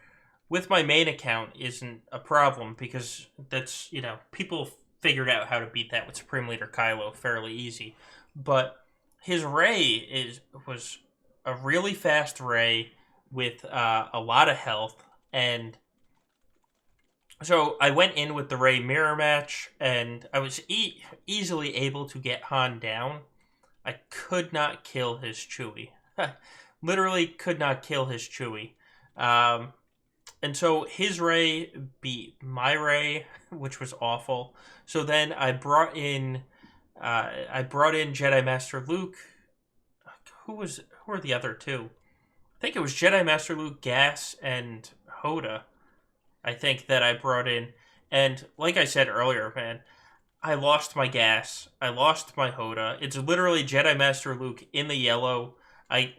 with my main account isn't a problem because that's people figured out how to beat that with Supreme Leader Kylo fairly easy. But his Ray was a really fast Ray with a lot of health, and so I went in with the Ray mirror match, and I was easily able to get Han down. I could not kill his Chewie. Literally could not kill his Chewie. Um, and so his Ray beat my Ray, which was awful. So then I brought in Jedi Master Luke. Who were the other two? I think it was Jedi Master Luke, Gas, and Hoda. I think that I brought in, and like I said earlier, man, I lost my gas. I lost my Hoda. It's literally Jedi Master Luke in the yellow. I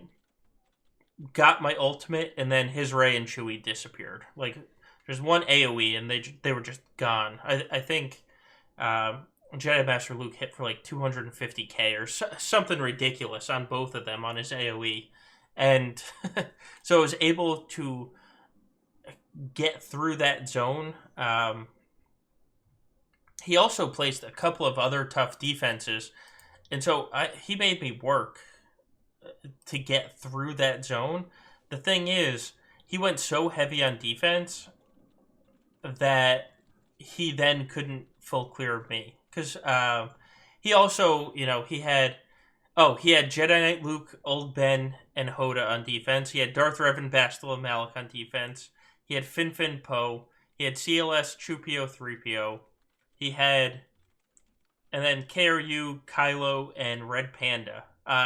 got my ultimate, and then his Ray and Chewie disappeared. Like there's one AOE, and they were just gone. I think Jedi Master Luke hit for like 250k or something ridiculous on both of them on his AOE, and so I was able to get through that zone. He also placed a couple of other tough defenses, and so he made me work to get through that zone. The thing is, he went so heavy on defense that he then couldn't full clear of me because he also, he had Jedi Knight Luke, Old Ben, and Hoda on defense. He had Darth Revan, Bastila, and Malak on defense. He had Fin Poe. He had CLS, Chupio, 3PO. He had, and then KRU, Kylo, and Red Panda.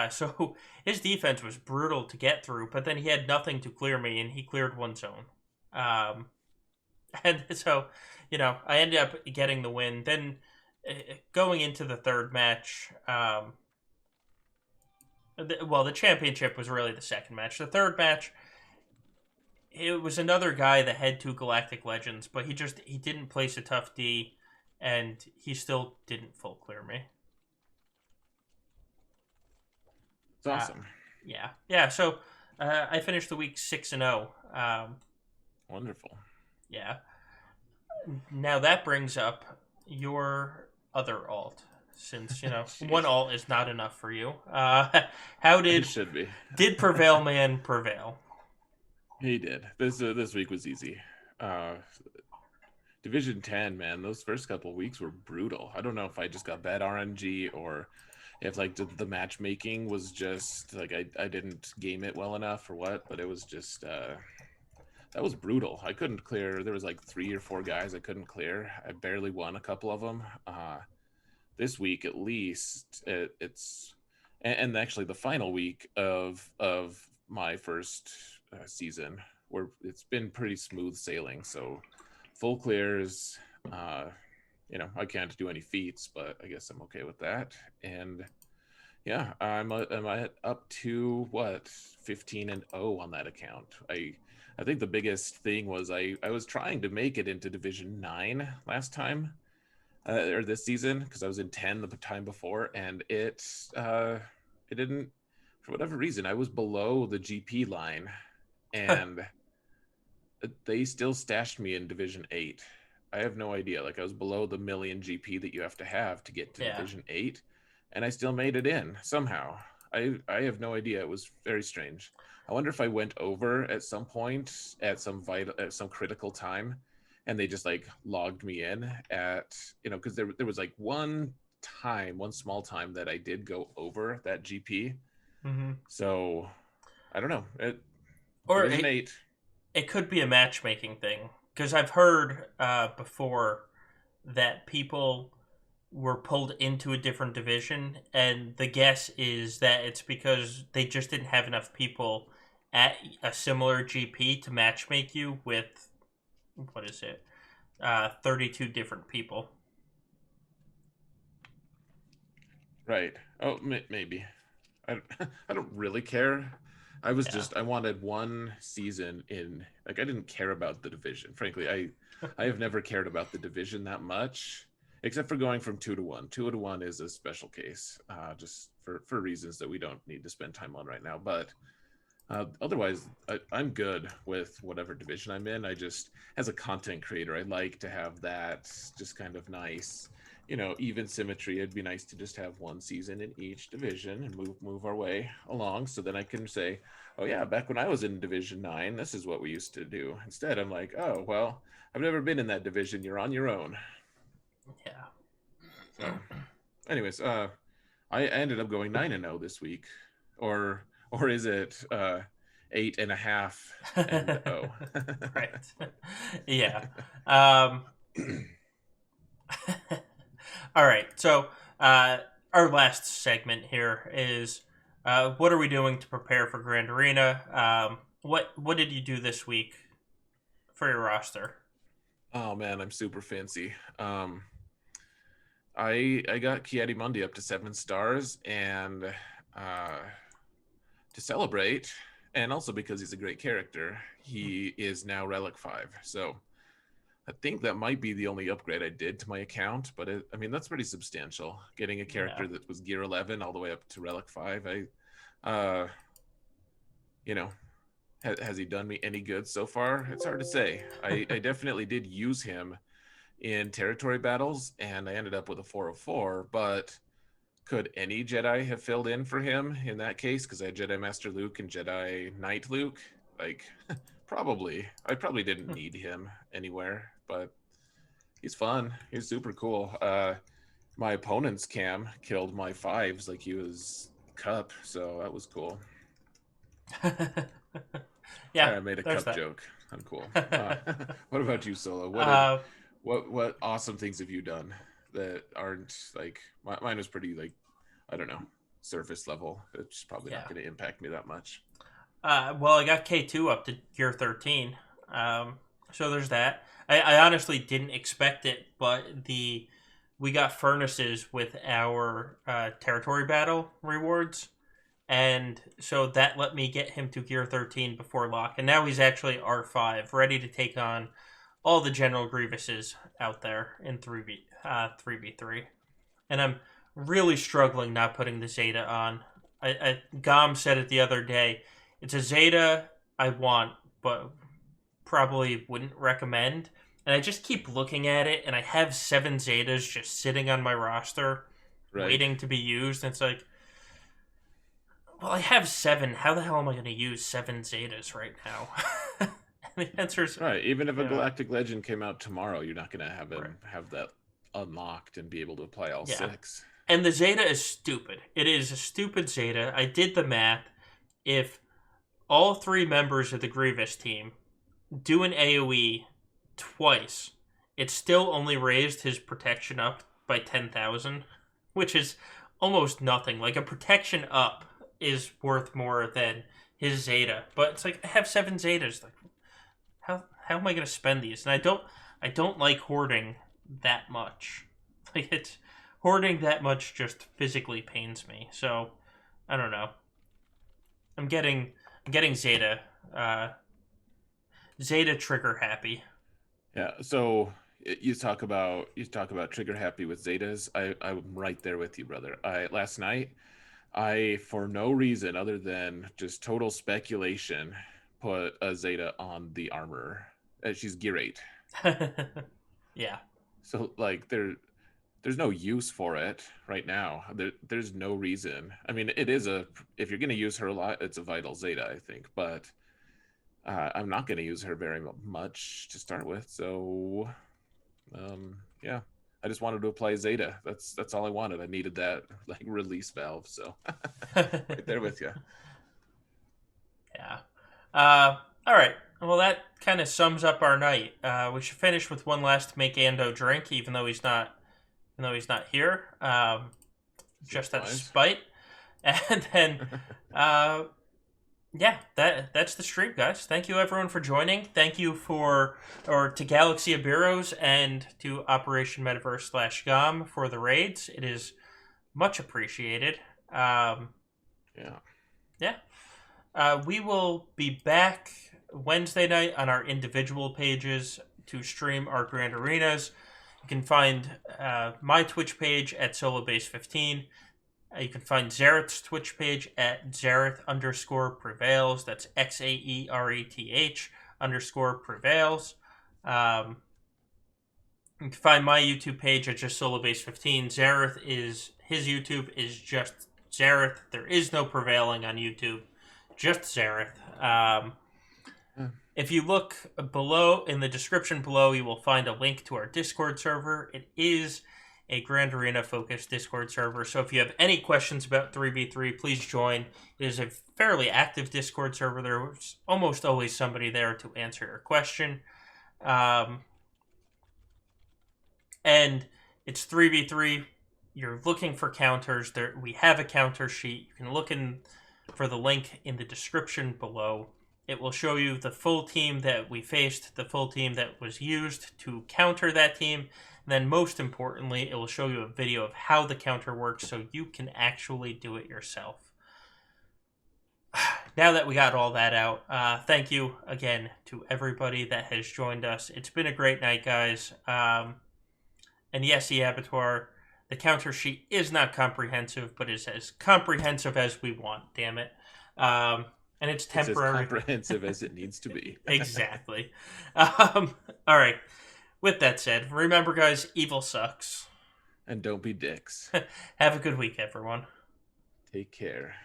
So his defense was brutal to get through, but then he had nothing to clear me, and he cleared one zone. Um, and so, I ended up getting the win. Then going into the third match, the championship was really the second match. The third match, it was another guy that had two Galactic Legends, but he didn't place a tough D, and he still didn't full clear me. It's awesome. Yeah. So I finished the week 6-0. Wonderful. Yeah. Now that brings up your other alt, since one alt is not enough for you. How It should be. did Prevail Man prevail? He did. This week was easy. Division 10, man, those first couple weeks were brutal. I don't know if I just got bad RNG or if like the matchmaking was just like I didn't game it well enough or what, but it was just that was brutal. I couldn't clear. There was like 3 or 4 guys I couldn't clear. I barely won a couple of them. This week at least it's and actually the final week of my first season where it's been pretty smooth sailing. So full clears. I can't do any feats, but I guess I'm okay with that. And yeah, I'm up to what 15-0 on that account. I think the biggest thing was I was trying to make it into Division 9 last time or this season because I was in 10 the time before, and it didn't, for whatever reason. I was below the GP line, and they still stashed me in Division 8. I have no idea. Like I was below the million GP that you have to get to Division 8, and I still made it in somehow. I have no idea. It was very strange. I wonder if I went over at some point at some critical time, and they just like logged me in at because there was like one small time that I did go over that GP. Mm-hmm. So I don't know. Or Division 8. It could be a matchmaking thing because I've heard before that people were pulled into a different division, and the guess is that it's because they just didn't have enough people at a similar GP to matchmake you with 32 different people. Right. Oh, maybe. I don't really care. I was just I wanted one season in, like, I didn't care about the division. Frankly, I have never cared about the division that much, except for going from 2 to 1. 2 to 1 is a special case, just for reasons that we don't need to spend time on right now. But otherwise, I'm good with whatever division I'm in. I just, as a content creator, I like to have that just kind of nice, even symmetry. It'd be nice to just have one season in each division and move our way along. So then I can say, oh yeah, back when I was in Division 9, this is what we used to do. Instead, I'm like, oh well, I've never been in that division. You're on your own. Yeah. So, anyways, I ended up going 9-0 this week, or is it 8.5 and oh? Right. Yeah. All right. So our last segment here is what are we doing to prepare for Grand Arena? What did you do this week for your roster? Oh man, I'm super fancy. I got Kiadimundi up to 7 stars, and to celebrate, and also because he's a great character, he is now Relic 5. So I think that might be the only upgrade I did to my account, but that's pretty substantial. Getting a character that was Gear 11 all the way up to Relic 5. You know, Has he done me any good so far? It's hard to say. I definitely did use him in territory battles, and I ended up with a 404. But could any Jedi have filled in for him in that case? Because I had Jedi Master Luke and Jedi Knight Luke. Like, probably. I probably didn't need him anywhere, but he's fun. He's super cool. My opponent's cam killed my fives like he was cup, so that was cool. Yeah, I made a there's cup that. joke. I'm cool. What about you, Solo? uh, What awesome things have you done that aren't like mine was pretty like I don't know surface level. It's probably not yeah. going to impact me that much. Well, I got K2 up to Gear 13. So there's that. I honestly didn't expect it, but we got furnaces with our territory battle rewards, and so that let me get him to Gear 13 before lock, and now he's actually R5, ready to take on all the General Grievuses out there in 3v3. And I'm really struggling not putting the Zeta on. Gom said it the other day. It's a Zeta I want, but probably wouldn't recommend. And I just keep looking at it, and I have 7 Zetas just sitting on my roster, Right. waiting to be used. And it's like, well, I have 7. How the hell am I going to use 7 Zetas right now? And the answer is, Right. Even if a yeah, Galactic Legend came out tomorrow, you're not going to have right, him have that unlocked and be able to apply all yeah. six. And the Zeta is stupid. It is a stupid Zeta. I did the math. If all 3 members of the Grievous team do an AoE twice, it still only raised his protection up by 10,000, which is almost nothing. Like a protection up is worth more than his Zeta. But it's like I have 7 Zetas. Like how am I going to spend these? And I don't like hoarding that much. Like it's hoarding that much just physically pains me. So I don't know. I'm getting uh Zeta trigger happy. Yeah. So you talk about trigger happy with Zetas. I'm right there with you, brother. I last night I for no reason other than just total speculation put a Zeta on the armor. She's gear 8. Yeah. So like there's no use for it right now. There's no reason. I mean, it is a if you're going to use her a lot, it's a vital Zeta, I think, but I'm not going to use her very much to start with. So yeah, I just wanted to apply Zeta. That's all I wanted. I needed that like release valve. So right there with you. Yeah. All right. Well, that kind of sums up our night. We should finish with one last make Ando drink, even though he's not here, Seems just out of wise. spite. And then, uh, yeah, that's the stream, guys. Thank you everyone for joining. Thank you to Galaxy Abiros and to Operation Metaverse /GOM for the raids. It is much appreciated. Yeah. Yeah. We will be back Wednesday night on our individual pages to stream our Grand Arenas. You can find my Twitch page at SoloBase15. You can find Zareth's Twitch page at Zareth_prevails. That's XAERETH_prevails. You can find my YouTube page at just SoloBase15. His YouTube is just Zareth. There is no prevailing on YouTube, just Zareth. If you look below in the description below, you will find a link to our Discord server. It is a Grand Arena focused Discord server. So if you have any questions about 3v3, please join. It is a fairly active Discord server. There's almost always somebody there to answer your question. And it's 3v3. You're looking for counters. We have a counter sheet. You can look for the link in the description below. It will show you the full team that we faced, the full team that was used to counter that team. And then most importantly, it will show you a video of how the counter works so you can actually do it yourself. Now that we got all that out, thank you again to everybody that has joined us. It's been a great night, guys. And yes, the Abattoir, the counter sheet is not comprehensive, but is as comprehensive as we want, damn it. And it's It's as temporary. comprehensive as it needs to be. Exactly. All right. With that said, remember, guys, evil sucks. And don't be dicks. Have a good week, everyone. Take care.